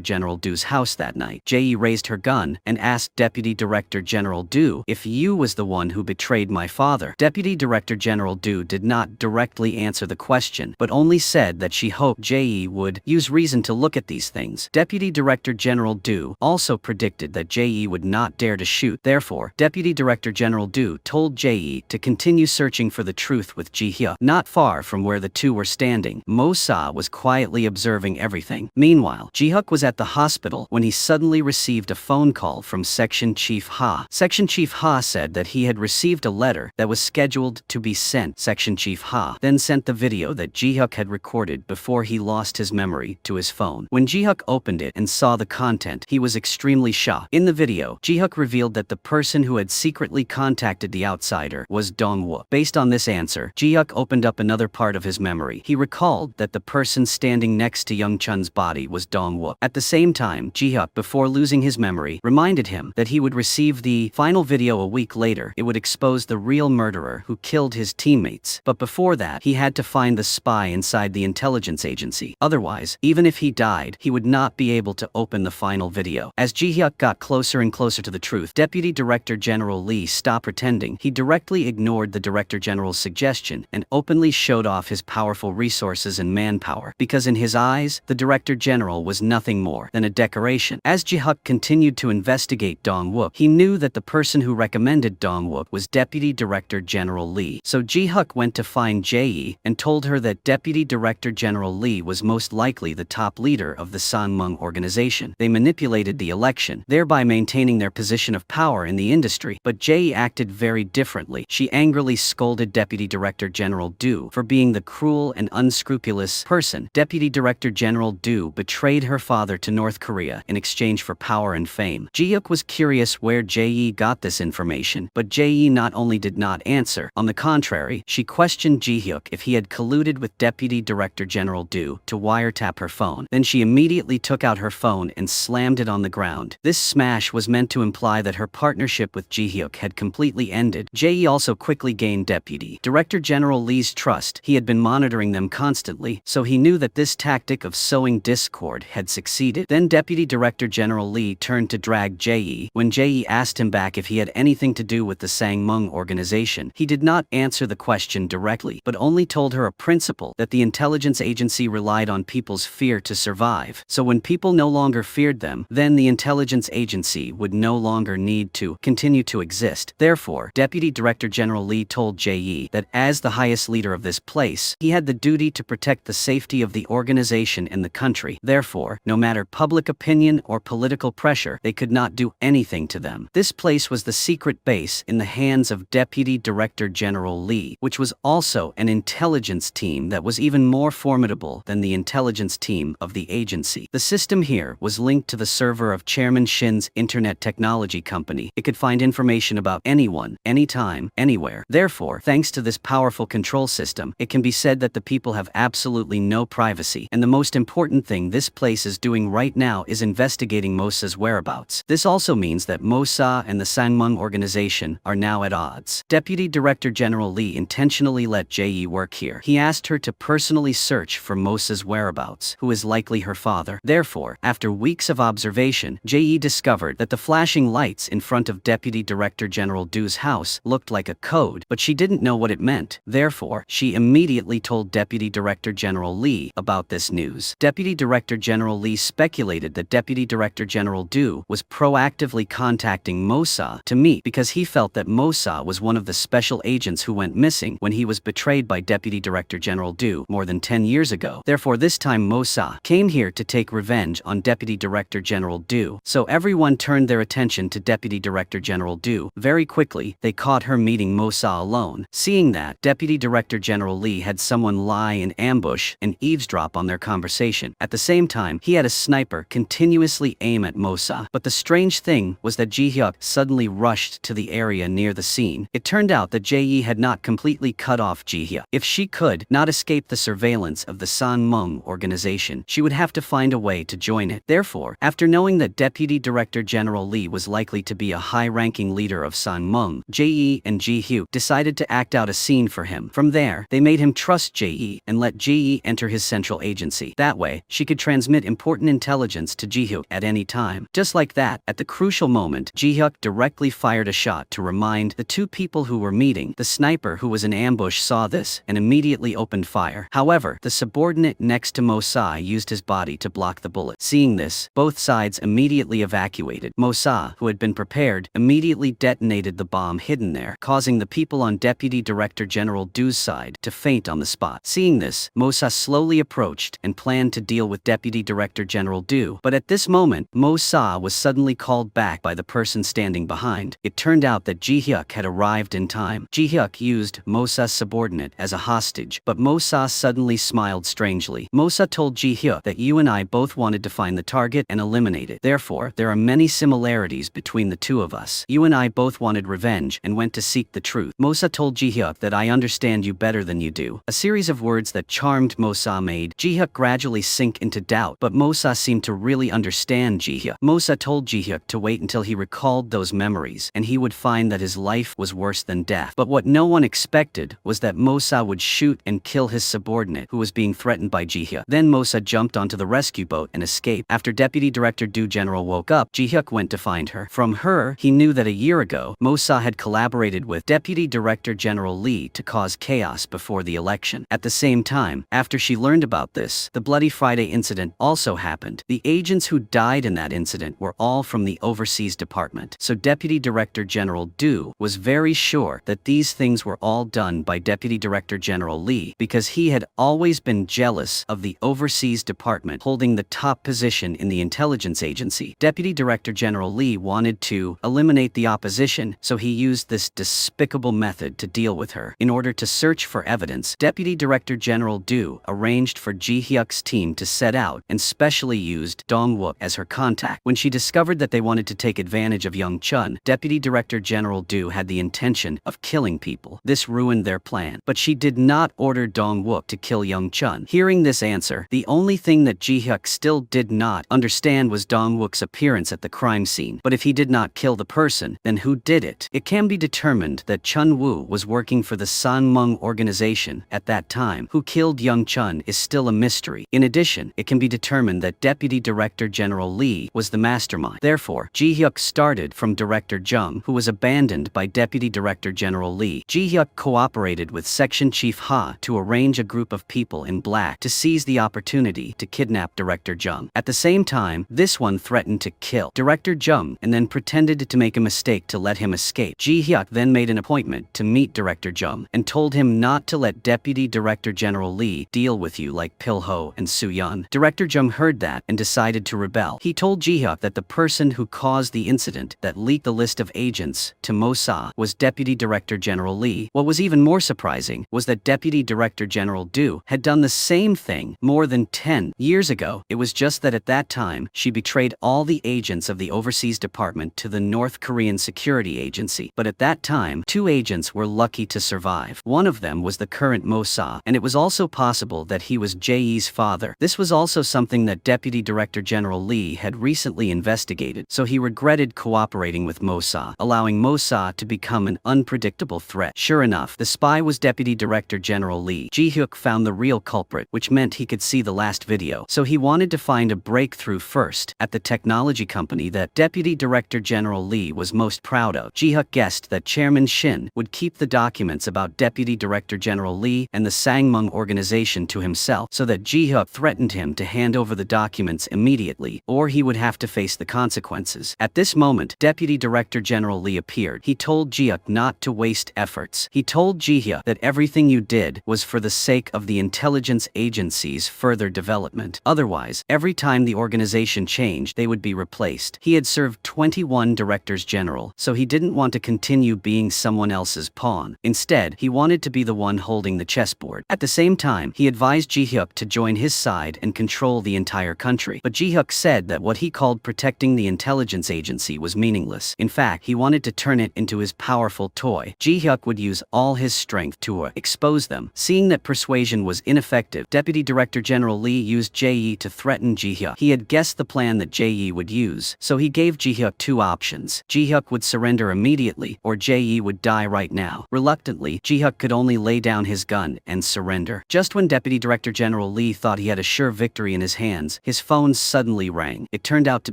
S1: General Do's house that night. Jae raised her gun and asked Deputy Director General Do if you was the one who betrayed my father. Deputy Director General Do did not directly answer the question, but only said that she hoped Jae would use reason to look at these things. Deputy Director General Do also predicted that Jae would not dare to shoot. Therefore, Deputy Director General Do told Jae to continue searching for the truth with Ji-hyuk. Not far from where the two were standing, Mo-sa was quietly observing everything. Meanwhile, Ji-hyuk was at the hospital when he suddenly received a phone call from Section Chief Ha. Section Chief Ha said that he had received a letter that was scheduled to be sent. Section Chief Ha then sent the video that Ji-hyuk had recorded before he lost his memory to his phone. When Ji-hyuk opened it and saw the content, he was extremely shocked. In the video, Ji-hyuk revealed that the person who had secretly contacted the outsider was Dong-wook. Based on this answer, Ji-hyuk opened up another part of his memory. He recalled that the person standing next to Young Chun's body was Dong-wook. At the same time, Ji-hyuk, before losing his memory, reminded him that he would receive the final video a week later. It would expose the real murderer who killed his teammates. But before that, he had to find the spy inside the intelligence agency. Otherwise, even if he died, he would not be able to open the final video. As Ji-hyuk got closer and closer to the truth, Deputy Director General Lee stopped pretending. He directly ignored the Director General's suggestion and openly showed off his powerful resources and manpower, because in his eyes, the Director General was nothing more than a decoration. As Ji-hyuk continued to investigate Dong-wook, he knew that the person who recommended Dong-wook was Deputy Director General Lee. So Ji-hyuk went to find Jae and told her that Deputy Director General Lee was most likely the top leader of the Sangmung organization. They manipulated the election, thereby maintaining their position of power in the industry. But Jae acted very differently. She angrily scolded Deputy Director General Do for being the cruel and unscrupulous person. Deputy Director General Do betrayed her father to North Korea in exchange for power and fame. Ji-hyuk was curious where Jae got this information, but Jae not only did not answer, on the contrary, she questioned Ji-hyuk if he had colluded with Deputy Director General Do to wiretap her phone. Then she immediately took out her phone and slammed it on the ground. This smash was meant to imply that her partnership with Ji-hyuk had completely ended. Jae also quickly gained Deputy Director General Lee's trust. He had been monitoring them constantly, so he knew that this tactic of sowing discord had succeeded. Then Deputy Director General Lee turned to drag Jae. When Jae asked him back if he had anything to do with the Sangmung organization, he did not answer the question directly, but only told her a principle that the intelligence agency relied on people's fear to survive. So when people no longer feared them, then the intelligence agency would no longer need to continue to exist. Therefore, Deputy Director General Lee told Jae that as the highest leader of this place, he had the duty to protect the safety of the organization and the country. Therefore, no matter public opinion or political pressure, they could not do anything to them. This place was the secret base in the hands of Deputy Director General Lee, which was also an intelligence team that was even more formidable than the intelligence team of the agency. The system here was linked to the server of Chairman Shin's internet technology company. It could find information about anyone, anytime, anywhere. Therefore, thanks to this powerful control system, it can be said that the people have absolutely no privacy. And the most important thing this place is doing right now is investigating Mosa's whereabouts. This also means that Mosa and the Sangmung organization are now at odds. Deputy Director General Lee intentionally let Jae work here. He asked her to personally search for Mosa's whereabouts, who is likely her father. Therefore, after weeks of observation, Jae discovered that the flashing lights in front of Deputy Director General Do's house looked like a code, but she didn't know what it meant. Therefore, she immediately told Deputy Director General Lee about this news. Deputy Director General Lee speculated that Deputy Director General Do was proactively contacting Mosa to meet because he felt that Mosa was one of the special agents who went missing when he was betrayed by Deputy Director General Do more than 10 years ago. Therefore, this time Mosa came here to take revenge on Deputy Director General Do. So everyone turned their attention to Deputy Director General Do. Very quickly, they caught her meeting Mosa alone. Seeing that, Deputy Director General Lee had someone lie in ambush and eavesdrop on their conversation. At the same time, he had a sniper continuously aim at Mosa. But the strange thing was that Ji-hyuk suddenly rushed to the area near the scene. It turned out that Jae had not completely cut off Ji-hyuk. If she could not escape the surveillance of the Sangmung organization, she would have to find a way to join it. Therefore, after knowing that Deputy Director General Lee was likely to be a high-ranking leader of Sangmung, Jae and Ji-hyuk decided to act out a scene for him. From there, they made him trust Jae and let Jae enter his central agency. That way, she could transmit important intelligence to Ji-hyuk at any time. Just like that, at the crucial moment, Ji-hyuk directly fired a shot to remind the two people who were meeting. The sniper who was in ambush saw this and immediately opened fire. However, the subordinate next to Mosa used his body to block the bullet. Seeing this, both sides immediately evacuated. Mosa, who had been prepared, immediately detonated the bomb hidden there, causing the people on Deputy Director General Do's side to faint on the spot. Seeing this, Mosa slowly approached and planned to deal with Deputy Director General Do. But at this moment, Mosa was suddenly called back by the person standing behind. It turned out that Ji-hyuk had arrived in time. Ji-hyuk used Mosa's subordinate as a hostage, but Mosa suddenly smiled strangely. Mosa told Ji-hyuk that you and I both wanted to find the target and eliminate it. Therefore, there are many similarities between the two of us. You and I both wanted revenge and went to seek the truth. Mosa told Ji-hyuk that I understand you better than you do. A series of words that charmed Mosa made Ji-hyuk gradually sink into doubt, but Mosa seemed to really understand Ji-hyuk. Mosa told Ji-hyuk to wait until he recalled those memories, and he would find that his life was worse than death. But what no one expected was that Mosa would shoot and kill his subordinate, who was being threatened by Ji-hyuk. Then Mosa jumped onto the rescue boat and escaped. After Deputy Director Do General woke up, Ji-hyuk went to find her. From her, he knew that a year ago, Mosa had collaborated with Deputy Director General Lee to cause chaos before the election. At the same time, after she learned about this, the Bloody Friday incident also happened. The agents who died in that incident were all from the Overseas Department. So Deputy Director General Do was very sure that these things were all done by Deputy Director General Lee because he had always been jealous of the Overseas Department holding the top position in the intelligence agency. Deputy Director General Lee wanted to eliminate the opposition, so he used this despicable method to deal with her. In order to search for evidence, Deputy Director General Do arranged for Ji-hyuk's team to set out and specially used Dong-wook as her contact. When she discovered that they wanted to take advantage of Young Chun, Deputy Director General Do had the intention of killing people. This ruined their plan, but she did not order Dong-wook to kill Young Chun. Hearing this answer, the only thing that Ji-hyuk still did not understand was Dong-wook's appearance at the crime scene. But if he did not kill the person, then who did it? It can be determined that Chun Woo was working for the Sangmung organization at that time. Who killed Young Chun is still a mystery. In addition, it can be determined that Deputy Director General Lee was the mastermind. Therefore, Ji-hyuk started from Director Jung, who was abandoned by Deputy Director General Lee. Ji-hyuk cooperated with Section Chief Ha to arrange a group of people in black to seize the opportunity to kidnap Director Jung. At the same time, this one threatened to kill Director Jung and then pretended to make a mistake to let him escape. Ji-hyuk then made an appointment to meet Director Jung and told him not to let Deputy Director General Lee deal with you like Pil-ho and Soo-yeon. Director Jung heard that and decided to rebel. He told Ji-hyuk that the person who caused the incident that leaked the list of agents to Mosa was Deputy Director General Lee. What was even more surprising was that Deputy Director General Do had done the same thing more than 10 years ago. It was just that at that time, she betrayed all the agents of the Overseas Department to the North Korean Security Agency. But at that time, 2 agents were lucky to survive. One of them was the current Mosa, and it was also possible that he was Jae's father. This was also something that Deputy Director General Lee had recently investigated, so he regretted cooperating with Mosa, allowing Mosa to become an unpredictable threat. Sure enough, the spy was Deputy Director General Lee. Ji-hyuk found the real culprit, which meant he could see the last video, so he wanted to find a breakthrough first at the technology company that Deputy Director General Lee was most proud of. Ji-hyuk guessed that Chairman Shin would keep the documents about Deputy Director General Lee and the Sangmung organization to himself, so that Ji-hyuk threatened him to hand over the documents immediately, or he would have to face the consequences. At this moment, Deputy Director General Lee appeared. He told Ji-hyuk not to waste efforts. He told Ji-hyuk that everything you did was for the sake of the intelligence agency's further development. Otherwise, every time the organization changed, they would be replaced. He had served 21 directors general, so he didn't want to continue being someone else's pawn. Instead, he wanted to be the one holding the chessboard. At the same time, he advised Ji-hyuk to join his side and control the entire country. But Ji-hyuk said that what he called protecting the intelligence agency was meaningless. In fact, he wanted to turn it into his powerful toy. Ji-hyuk would use all his strength to expose them. Seeing that persuasion was ineffective, Deputy Director General Lee used Jae to threaten Ji-hyuk. Ji-hyuk. He had guessed the plan that Jae would use, so he gave Ji-hyuk two options. Ji-hyuk would surrender immediately, or Jae would die right now. Reluctantly, Ji-hyuk could only lay down his gun and surrender. Just when Deputy Director General Lee thought he had a sure victory in his hands, his phone suddenly rang. It turned out to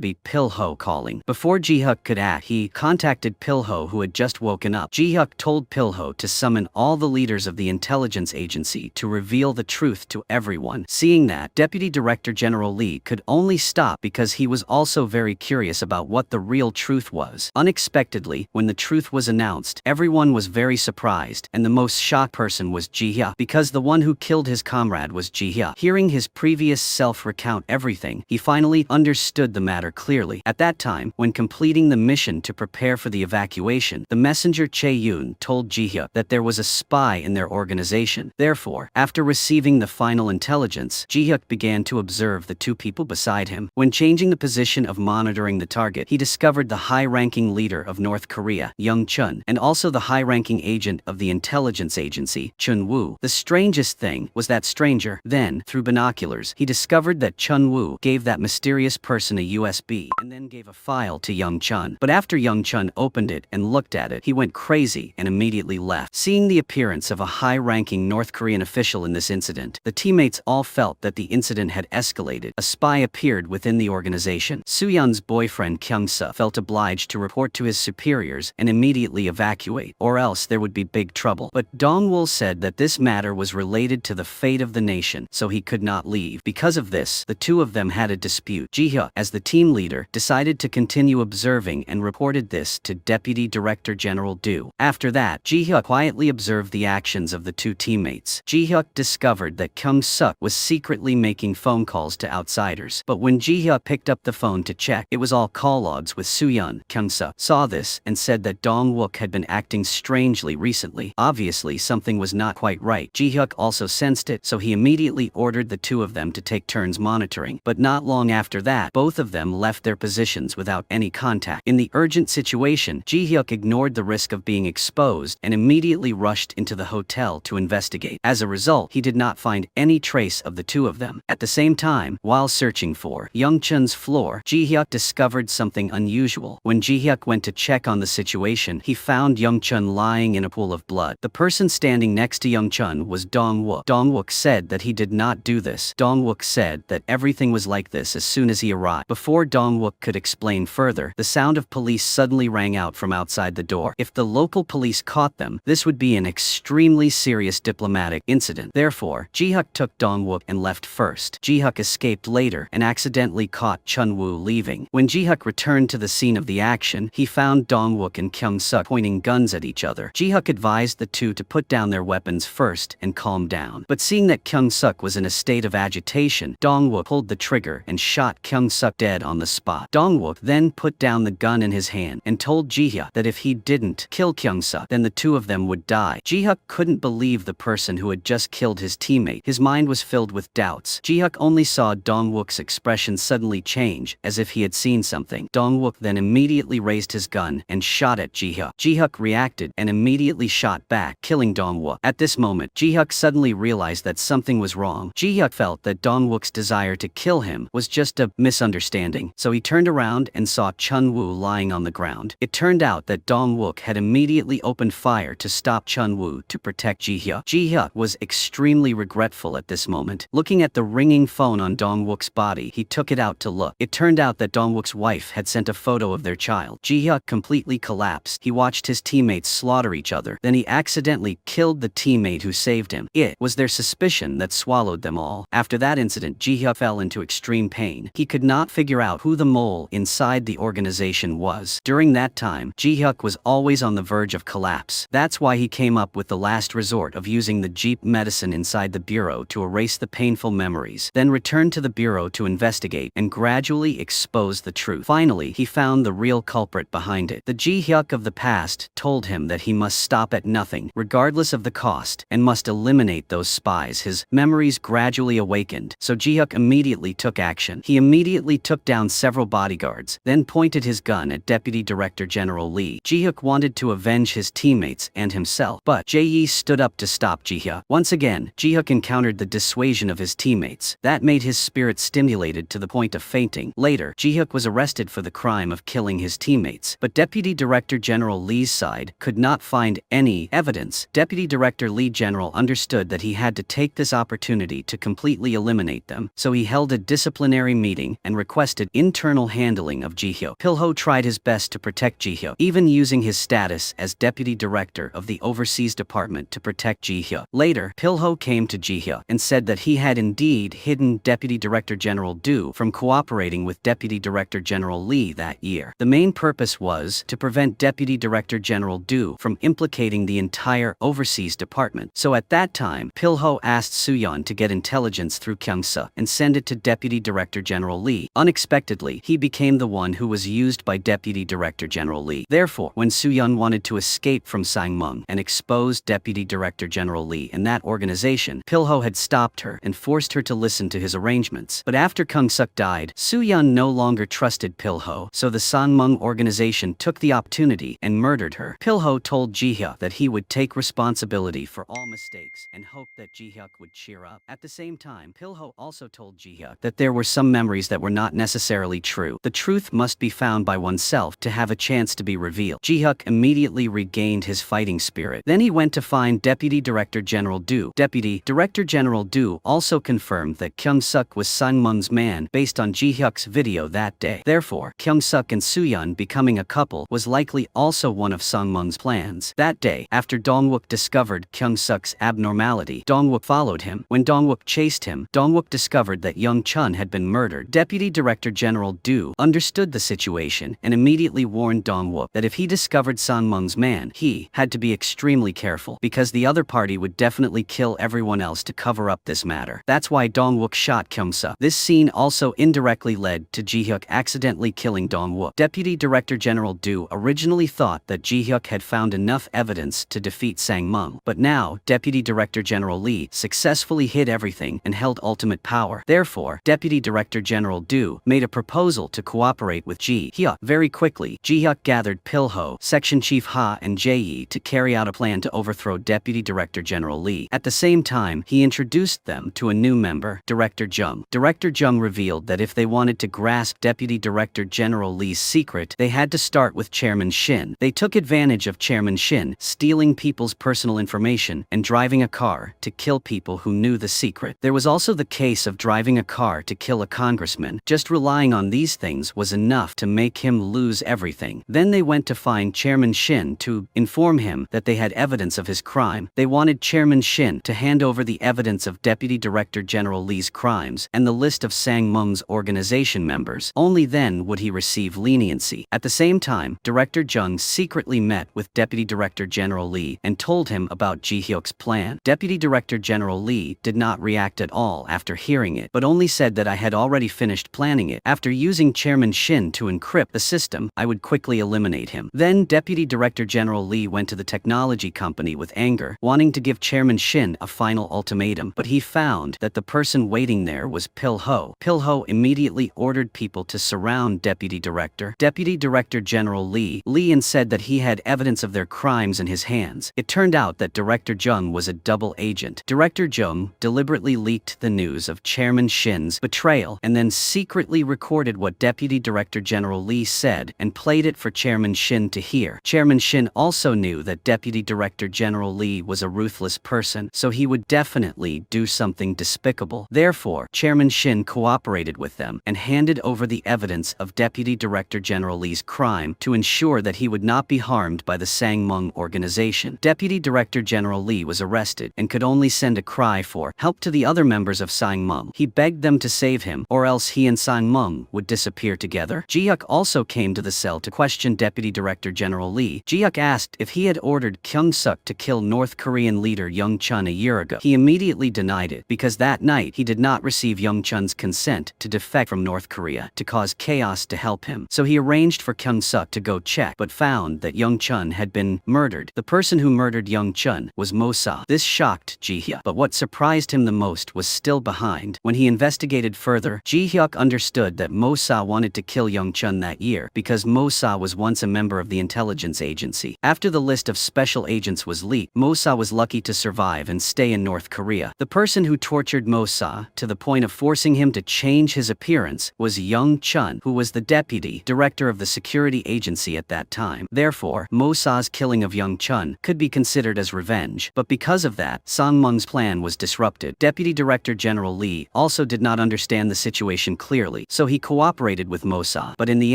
S1: be Pil-ho calling. Before Ji-hyuk could act, he contacted Pil-ho, who had just woken up. Ji-hyuk told Pil-ho to summon all the leaders of the intelligence agency to reveal the truth to everyone. Seeing that, Deputy Director General Lee could only stop because he was also very curious about what the real truth was. Unexpectedly, when the truth was announced, everyone was very surprised, and the most shocked person was Ji-hyuk, because the one who killed his comrade was Ji-hyuk. Hearing his previous self recount everything, he finally understood the matter clearly. At that time, when completing the mission to prepare for the evacuation, the messenger Chae-yoon told Ji-hyuk that there was a spy in their organization. Therefore, after receiving the final intelligence, Ji-hyuk began to observe the two people beside him. When changing the position of monitoring the target, he discovered the high-ranking leader of North Korea, Young Chun, and also the high-ranking agent of the intelligence agency, Chun Woo. The strangest thing was that stranger. Then, through binoculars, he discovered that Chun Woo gave that mysterious person a USB and then gave a file to Young Chun. But after Young Chun opened it and looked at it, he went crazy and immediately left. Seeing the appearance of a high-ranking North Korean official in this incident, the teammates all felt that the incident had escalated. A spy appeared within the organization. Soo-yeon's boyfriend Kyung-soo felt obliged to report to his superiors and immediately evacuate, or else there would be big trouble. But Dong-woo said that this matter was related to the fate of the nation, so he could not leave. Because of this, the two of them had a dispute. Ji-hyuk, as the team leader, decided to continue observing and reported this to Deputy Director General Do. After that, Ji-hyuk quietly observed the actions of the two teammates. Ji-hyuk discovered that Kyung-suk was secretly making phone calls to outsiders. But when Ji-hyuk picked up the phone to check, it was all call logs with Soo-yeon. Kyung-suk saw this and said that Dong-wook had been acting strangely recently. Obviously, something was not quite right. Ji-hyuk also sensed it, so he immediately ordered the two of them to take turns monitoring. But not long after that, both of them left their positions without any contact. In the urgent situation, Ji-hyuk ignored the risk of being exposed and immediately rushed into the hotel to investigate. As a result, he did not find any trace of the two of them. At the same time, while searching for Young Chun's floor, Ji-hyuk discovered something unusual. When Ji-hyuk went to check on the situation, he found Young Chun lying in a pool of blood. The person standing next to Young Chun was Dong-wook. Dong-wook said that he did not do this. Dong-wook said that everything was like this as soon as he arrived. Before Dong-wook could explain further, the sound of police suddenly rang out from outside the door. If the local police caught them, this would be an extremely serious diplomatic incident. Therefore, Ji-hyuk took Dong-wook and left first. Ji-hyuk escaped later and accidentally caught Chun-woo leaving. When Ji-hyuk returned to the scene of the action, he found Dong-wook and Kyung-suk pointing guns at each other. Ji-hyuk advised the two to put down their weapons first and calm down. But seeing that Kyung-suk was in a state of agitation, Dong-wook pulled the trigger and shot Kyung-suk dead on the spot. Dong-wook then put down the gun in his hand and told Ji-hyuk that if he didn't kill Kyung-suk, then the two of them would die. Ji-hyuk couldn't believe the person who had just killed his teammate. His mind was filled with doubts. Ji-hyuk only saw Dong-wook's expression suddenly change, as if he had seen something. Dong-wook then immediately raised his gun and shot at Ji-hyuk. Ji-hyuk reacted and immediately shot back, killing Dong-wook. At this moment, Ji-hyuk suddenly realized that something was wrong. Ji-hyuk felt that Dong-wook's desire to kill him was just a misunderstanding, so he turned around and saw Chun-woo lying on the ground. It turned out that Dong-wook had immediately opened fire to stop Chun-woo to protect Ji-hyuk. Ji-hyuk was extremely regretful at this moment. Looking at the ringing phone on Dong-wook's body, he took it out to look. It turned out that Dong-wook's wife had sent a photo of their child. Ji-hyuk completely collapsed. He watched his teammates slaughter each other. Then he accidentally killed the teammate who saved him. It was their suspicion that swallowed them all. After that incident, Ji-hyuk fell into extreme pain. He could not figure out who the mole inside the organization was. During that time, Ji-hyuk was always on the verge of collapse. That's why he came up with the last resort of using the Jeep medicine inside the bureau to erase the painful memories, then returned to the bureau to investigate and gradually expose the truth. Finally, he found the real culprit behind it. The Ji-hyuk of the past told him that he must stop at nothing, regardless of the cost, and must eliminate those spies. His memories gradually awakened, so Ji-hyuk immediately took action. He immediately took down several bodyguards, then pointed his gun at Deputy Director General Lee. Ji-hyuk wanted to avenge his teammates and himself, but Jae stood up to stop Ji-hyuk. Once again, Ji-hyuk encountered the dissuasion of his teammates. That made his spirit stimulated stimulated to the point of fainting. Later, Ji-hyuk was arrested for the crime of killing his teammates, but Deputy Director General Lee's side could not find any evidence. Deputy Director Lee General understood that he had to take this opportunity to completely eliminate them, so he held a disciplinary meeting and requested internal handling of Ji-hyuk. Pil-ho tried his best to protect Ji-hyuk, even using his status as Deputy Director of the Overseas Department to protect Ji-hyuk. Later, Pil-ho came to Ji-hyuk and said that he had indeed hidden Deputy Director General Do from cooperating with Deputy Director General Lee that year. The main purpose was to prevent Deputy Director General Do from implicating the entire Overseas Department. So at that time, Pil-ho asked Soo-yeon to get intelligence through Kyung-suk and send it to Deputy Director General Lee. Unexpectedly, he became the one who was used by Deputy Director General Lee. Therefore, when Soo-yeon wanted to escape from Sangmung and expose Deputy Director General Lee and that organization, Pil-ho had stopped her and forced her to listen to his arrangements. But after Kyung-suk died, Soo-yeon no longer trusted Pil-ho, so the Sangmung organization took the opportunity and murdered her. Pil-ho told Ji-hyuk that he would take responsibility for all mistakes and hoped that Ji-hyuk would cheer up. At the same time, Pil-ho also told Ji-hyuk that there were some memories that were not necessarily true. The truth must be found by oneself to have a chance to be revealed. Ji-hyuk immediately regained his fighting spirit. Then he went to find Deputy Director General Do. Deputy Director General Do also confirmed that Kyung-suk was Sangmung's man based on Ji-hyuk's video that day. Therefore, Kyung-suk and Soo-yeon becoming a couple was likely also one of Sangmung's plans. That day, after Dong-wook discovered Kyung-suk's abnormality, Dong-wook followed him. When Dong-wook chased him, Dong-wook discovered that Young Chun had been murdered. Deputy Director General Do understood the situation and immediately warned Dong-wook that if he discovered Sangmung's man, he had to be extremely careful because the other party would definitely kill everyone else to cover up this matter. That's why Dong-wook shot Kyung-suk. This scene also indirectly led to Ji-hyuk accidentally killing Dong-wook. Deputy Director General Do originally thought that Ji-hyuk had found enough evidence to defeat Sangmung, but now Deputy Director General Lee successfully hid everything and held ultimate power. Therefore, Deputy Director General Do made a proposal to cooperate with Ji-hyuk. Very quickly, Ji-hyuk gathered Pil-ho, Section Chief Ha and Jae to carry out a plan to overthrow Deputy Director General Lee. At the same time, he introduced them to a new member, Director Jung. Director Jung revealed that if they wanted to grasp Deputy Director General Lee's secret, they had to start with Chairman Shin. They took advantage of Chairman Shin stealing people's personal information and driving a car to kill people who knew the secret. There was also the case of driving a car to kill a congressman. Just relying on these things was enough to make him lose everything. Then they went to find Chairman Shin to inform him that they had evidence of his crime. They wanted Chairman Shin to hand over the evidence of Deputy Director General Lee's crimes and the list of Sangmung's organization members. Only then would he receive leniency. At the same time, Director Jung secretly met with Deputy Director General Lee and told him about Ji-hyuk's plan. Deputy Director General Lee did not react at all after hearing it, but only said that I had already finished planning it. After using Chairman Shin to encrypt the system, I would quickly eliminate him. Then Deputy Director General Lee went to the technology company with anger, wanting to give Chairman Shin a final ultimatum, but he found that the person waiting there was Pil-ho. Pil-ho immediately ordered people to surround Deputy Director General Lee and said that he had evidence of their crimes in his hands. It turned out that Director Jung was a double agent. Director Jung deliberately leaked the news of Chairman Shin's betrayal and then secretly recorded what Deputy Director General Lee said and played it for Chairman Shin to hear. Chairman Shin also knew that Deputy Director General Lee was a ruthless person, so he would definitely do something despicable. Therefore, Chairman Shin cooperated with them and handed over the evidence of Deputy Director General Lee's crime to ensure that he would not be harmed by the Sangmung organization. Deputy Director General Lee was arrested and could only send a cry for help to the other members of Sangmung. He begged them to save him, or else he and Sangmung would disappear together. Ji-hyuk also came to the cell to question Deputy Director General Lee. Ji-hyuk asked if he had ordered Kyung-suk to kill North Korean leader Young Chun a year ago. He immediately denied it because that night he did not receive Young Chun's consent to defect from North Korea to cause chaos to help him. So he arranged for Kyung-suk to go check, but found that Young Chun had been murdered. The person who murdered Young Chun was Mosa. This shocked Ji-hyuk, but what surprised him the most was still behind. When he investigated further, Ji-hyuk understood that Mosa wanted to kill Young Chun that year because Mosa was once a member of the intelligence agency. After the list of special agents was leaked, Mosa was lucky to survive and stay in North Korea. The person who tortured Mosa to the point of forcing him him to change his appearance was Young Chun, who was the deputy director of the security agency at that time. Therefore, Mosa's killing of Young Chun could be considered as revenge, but because of that, Sang Mung's plan was disrupted. Deputy Director General Lee also did not understand the situation clearly, so he cooperated with Mosa, but in the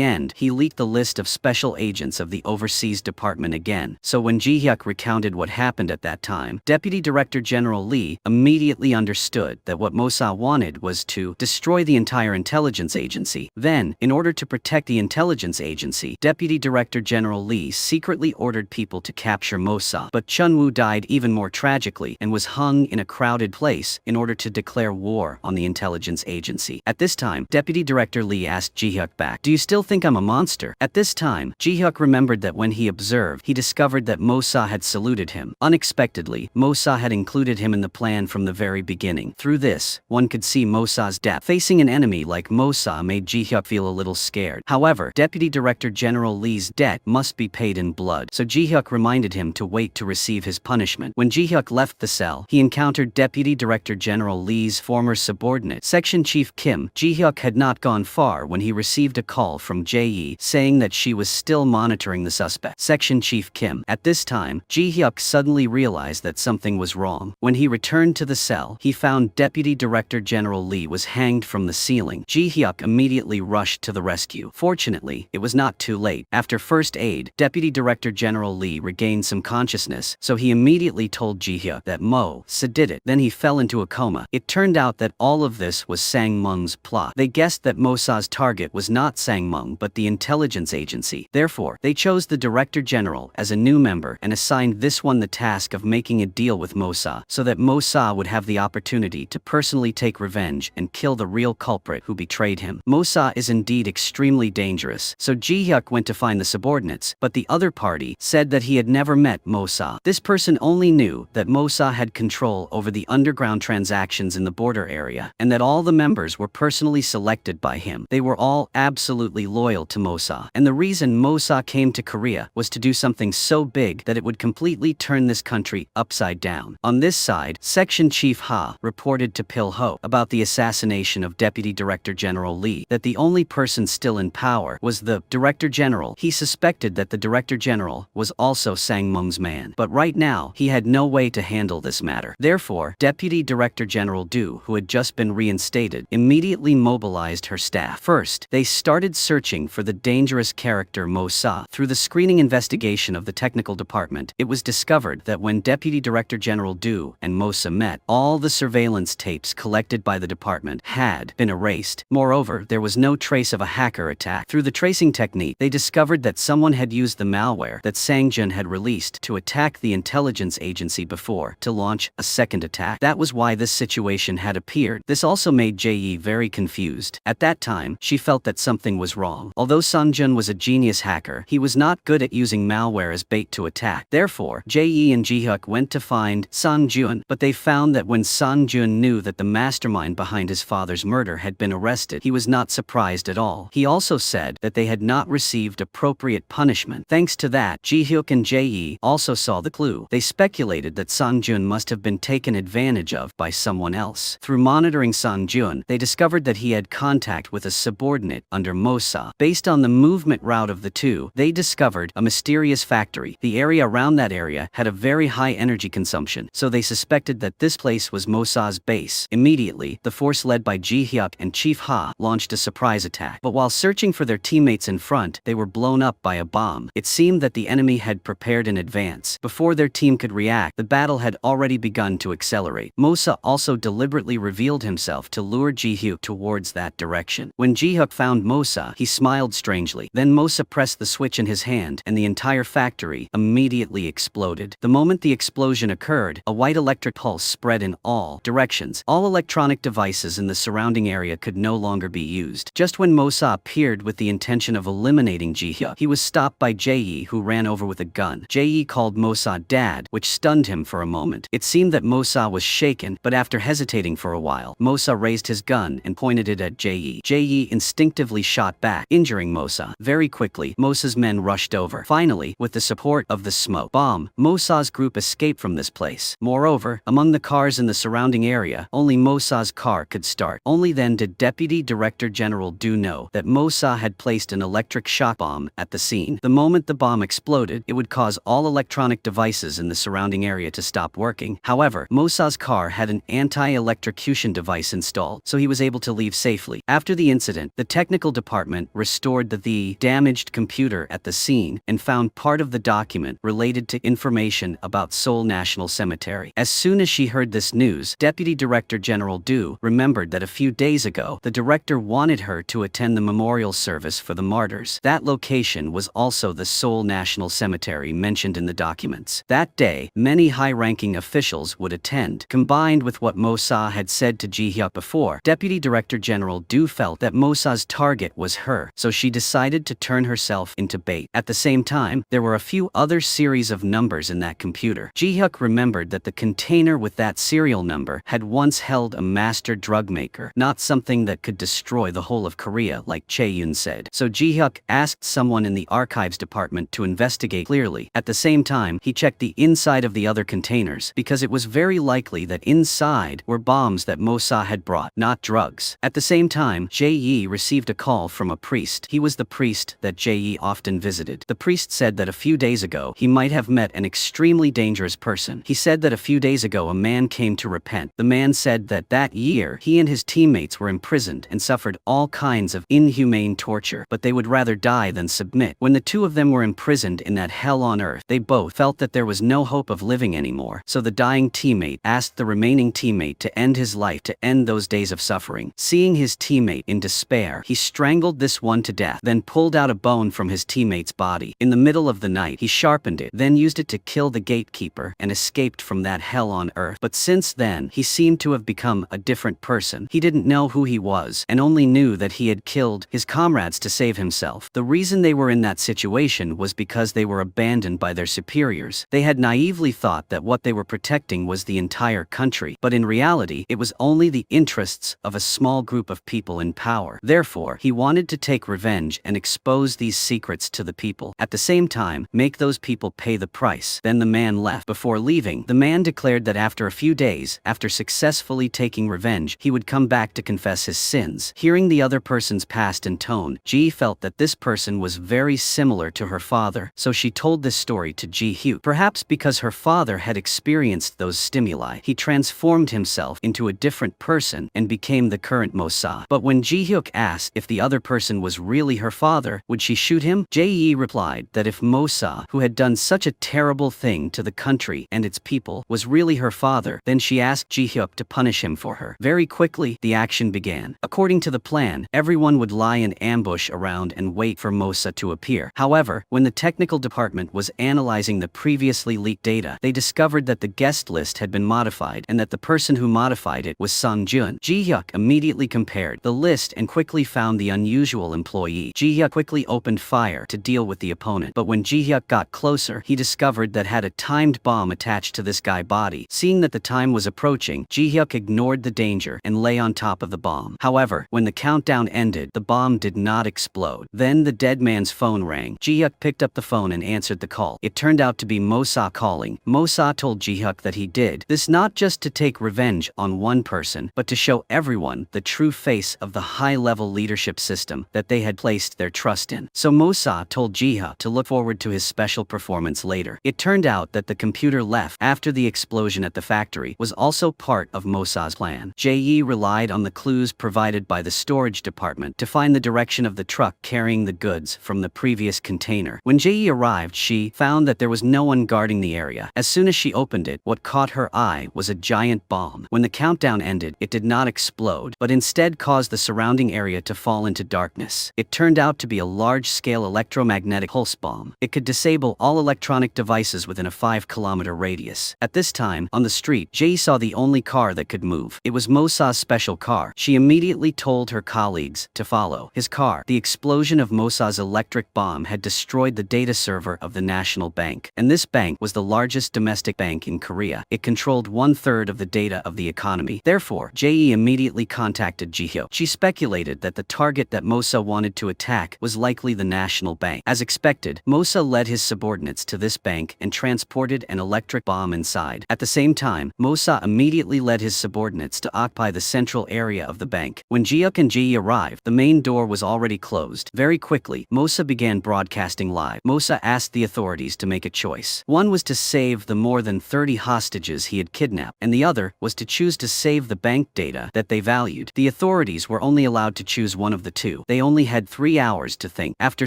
S1: end, he leaked the list of special agents of the overseas department again. So when Ji-hyuk recounted what happened at that time, Deputy Director General Lee immediately understood that what Mosa wanted was to destroy the entire intelligence agency. Then, in order to protect the intelligence agency, Deputy Director General Lee secretly ordered people to capture Mosa, but Chun-woo died even more tragically and was hung in a crowded place in order to declare war on the intelligence agency. At this time, Deputy Director Lee asked Ji-hyuk back, "Do you still think I'm a monster?" At this time, Ji-hyuk remembered that when he observed, he discovered that Mosa had saluted him. Unexpectedly, Mosa had included him in the plan from the very beginning. Through this, one could see Mosa's depth. Facing an enemy like Mosa made Ji-hyuk feel a little scared. However, Deputy Director General Lee's debt must be paid in blood, so Ji-hyuk reminded him to wait to receive his punishment. When Ji-hyuk left the cell, he encountered Deputy Director General Lee's former subordinate, Section Chief Kim. Ji-hyuk had not gone far when he received a call from Jae saying that she was still monitoring the suspect, Section Chief Kim. At this time, Ji-hyuk suddenly realized that something was wrong. When he returned to the cell, he found Deputy Director General Lee was hanged from the ceiling. Ji-hyuk immediately rushed to the rescue. Fortunately, it was not too late. After first aid, Deputy Director General Lee regained some consciousness, so he immediately told Ji-hyuk that Mosa did it. Then he fell into a coma. It turned out that all of this was Sang Mung's plot. They guessed that Mosa's target was not Sang Mung but the intelligence agency. Therefore, they chose the Director General as a new member and assigned this one the task of making a deal with Mosa so that Mosa would have the opportunity to personally take revenge and kill the real culprit who betrayed him. Mosa is indeed extremely dangerous, so Ji-hyuk went to find the subordinates, but the other party said that he had never met Mosa. This person only knew that Mosa had control over the underground transactions in the border area, and that all the members were personally selected by him. They were all absolutely loyal to Mosa, and the reason Mosa came to Korea was to do something so big that it would completely turn this country upside down. On this side, Section Chief Ha reported to Pil-ho about the assassination of Deputy Director General Lee, that the only person still in power was the Director General. He suspected that the Director General was also Sang Mung's man, but right now, he had no way to handle this matter. Therefore, Deputy Director General Du, who had just been reinstated, immediately mobilized her staff. First, they started searching for the dangerous character Mosa. Through the screening investigation of the technical department, it was discovered that when Deputy Director General Du and Mosa met, all the surveillance tapes collected by the department had been erased. Moreover, there was no trace of a hacker attack. Through the tracing technique, they discovered that someone had used the malware that Sang-jun had released to attack the intelligence agency before to launch a second attack. That was why this situation had appeared. This also made Jae very confused. At that time, she felt that something was wrong. Although Sang-jun was a genius hacker, he was not good at using malware as bait to attack. Therefore, Jae and Ji-hyuk went to find Sang-jun, but they found that when Sang-jun knew that the mastermind behind his father's murder had been arrested, he was not surprised at all. He also said that they had not received appropriate punishment. Thanks to that, Ji-hyuk and Jae also saw the clue. They speculated that Sang-jun must have been taken advantage of by someone else. Through monitoring Sang-jun, they discovered that he had contact with a subordinate under Mosa. Based on the movement route of the two, they discovered a mysterious factory. The area around that area had a very high energy consumption, so they suspected that this place was Mosa's base. Immediately, the force led by Ji-hyuk and Chief Ha launched a surprise attack. But while searching for their teammates in front, they were blown up by a bomb. It seemed that the enemy had prepared in advance. Before their team could react, the battle had already begun to accelerate. Mosa also deliberately revealed himself to lure Ji-hyuk towards that direction. When Ji-hyuk found Mosa, he smiled strangely. Then Mosa pressed the switch in his hand, and the entire factory immediately exploded. The moment the explosion occurred, a white electric pulse spread in all directions. All electronic devices in the surrounding area could no longer be used. Just when Mosa appeared with the intention of eliminating Ji-hyuk, he was stopped by Jae, who ran over with a gun. Jae called Mosa Dad, which stunned him for a moment. It seemed that Mosa was shaken, but after hesitating for a while, Mosa raised his gun and pointed it at Jae. Jae instinctively shot back, injuring Mosa. Very quickly, Mosa's men rushed over. Finally, with the support of the smoke bomb, Mosa's group escaped from this place. Moreover, among the cars in the surrounding area, only Mosa's car could start. Only then did Deputy Director General Du know that Mossad had placed an electric shock bomb at the scene. The moment the bomb exploded, it would cause all electronic devices in the surrounding area to stop working. However, Mossad's car had an anti-electrocution device installed, so he was able to leave safely. After the incident, the technical department restored the damaged computer at the scene and found part of the document related to information about Seoul National Cemetery. As soon as she heard this news, Deputy Director General Du remembered that a few days ago, the director wanted her to attend the memorial service for the martyrs. That location was also the Seoul National Cemetery mentioned in the documents. That day, many high-ranking officials would attend. Combined with what Mossad had said to Ji-hyuk before, Deputy Director General Du felt that Mossad's target was her, so she decided to turn herself into bait. At the same time, there were a few other series of numbers in that computer. Ji-hyuk remembered that the container with that serial number had once held a master drug maker, not something that could destroy the whole of Korea like Chae-yoon said. So Ji-hyuk asked someone in the archives department to investigate clearly. At the same time, he checked the inside of the other containers because it was very likely that inside were bombs that Mossad had brought, not drugs. At the same time, Jae received a call from a priest. He was the priest that Jae often visited. The priest said that a few days ago, he might have met an extremely dangerous person. He said that a few days ago a man came to repent. The man said that that year, he and his teammates were imprisoned and suffered all kinds of inhumane torture, but they would rather die than submit. When the two of them were imprisoned in that hell on earth, they both felt that there was no hope of living anymore. So the dying teammate asked the remaining teammate to end his life to end those days of suffering. Seeing his teammate in despair, he strangled this one to death, then pulled out a bone from his teammate's body. In the middle of the night, he sharpened it, then used it to kill the gatekeeper and escaped from that hell on earth. But since then, he seemed to have become a different person. He didn't know who he was and only knew that he had killed his comrades to save himself. The reason they were in that situation was because they were abandoned by their superiors. They had naively thought that what they were protecting was the entire country, but in reality, it was only the interests of a small group of people in power. Therefore, he wanted to take revenge and expose these secrets to the people. At the same time, make those people pay the price. Then the man left. Before leaving, the man declared that after a few days, after successfully taking revenge, he would come back to confess his sins. Hearing the other person's past and tone, Ji felt that this person was very similar to her father, so she told this story to Ji-hyuk. Perhaps because her father had experienced those stimuli, he transformed himself into a different person and became the current Mossad. But when Ji-hyuk asked if the other person was really her father, would she shoot him? Jae replied that if Mossad, who had done such a terrible thing to the country and its people, was really her father, then she asked Ji-hyuk to punish him for her. Very quickly, the action began. According to the plan, everyone would lie in ambush around and wait for Mossad to appear. However, when the technical department was analyzing the previously leaked data, they discovered that the guest list had been modified and that the person who modified it was Sung-jun. Ji-hyuk immediately compared the list and quickly found the unusual employee. Ji-hyuk quickly opened fire to deal with the opponent, but when Ji-hyuk got closer, he discovered that had a timed bomb attached to this guy's body. Seeing that the time was approaching, Ji-hyuk ignored the danger and lay on top of the bomb. However, when the countdown ended, the bomb did not explode. Then the dead man's phone rang. Ji-hyuk picked up the phone and answered the call. It turned out to be Mossad calling. Mossad told Ji-hyuk that he did this not just to take revenge on one person, but to show everyone the true face of the high-level leadership system that they had placed their trust in. So Mossad told Ji-hyuk to look forward to his special performance later. It turned out that the computer left after the explosion at the factory was also part of Mossad's plan. Jae relied on the clues provided by the storage department to find the direction of the truck carrying the goods from the previous container. When Jae arrived, she found that there was no one guarding the area. As soon as she opened it, what caught her eye was a giant bomb. When the countdown ended, it did not explode, but instead caused the surrounding area to fall into darkness. It turned out to be a large-scale electromagnetic pulse bomb. It could disable all electronic devices within a 5-kilometer radius. At this time, on the street, Jae saw the only car that could move. It was Mossad's special car. She immediately told her colleagues to follow his car. The explosion of Mossad's electric bomb had destroyed the data server of the National Bank, and this bank was the largest domestic bank in Korea. It controlled 1/3 of the data of the economy. Therefore, Jae immediately contacted Ji-hyuk. She speculated that the target that Mossad wanted to attack was likely the National Bank. As expected, Mossad led his subordinates to this bank and transported an electric bomb inside. At the same time, Mossad immediately led his subordinates to occupy the central area of the bank. When Ji-hyuk and Ji-hee arrived, the main door was already closed. Very quickly, Mosa began broadcasting live. Mosa asked the authorities to make a choice. One was to save the more than 30 hostages he had kidnapped, and the other was to choose to save the bank data that they valued. The authorities were only allowed to choose one of the two. They only had 3 hours to think. After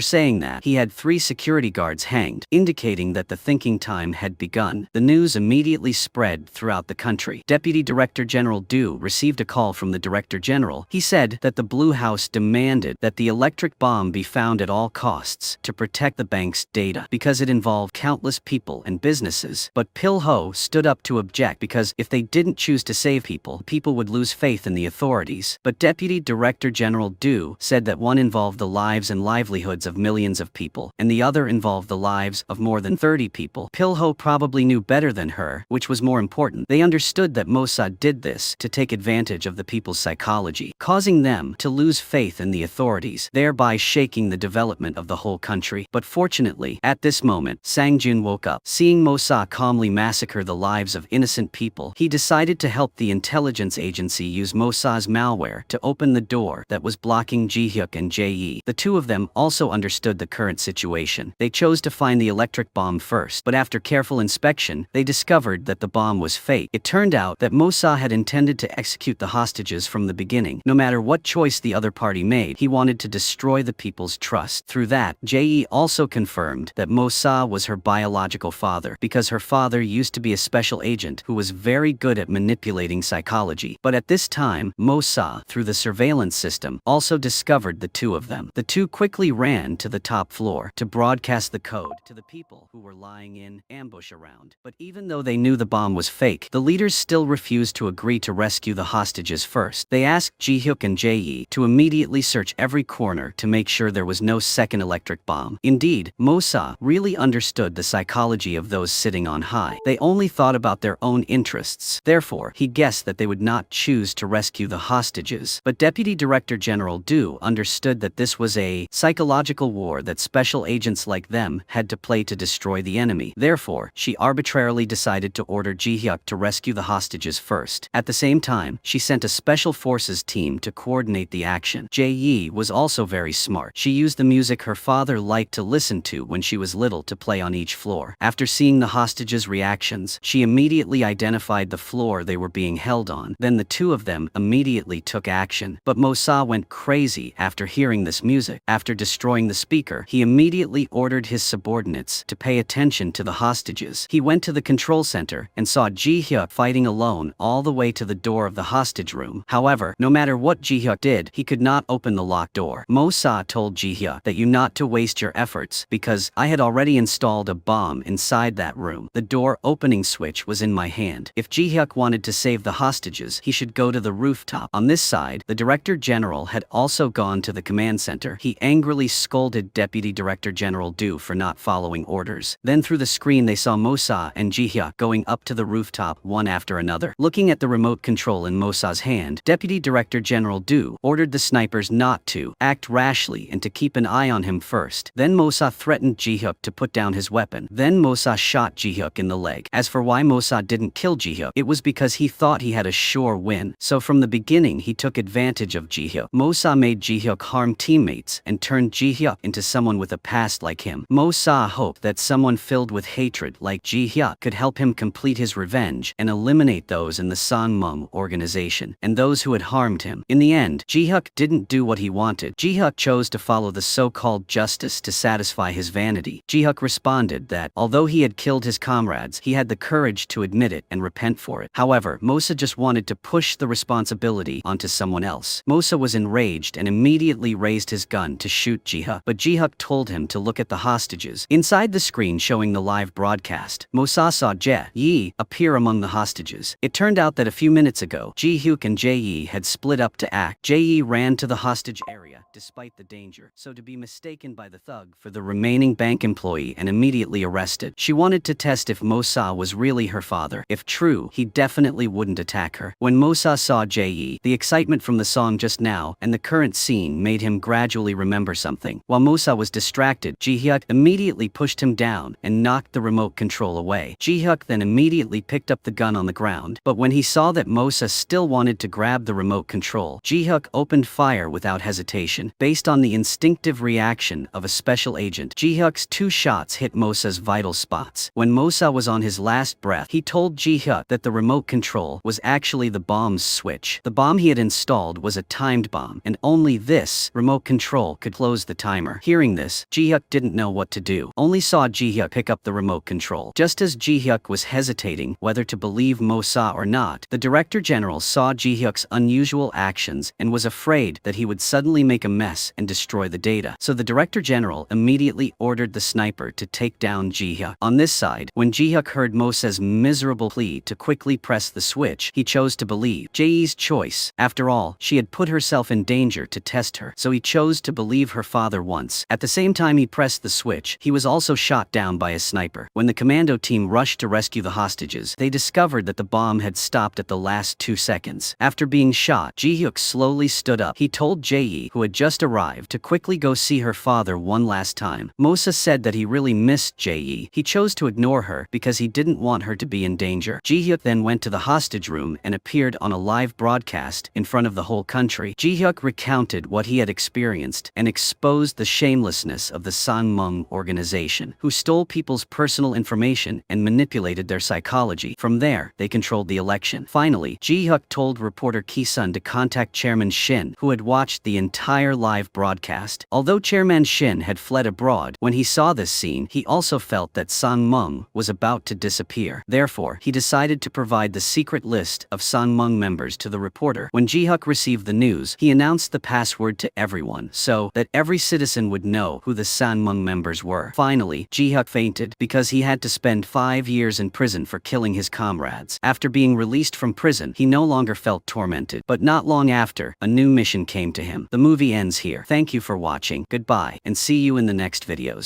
S1: saying that, he had 3 security guards hanged, indicating that the thinking time had begun. The news immediately spread throughout the country. Deputy Director General Du received a call from the Director General. He said that the Blue House demanded that the electric bomb be found at all costs to protect the bank's data because it involved countless people and businesses. But Pil-ho stood up to object because if they didn't choose to save people, people would lose faith in the authorities. But Deputy Director General Du said that one involved the lives and livelihoods of millions of people, and the other involved the lives of more than 30 people. Pil-ho probably knew better than her, which was more important. They understood that Mossad did this to take advantage of the people's psychology, causing them to lose faith in the authorities, thereby shaking the development of the whole country. But fortunately, at this moment, Sang-jun woke up. Seeing Mossad calmly massacre the lives of innocent people, he decided to help the intelligence agency use Mossad's malware to open the door that was blocking Ji-hyuk and Jae. The two of them also understood the current situation. They chose to find the electric bomb first, but after careful inspection, they discovered that the bomb was fake. It turned out that Mossad had intended to execute the hostages from the beginning. No matter what choice the other party made, he wanted to destroy the people's trust. Through that, Jae also confirmed that Mossad was her biological father, because her father used to be a special agent who was very good at manipulating psychology. But at this time, Mossad, through the surveillance system, also discovered the two of them. The two quickly ran to the top floor to broadcast the code to the people who were lying in ambush around. But even though they knew the bomb was fake, the leaders still refused to agree to rescue the hostages first. They asked Ji-hyuk and Jae to immediately search every corner to make sure there was no second electric bomb. Indeed, Mossad really understood the psychology of those sitting on high. They only thought about their own interests. Therefore, he guessed that they would not choose to rescue the hostages. But Deputy Director General Du understood that this was a psychological war that special agents like them had to play to destroy the enemy. Therefore, she arbitrarily decided to order Ji-hyuk to rescue the hostages first. At the same time, she sent a special forces team to coordinate the action. Jae was also very smart. She used the music her father liked to listen to when she was little to play on each floor. After seeing the hostages' reactions, she immediately identified the floor they were being held on. Then the two of them immediately took action. But Mossad went crazy after hearing this music. After destroying the speaker, he immediately ordered his subordinates to pay attention to the hostages. He went to the control center and saw Ji-hyuk fighting alone all the way to the door of the hostage room. However, no matter what Ji-hyuk did, he could not open the locked door. Mossad told Ji-hyuk that you not to waste your efforts because I had already installed a bomb inside that room. The door opening switch was in my hand. If Ji-hyuk wanted to save the hostages, he should go to the rooftop. On this side, the Director General had also gone to the command center. He angrily scolded Deputy Director General Du for not following orders. Then through the screen they saw Mossad and Ji-hyuk going up to the rooftop one after another. Looking at the remote control in Mossad's hand, Deputy Director General Du ordered the snipers not to act rashly and to keep an eye on him first. Then Mossad threatened Ji-hyuk to put down his weapon. Then Mossad shot Ji-hyuk in the leg. As for why Mossad didn't kill Ji-hyuk, it was because he thought he had a sure win. So from the beginning he took advantage of Ji-hyuk. Mossad made Ji-hyuk harm teammates and turned Ji-hyuk into someone with a past like him. Mossad hoped that someone filled with hatred like Ji-hyuk could help him complete his revenge and eliminate those in the Sangmum organization and those who had harmed him. In the end, Ji-hyuk didn't do what he wanted. Ji-hyuk chose to follow the so-called justice to satisfy his vanity. Ji-hyuk responded that, although he had killed his comrades, he had the courage to admit it and repent for it. However, Mossad just wanted to push the responsibility onto someone else. Mossad was enraged and immediately raised his gun to shoot Ji-hyuk, but Ji-hyuk told him to look at the hostages. Inside the screen showing the live broadcast, Mossad saw Jae appear among the hostages. It turned out that a few minutes ago, Ji-hyuk and Jae had split up to act. Jae ran to the hostage area despite the danger, so to be mistaken by the thug for the remaining bank employee and immediately arrested. She wanted to test if Mosa was really her father. If true, he definitely wouldn't attack her. When Mosa saw Jae, the excitement from the song just now and the current scene made him gradually remember something. While Mosa was distracted, Ji-hyuk immediately pushed him down and knocked the remote control away. Ji-hyuk then immediately picked up the gun on the ground, but when he saw that Mosa still wanted to grab the remote control, Ji-hyuk opened fire without hesitation. Based on the instinctive reaction of a special agent, Ji-hyuk's 2 shots hit Mosa's vital spots. When Mosa was on his last breath, he told Ji-hyuk that the remote control was actually the bomb's switch. The bomb he had installed was a timed bomb, and only this remote control could close the timer. Hearing this, Ji-hyuk didn't know what to do, only saw Ji-hyuk pick up the remote control. Just as Ji-hyuk was hesitating whether to believe Mosa or not, the Director General saw Ji-hyuk's unusual actions and was afraid that he would suddenly make a mess and destroy the data. So the Director General immediately ordered the sniper to take down Ji-hyuk. On this side, when Ji-hyuk heard Mosa's miserable plea to quickly press the switch, he chose to believe Jae's choice. After all, she had put herself in danger to test her, so he chose to believe her father once. At the same time he pressed the switch, he was also shot down by a sniper. When the commando team rushed to rescue the hostages, they discovered that the bomb had stopped at the last 2 seconds. After being shot, Ji-hyuk slowly stood up. He told Jae, who had just arrived, to quickly go see her father one last time. Mosa said that he really missed Jae. He chose to ignore her because he didn't want her to be in danger. Ji-hyuk then went to the hostage room and appeared on a live broadcast in front of the whole country. Ji-hyuk recounted what he had experienced and exposed the shamelessness of the Sangmung organization, who stole people's personal information and manipulated their psychology. From there, they controlled the election. Finally, Ji-hyuk told reporter Ki-sun to contact Chairman Shin, who had watched the entire live broadcast. Although Chairman Shin had fled abroad, when he saw this scene, he also felt that Sangmung was about to disappear. Therefore, he decided to provide the secret list of Sangmung members to the reporter. When Ji-hyuk received the news, he announced the password to everyone so that every citizen would know who the Sangmung members were. Finally, Ji-hyuk fainted because he had to spend 5 years in prison for killing his comrades. After being released from prison, he no longer felt tormented. But not long after, a new mission came to him. The movie ends here. Thank you for watching, goodbye, and see you in the next videos.